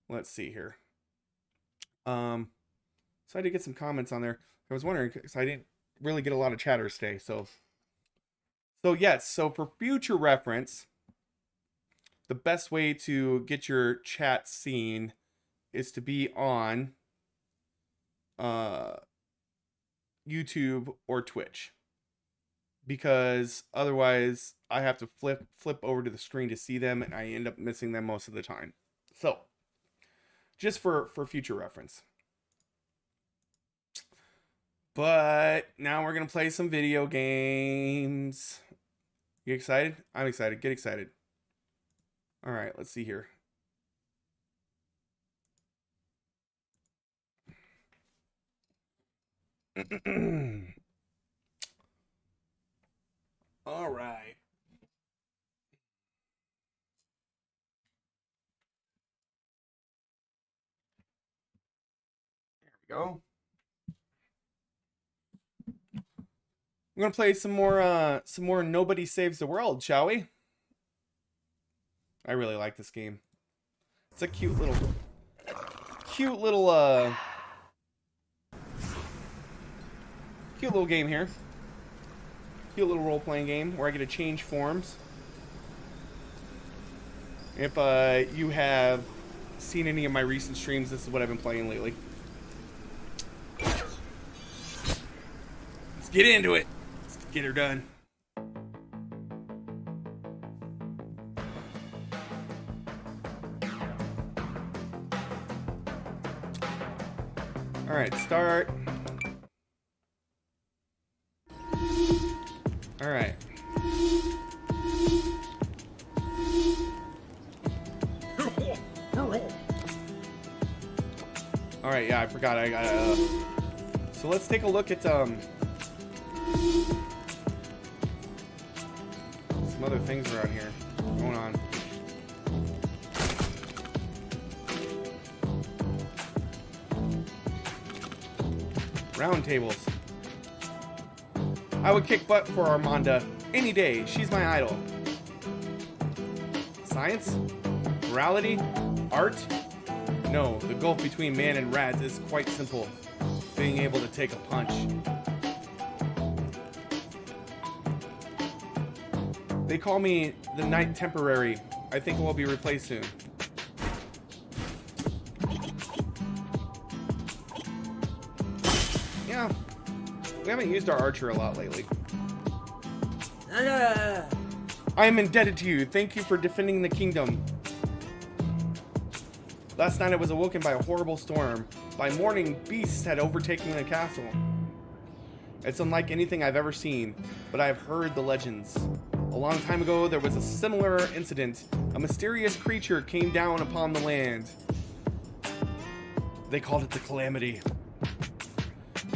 Let's see here. So I did get some comments on there. I was wondering, because I didn't really get a lot of chatters today, so yes, so for future reference, the best way to get your chat seen is to be on YouTube or Twitch, because otherwise I have to flip over to the screen to see them, and I end up missing them most of the time. So just for future reference. But now we're going to play some video games. You excited? I'm excited. Get excited. All right, let's see here. All right. There we go. I'm gonna play some more Nobody Saves the World, shall we? I really like this game. It's a cute little game here. Cute little role-playing game where I get to change forms. If you have seen any of my recent streams, this is what I've been playing lately. Let's get into it. Get her done. All right, start. All right. All right, yeah, I forgot. I got so let's take a look at some other things around here going on. Round tables. I would kick butt for Armanda any day. She's my idol. Science? Morality? Art? No, the gulf between man and rats is quite simple. Being able to take a punch. They call me the Night Temporary. I think it will be replaced soon. Yeah, we haven't used our archer a lot lately. I am indebted to you. Thank you for defending the kingdom. Last night I was awoken by a horrible storm. By morning, beasts had overtaken the castle. It's unlike anything I've ever seen, but I have heard the legends. A long time ago, there was a similar incident. A mysterious creature came down upon the land. They called it the Calamity.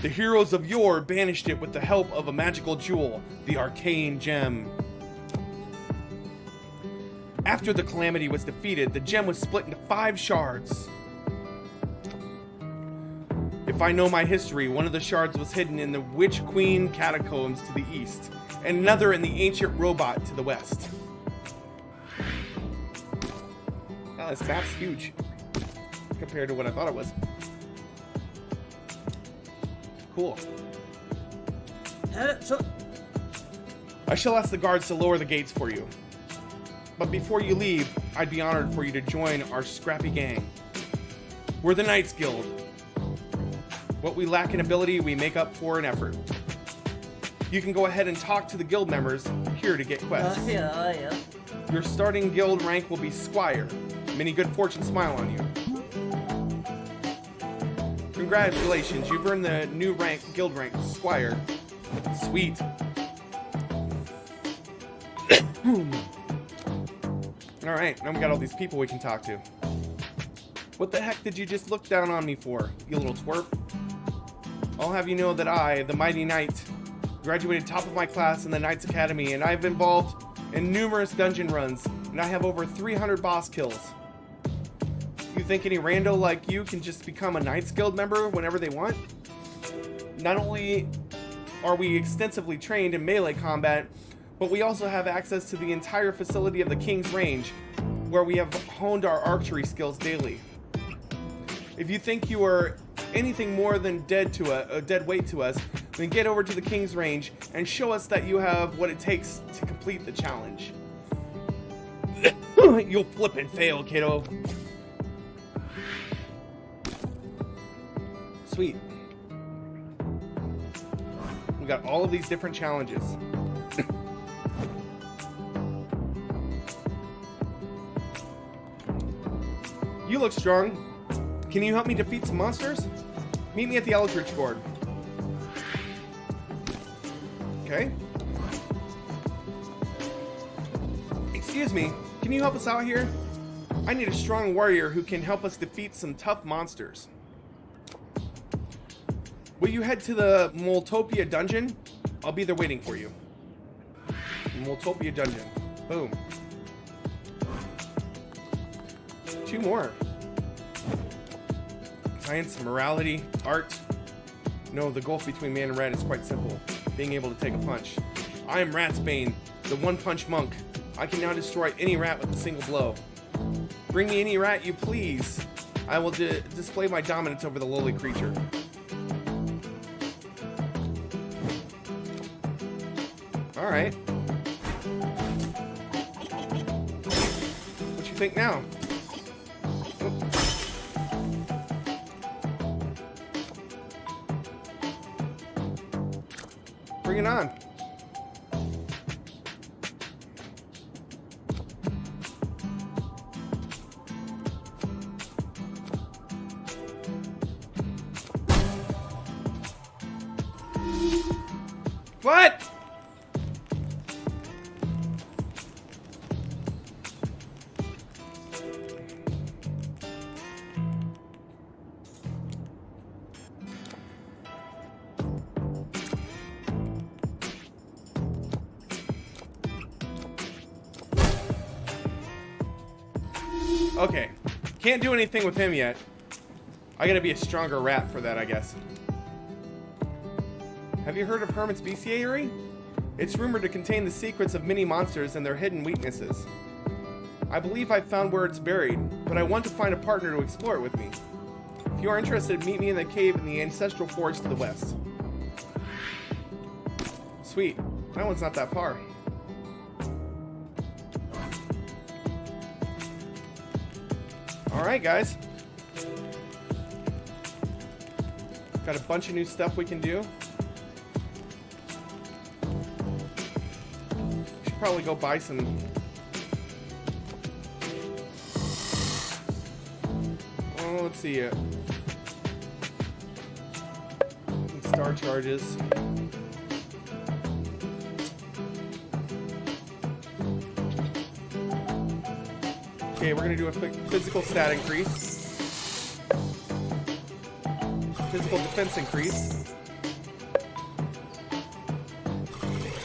The heroes of yore banished it with the help of a magical jewel, the arcane gem. After the Calamity was defeated, the gem was split into 5 shards. If I know my history, one of the shards was hidden in the Witch Queen catacombs to the east, and another in the ancient robot to the west. Wow, this map's huge compared to what I thought it was. Cool. I shall ask the guards to lower the gates for you. But before you leave, I'd be honored for you to join our scrappy gang. We're the Knights Guild. What we lack in ability, we make up for in effort. You can go ahead and talk to the guild members here to get quests. Yeah. Your starting guild rank will be Squire. Many good fortune smile on you. Congratulations, you've earned the new rank, guild rank, Squire. Sweet. Alright, now we got all these people we can talk to. What the heck did you just look down on me for, you little twerp? I'll have you know that I, the Mighty Knight, graduated top of my class in the Knights Academy, and I've involved in numerous dungeon runs, and I have over 300 boss kills. You think any rando like you can just become a Knights Guild member whenever they want? Not only are we extensively trained in melee combat, but we also have access to the entire facility of the King's Range, where we have honed our archery skills daily. If you think you are anything more than dead weight to us, then get over to the King's Range and show us that you have what it takes to complete the challenge. You'll flip and fail, kiddo. Sweet. We got all of these different challenges. You look strong. Can you help me defeat some monsters? Meet me at the Eldritch board. Okay. Excuse me, can you help us out here? I need a strong warrior who can help us defeat some tough monsters. Will you head to the Moltopia dungeon? I'll be there waiting for you. Moltopia dungeon. Boom. 2 more. Science, morality, art. No, the gulf between man and rat is quite simple. Being able to take a punch. I am Ratsbane, the one-punch monk. I can now destroy any rat with a single blow. Bring me any rat you please. I will display my dominance over the lowly creature. Alright. What you think now? Bring it on. What? Okay, can't do anything with him yet. I gotta be a stronger rat for that, I guess. Have you heard of Hermit's Bestiary? It's rumored to contain the secrets of many monsters and their hidden weaknesses. I believe I've found where it's buried, but I want to find a partner to explore it with me. If you are interested, meet me in the cave in the ancestral forest to the west. Sweet, that one's not that far. Alright, guys. Got a bunch of new stuff we can do. Should probably go buy some... Oh, let's see it. Star charges. Okay, we're gonna do a physical stat increase. Physical defense increase.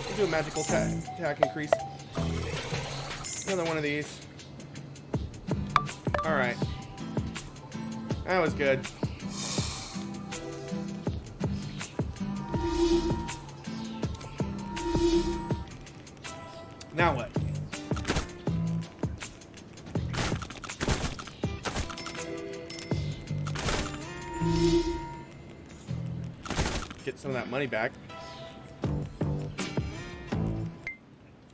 We'll do a magical attack increase. Another one of these. Alright. That was good. Now what? Get some of that money back.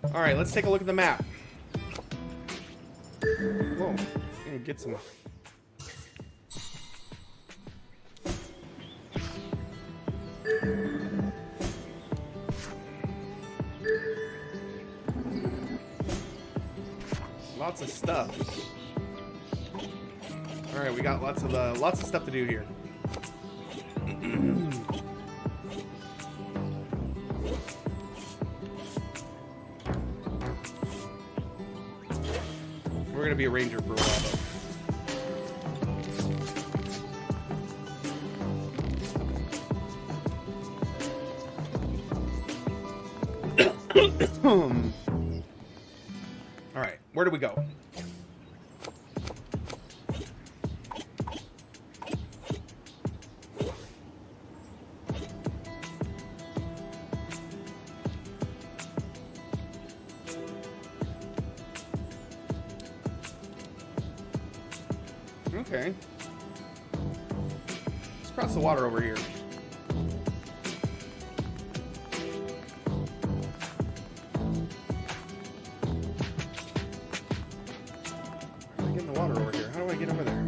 Alright, let's take a look at the map. Whoa, gonna get some. Lots of stuff. All right, we got lots of stuff to do here. We're gonna be a ranger for a while. All right, where do we go? Okay. Let's cross the water over here. How do I get in the water over here? How do I get over there?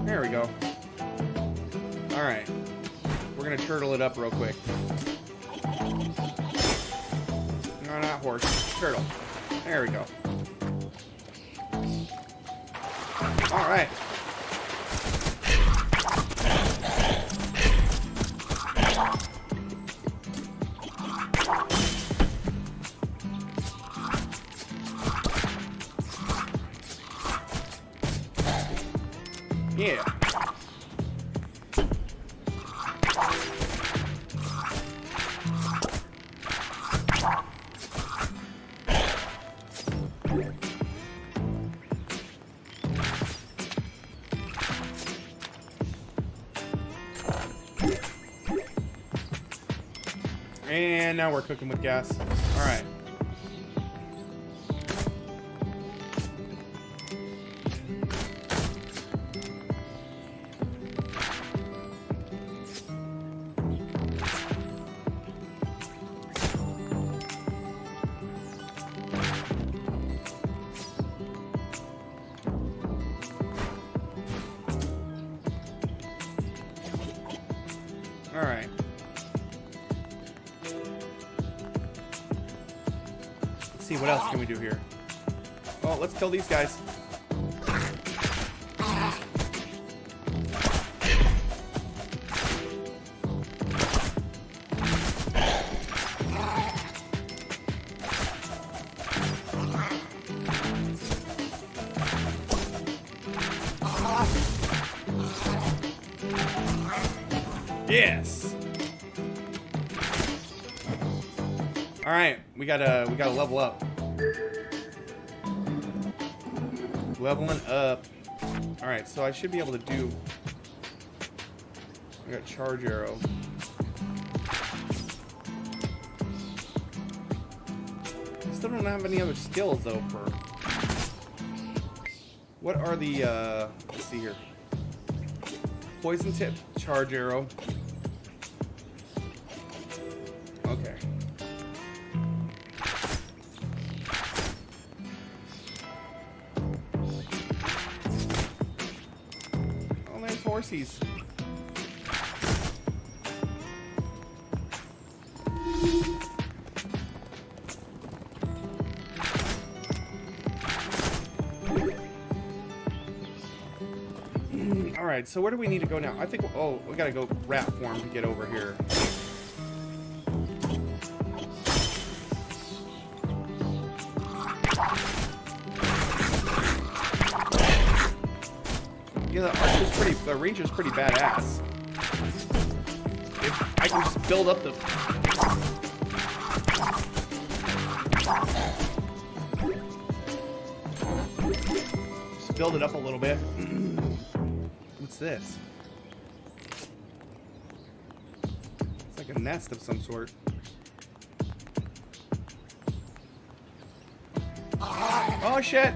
There we go. Alright. We're gonna turtle it up real quick. No, not horse. Turtle. There we go. Alright. Yeah. And now we're cooking with gas. All right. All right. Let's see, what else can we do here? Oh, let's kill these guys. Yes. All right, we gotta level up. Leveling up. All right, so I should be able to do. I got charge arrow. I still don't have any other skills though. For what are the? Let's see here. Poison tip, charge arrow. Okay. horsies. Alright, so where do we need to go now? I think, oh, we gotta go rat form to get over here. Yeah, the ranger's pretty badass. If I can just build up the... Just build it up a little bit. What's this? It's like a nest of some sort. Oh shit!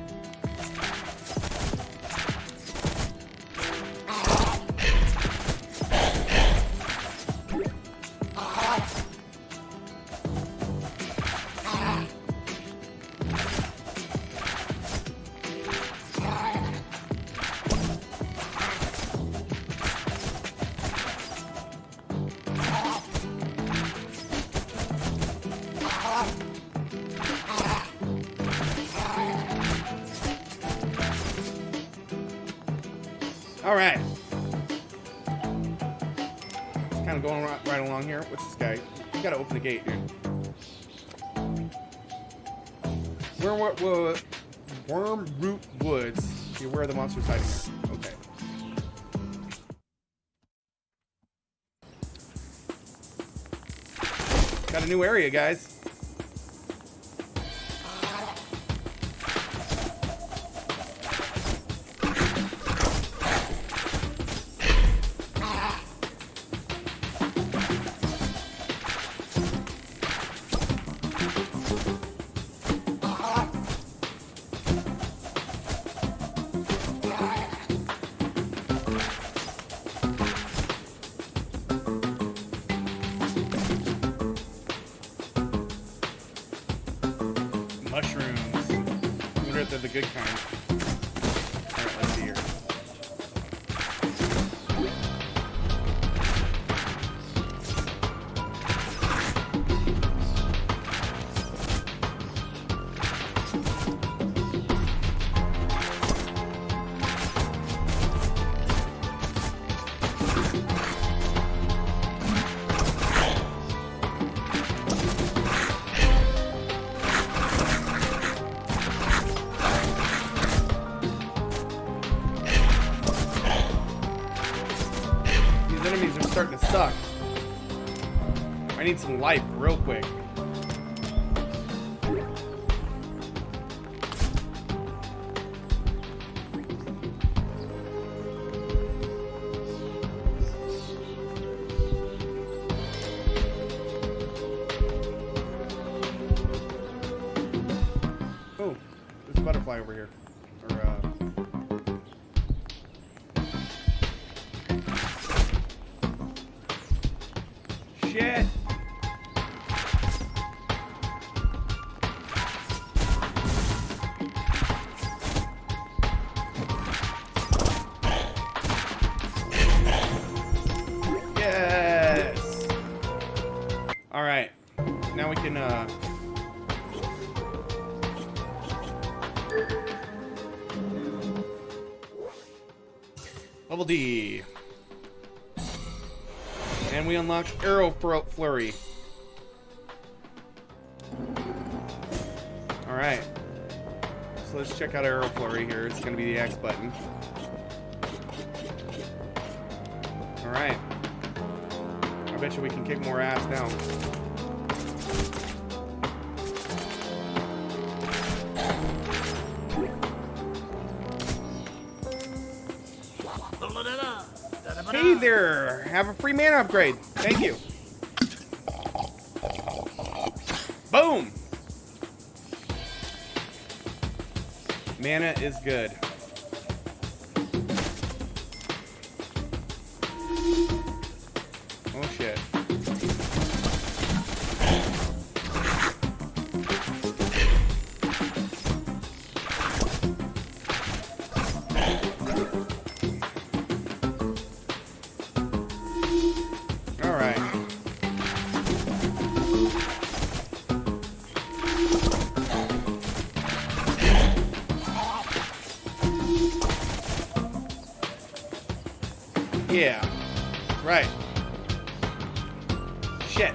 All right. It's kind of going right along here. What's this guy? You gotta open the gate, dude. Wormroot Woods. Okay, where are the monsters hiding here? Okay. Got a new area, guys. Mushrooms. I wonder if they're the good kind. Alright, let's see here. Enemies are starting to suck. I need some life real quick. Oh, there's a butterfly over here. Shit. Yes. All right. Now we can level D. And we unlock Arrow Flurry. Alright. So let's check out Arrow Flurry here. It's going to be the X button. Alright. I bet you we can kick more ass now. Hey there! Have a free mana upgrade. Thank you. Boom! Mana is good. Oh shit. Yeah. Right. Shit.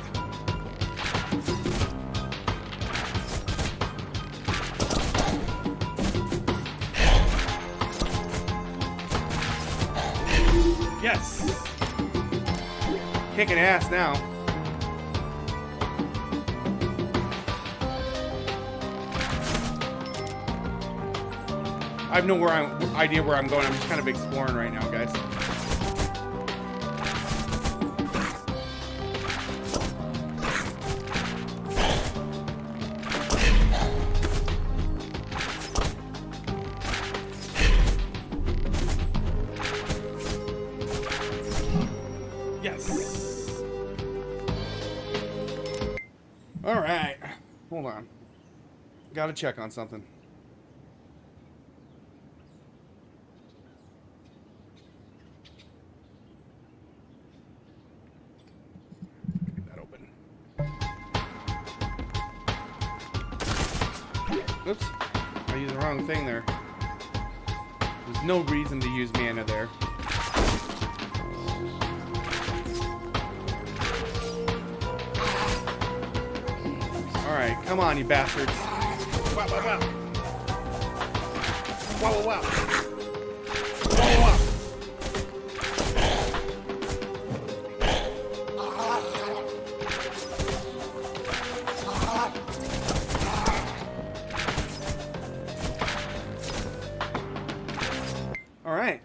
Yes. Kicking ass now. I have no idea where I'm going. I'm just kind of exploring right now, guys. Yes. All right. Hold on. Got to check on something. Oops, I used the wrong thing there. There's no reason to use mana there. Alright, come on, you bastards. Wow, wow, wow. Wow, wow, wow. Wow, wow, wow. Alright.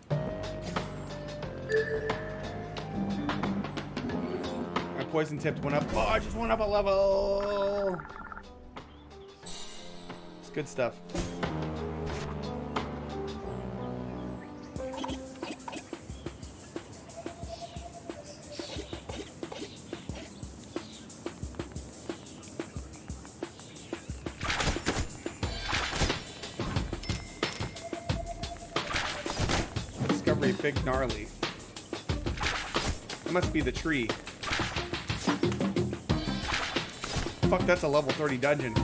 My poison tipped went up. Oh, I just went up a level. It's good stuff. Big gnarly. That must be the tree. Fuck, that's a level 30 dungeon.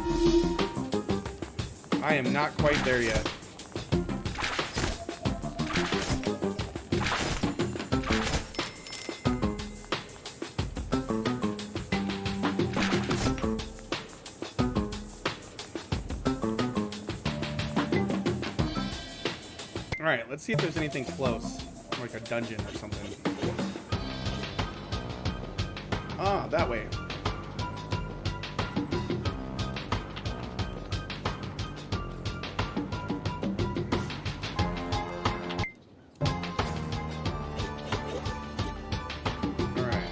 I am not quite there yet. Alright, let's see if there's anything close. Like a dungeon or something. Ah, that way. Alright.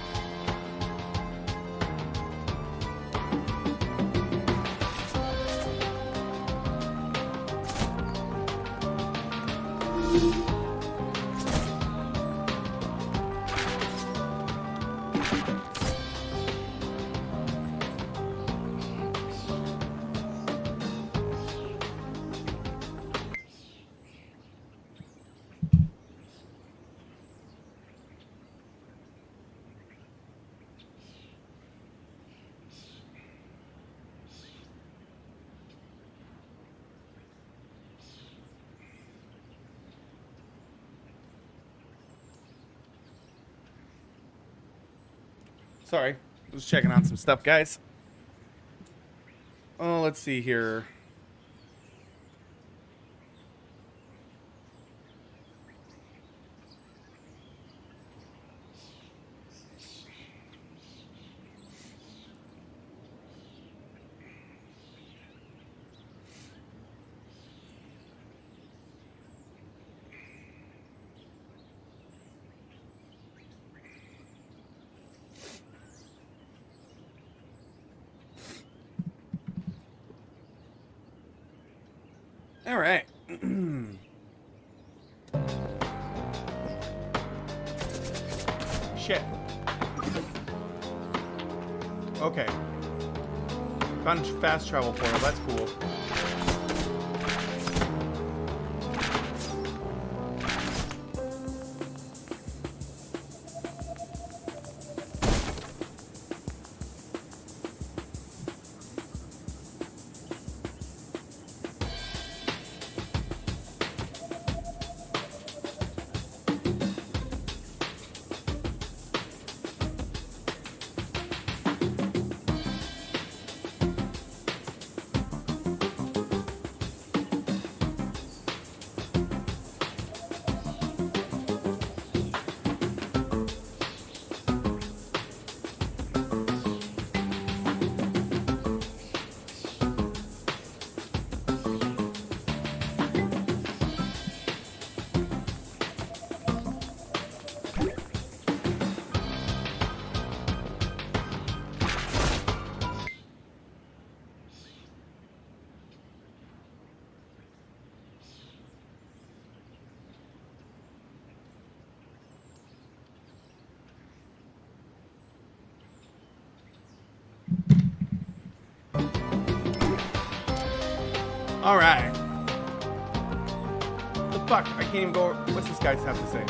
Sorry, I was checking on some stuff, guys. Oh, let's see here. All right. Shit. Okay. Found fast travel portal. That's cool. All right. What the fuck? I can't even go. What's this guy have to say?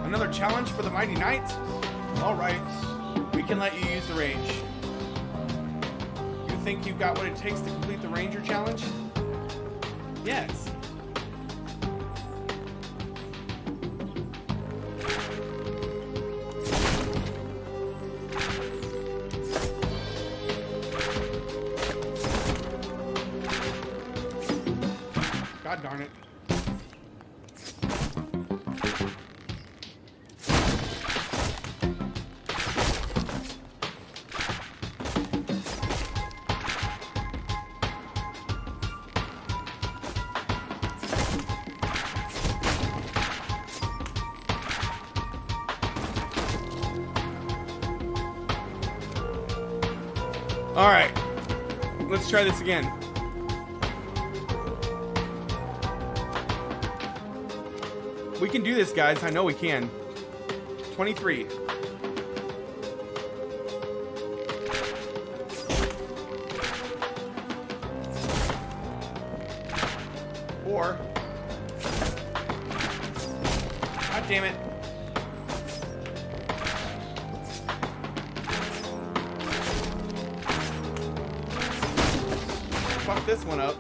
Another challenge for the Mighty Knights? All right. We can let you use the range. You think you've got what it takes to complete the Ranger challenge? Yes. God darn it. All right, let's try this again. We can do this, guys. I know we can. 23. Or. God damn it. Fuck this one up.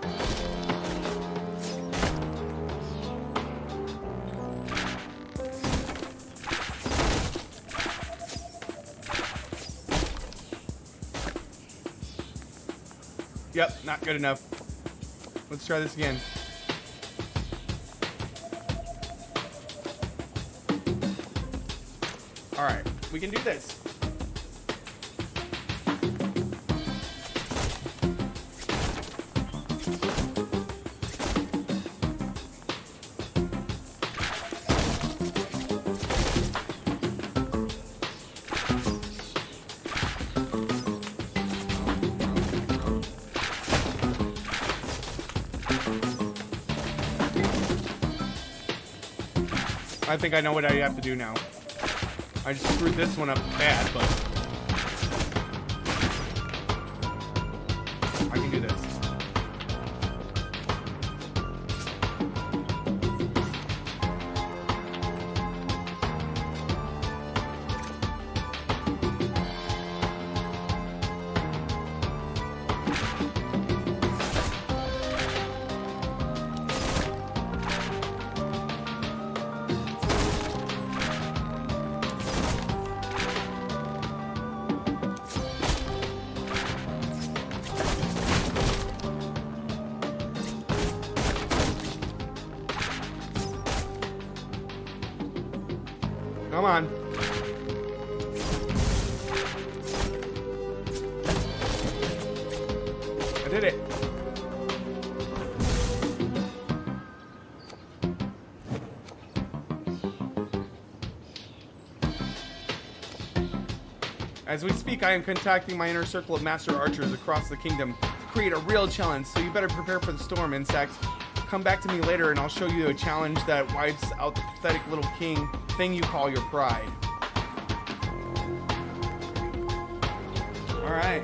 Yep, not good enough. Let's try this again. All right, we can do this. I think I know what I have to do now. I just screwed this one up bad, but I can do this. Come on. I did it. As we speak, I am contacting my inner circle of master archers across the kingdom to create a real challenge, so you better prepare for the storm, insect. Come back to me later and I'll show you a challenge that wipes out the pathetic little thing you call your pride. Alright.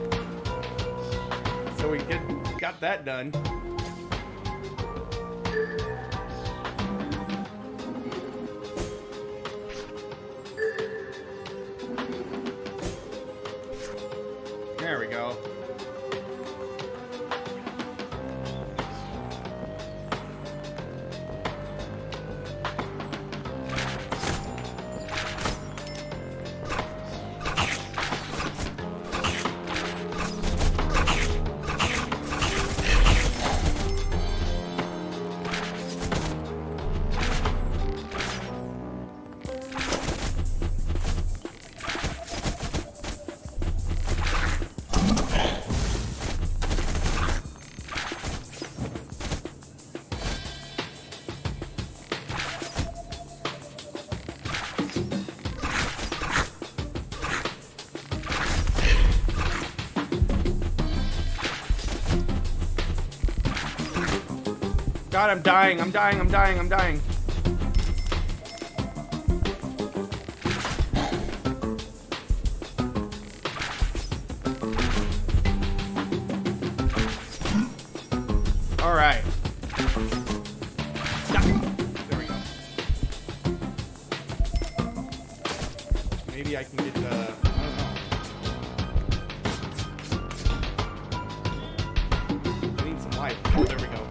So we got that done. There we go. God, I'm dying. I'm dying. I'm dying. I'm dying. All right. Maybe I can get the... I don't know. I need some life. Oh, there we go.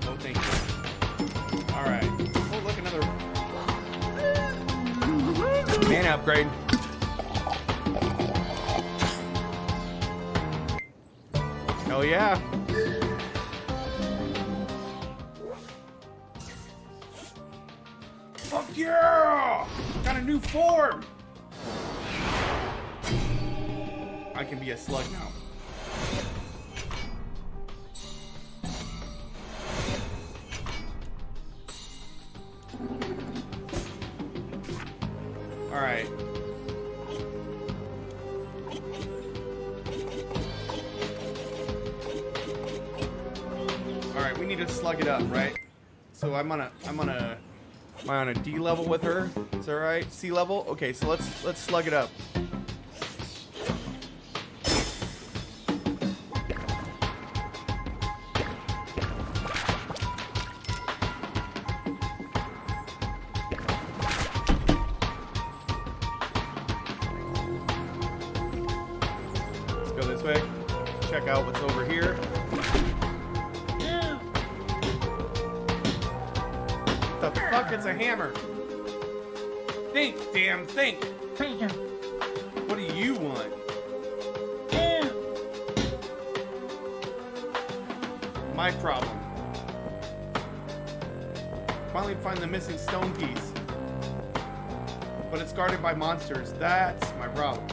Oh, thank you. Alright. Oh, look, another... mana upgrade. Hell yeah. Fuck yeah! Got a new form! I can be a slug now. Alright. Alright, we need to slug it up, right? So am I on a D level with her? Is that right? C level? Okay, so let's slug it up. Let's go this way. Check out what's over here. The fuck? It's a hammer. Think, damn, think. What do you want? My problem. Finally find the missing stone piece. But it's guarded by monsters. That's my problem.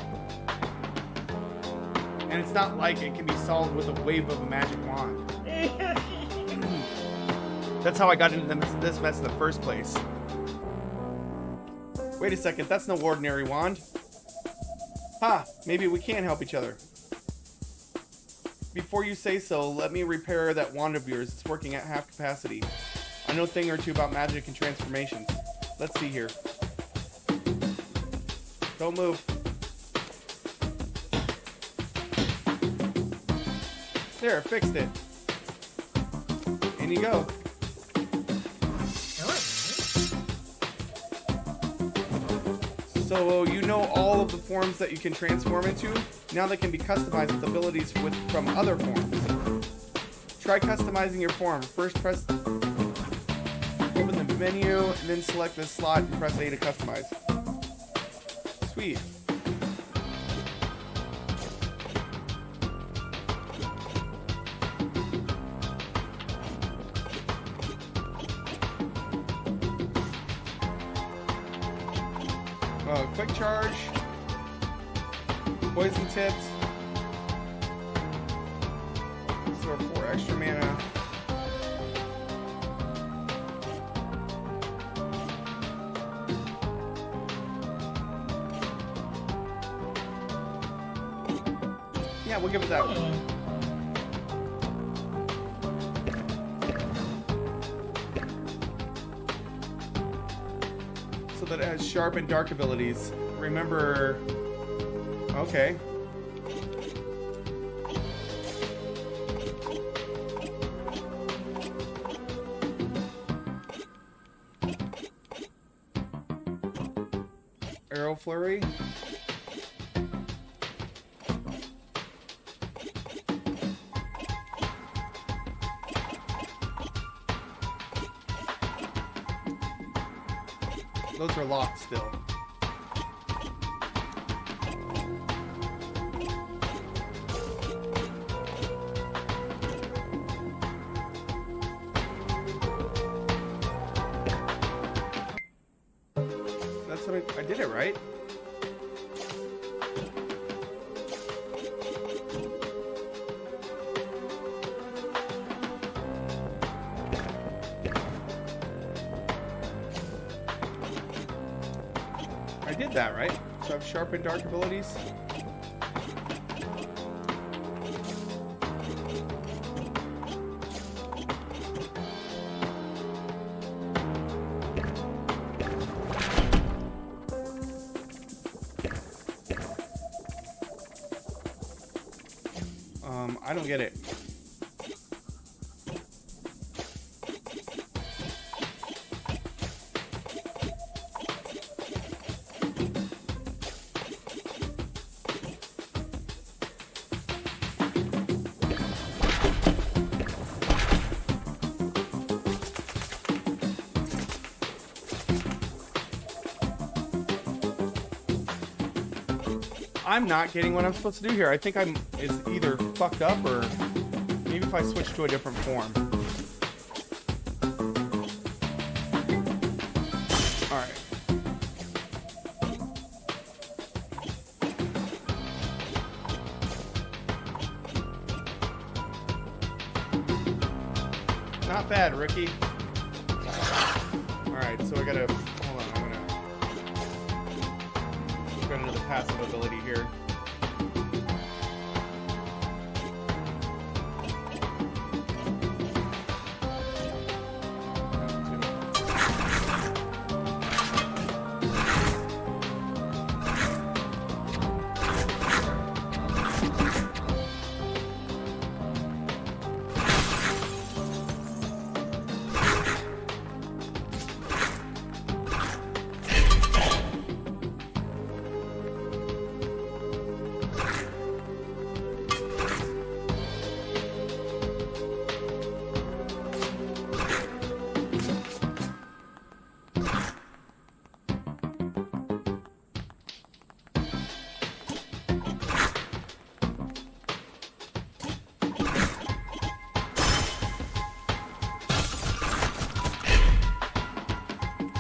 And it's not like it can be solved with a wave of a magic wand. That's how I got into this mess in the first place. Wait a second, that's no ordinary wand. Ha, maybe we can help each other. Before you say so, let me repair that wand of yours. It's working at half capacity. I know a thing or two about magic and transformations. Let's see here. Don't move. There, fixed it. In you go. So you know all of the forms that you can transform into? Now they can be customized with abilities from other forms. Try customizing your form. First press open the menu and then select this slot and press A to customize. Sweet. Quick charge, poison tips, so 4 extra mana. Yeah, we'll give it that one. That it has sharp and dark abilities. Remember... Okay. Arrow flurry. Those are locked still. That's what I did it right. I did that right. So I have sharp and dark abilities. I don't get it. I'm not getting what I'm supposed to do here. I think it's either fucked up or maybe if I switch to a different form. Alright. Not bad, rookie. Alright, so I gotta... Hold on, I'm gonna... go into the passive ability here.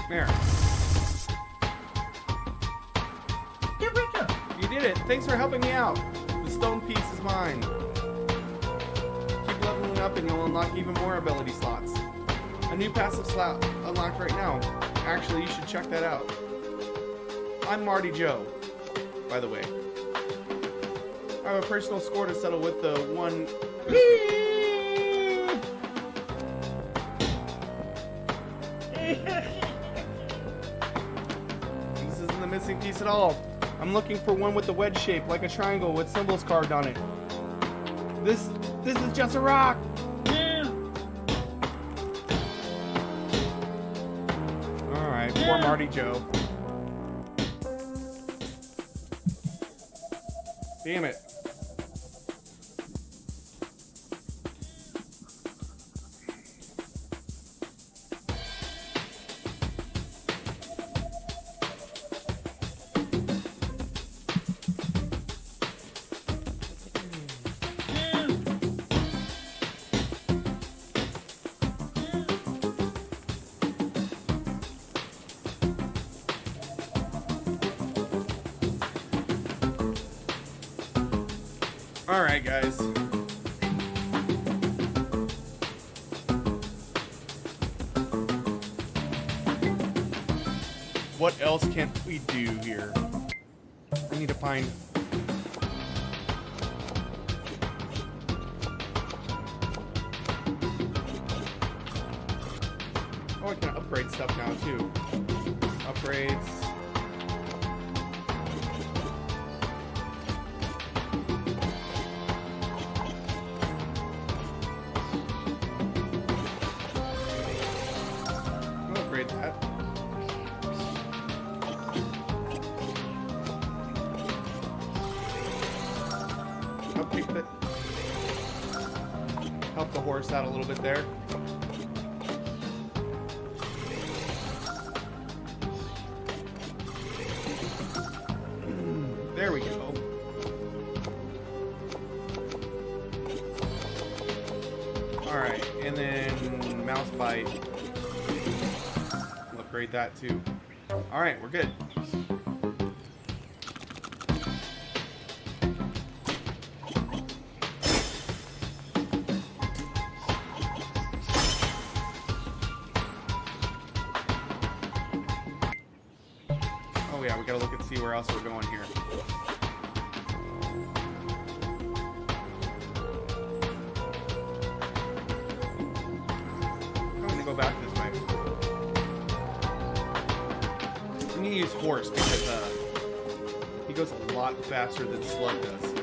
There. Eureka! You did it! Thanks for helping me out! The stone piece is mine. Keep leveling up and you'll unlock even more ability slots. A new passive slot unlocked right now. Actually, you should check that out. I'm Marty Joe, by the way. I have a personal score to settle with the one... Missing piece at all. I'm looking for one with a wedge shape, like a triangle with symbols carved on it. This is just a rock. All right, poor Marty Joe. Damn it. Alright, guys. What else can we do here? I need to find... Oh, I can upgrade stuff now, too. Upgrades... Help the horse out a little bit there. There we go. Alright, and then mouse bite. We'll upgrade that too. Alright, we're good. Yeah, we gotta look and see where else we're going here. I'm gonna go back this way. I'm gonna use horse because he goes a lot faster than Slug does.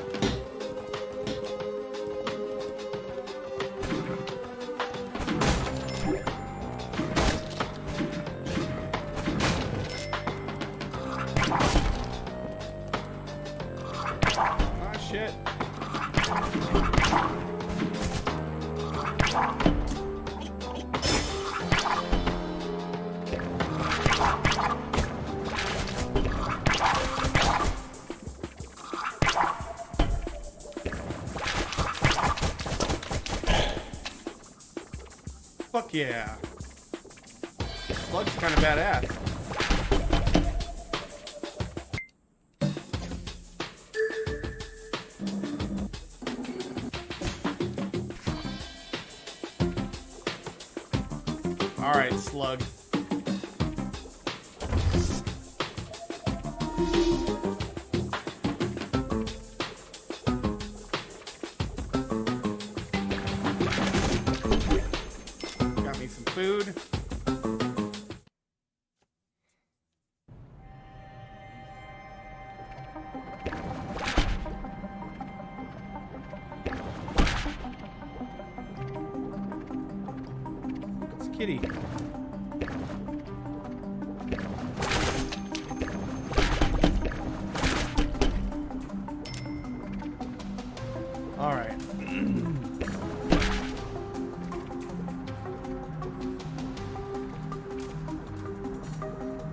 yeah. Slug's kind of badass. Alright, Slug. Got me some food. It's a kitty. All right.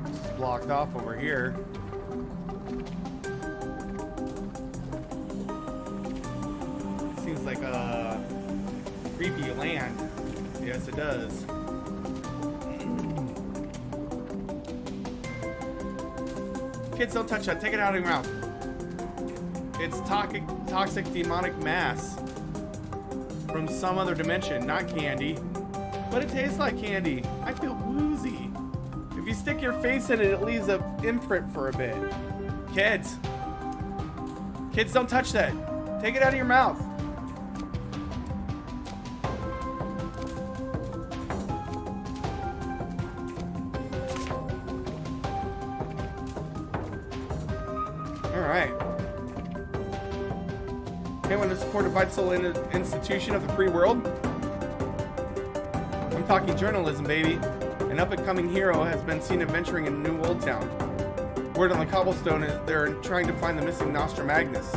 It's blocked off over here. Seems like a creepy land. Yes, it does. Kids, don't touch that. Take it out of your mouth. It's toxic demonic mass from some other dimension, not candy. But it tastes like candy. I feel woozy. If you stick your face in it, it leaves an imprint for a bit. Kids, don't touch that. Take it out of your mouth. All right. Anyone to support a vital institution of the free world? I'm talking journalism, baby. An up-and-coming hero has been seen adventuring in New Old Town. Word on the cobblestone is they're trying to find the missing Nostra Magnus.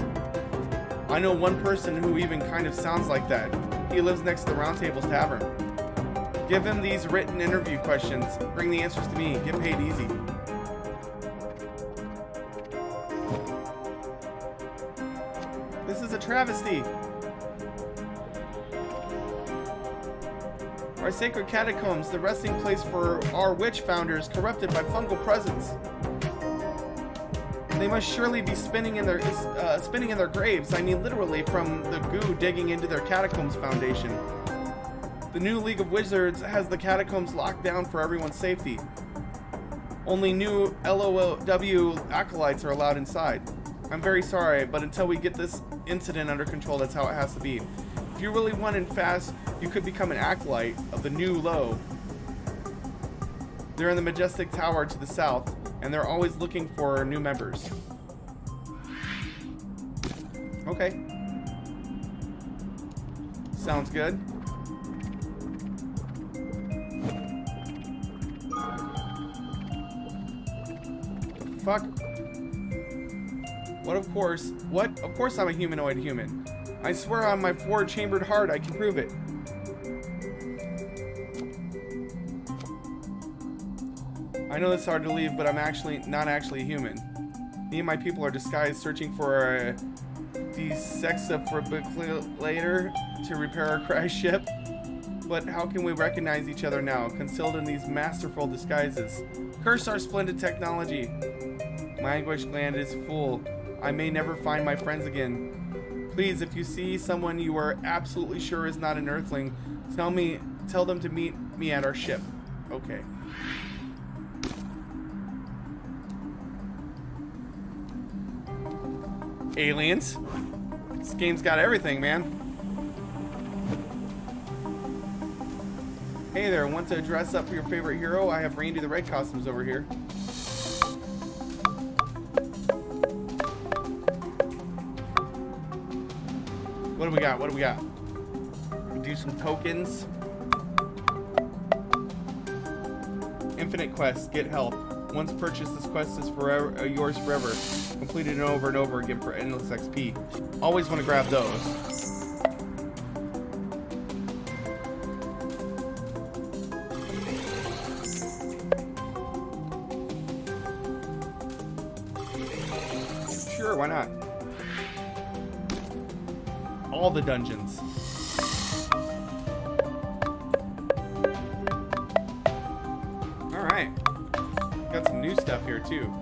I know one person who even kind of sounds like that. He lives next to the Round Table's Tavern. Give him these written interview questions. Bring the answers to me. Get paid easy. This is a travesty. Our sacred catacombs, the resting place for our witch founders, corrupted by fungal presence. They must surely be spinning in their graves. I mean, literally, from the goo digging into their catacombs foundation. The new League of Wizards has the catacombs locked down for everyone's safety. Only new LOW acolytes are allowed inside. I'm very sorry, but until we get this incident under control, that's how it has to be. If you really want and fast, you could become an acolyte of the new low. They're in the majestic tower to the south, and they're always looking for new members. Okay. Sounds good. Fuck. What, of course? What? Of course I'm a humanoid human. I swear on my four-chambered heart I can prove it. I know it's hard to believe, but I'm not actually a human. Me and my people are disguised, searching for a defibrillator to repair our crashed ship. But how can we recognize each other now, concealed in these masterful disguises? Curse our splendid technology. My anguish gland is full. I may never find my friends again. Please, if you see someone you are absolutely sure is not an Earthling, tell them to meet me at our ship. Okay. Aliens. This game's got everything, man. Hey there, want to dress up for your favorite hero? I have Randy the Red costumes over here. What do we got? What do we got? We do some tokens. Infinite quest. Get health. Once purchased, this quest is forever yours forever. Completed it over and over again for endless XP. Always want to grab those. Sure, why not? All the dungeons. Alright. Got some new stuff here, too.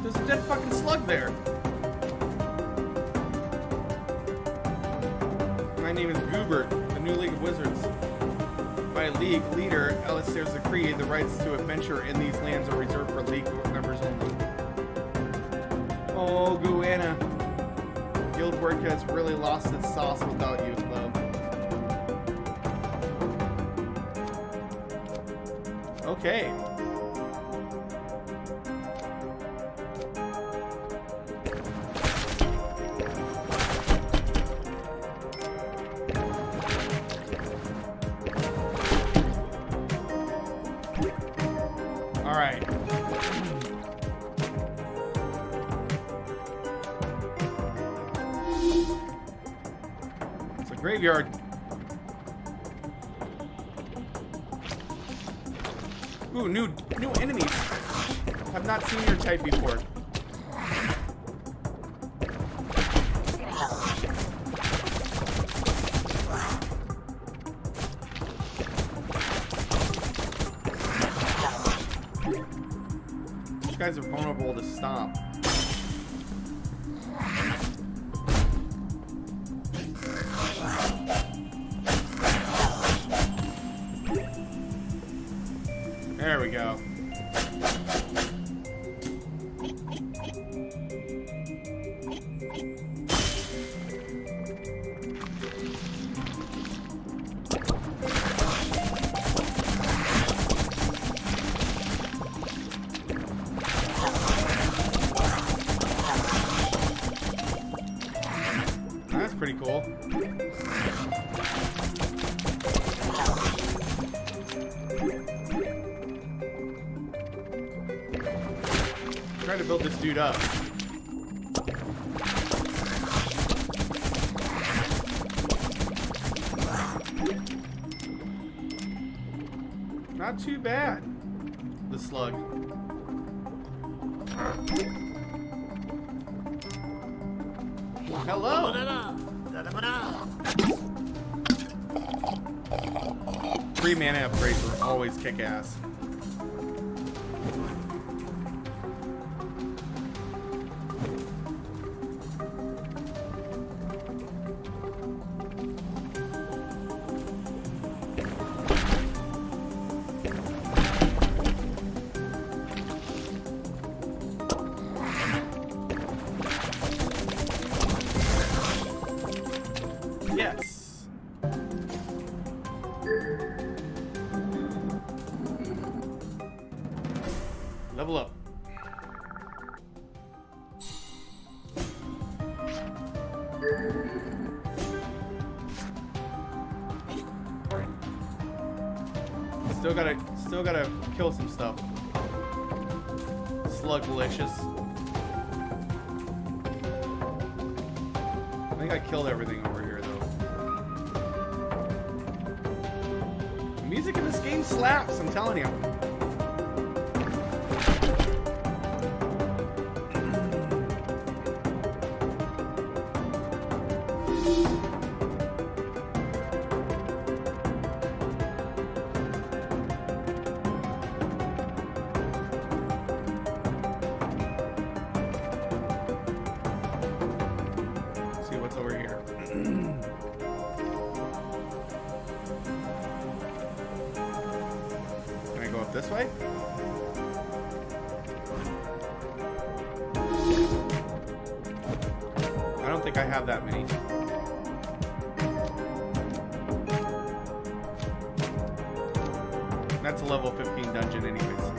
There's a dead fucking slug there. My name is Goobert, the new League of Wizards. By League leader, Alistair's decree, the rights to adventure in these lands are reserved for League members only. Oh, Guana. Guild work has really lost its sauce without you, love. Okay. Alright. It's a graveyard. Ooh, new enemies. Have not seen your type before. These guys are vulnerable to stomp. There we go. That's pretty cool. Try to build this dude up. Not too bad. The slug. Hello. 3 mana upgrades are always kick ass. Yes. Level up. Still gotta kill some stuff. Sluglicious. I think I killed everything over here though. The music in this game slaps, I'm telling you. This way? I don't think I have that many. That's a level 15 dungeon anyways.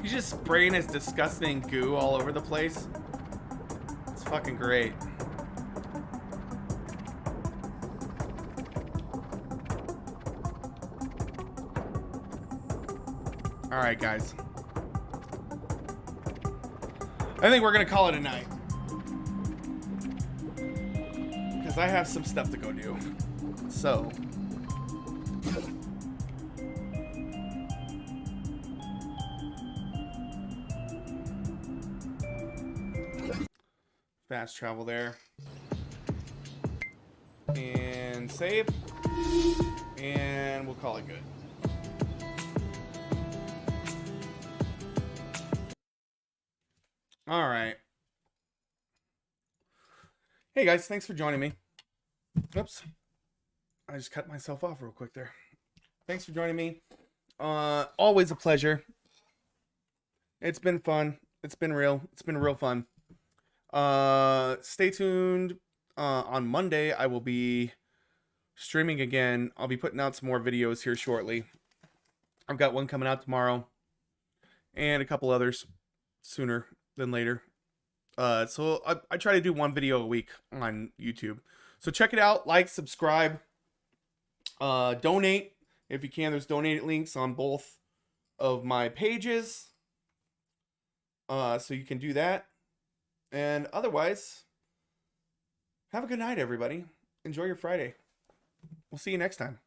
He's just spraying his disgusting goo all over the place. It's fucking great. Alright, guys. I think we're gonna call it a night. Because I have some stuff to go do. So, Fast travel there. And save. And we'll call it good. All right. Hey guys, thanks for joining me. Oops. I just cut myself off real quick there. Thanks for joining me. Always a pleasure. It's been fun. It's been real fun. Stay tuned. On Monday, I will be streaming again. I'll be putting out some more videos here shortly. I've got one coming out tomorrow and a couple others sooner than later. So I try to do one video a week on YouTube. So check it out. Like, subscribe, donate if you can. There's donate links on both of my pages. So you can do that. And otherwise, have a good night, everybody. Enjoy your Friday. We'll see you next time.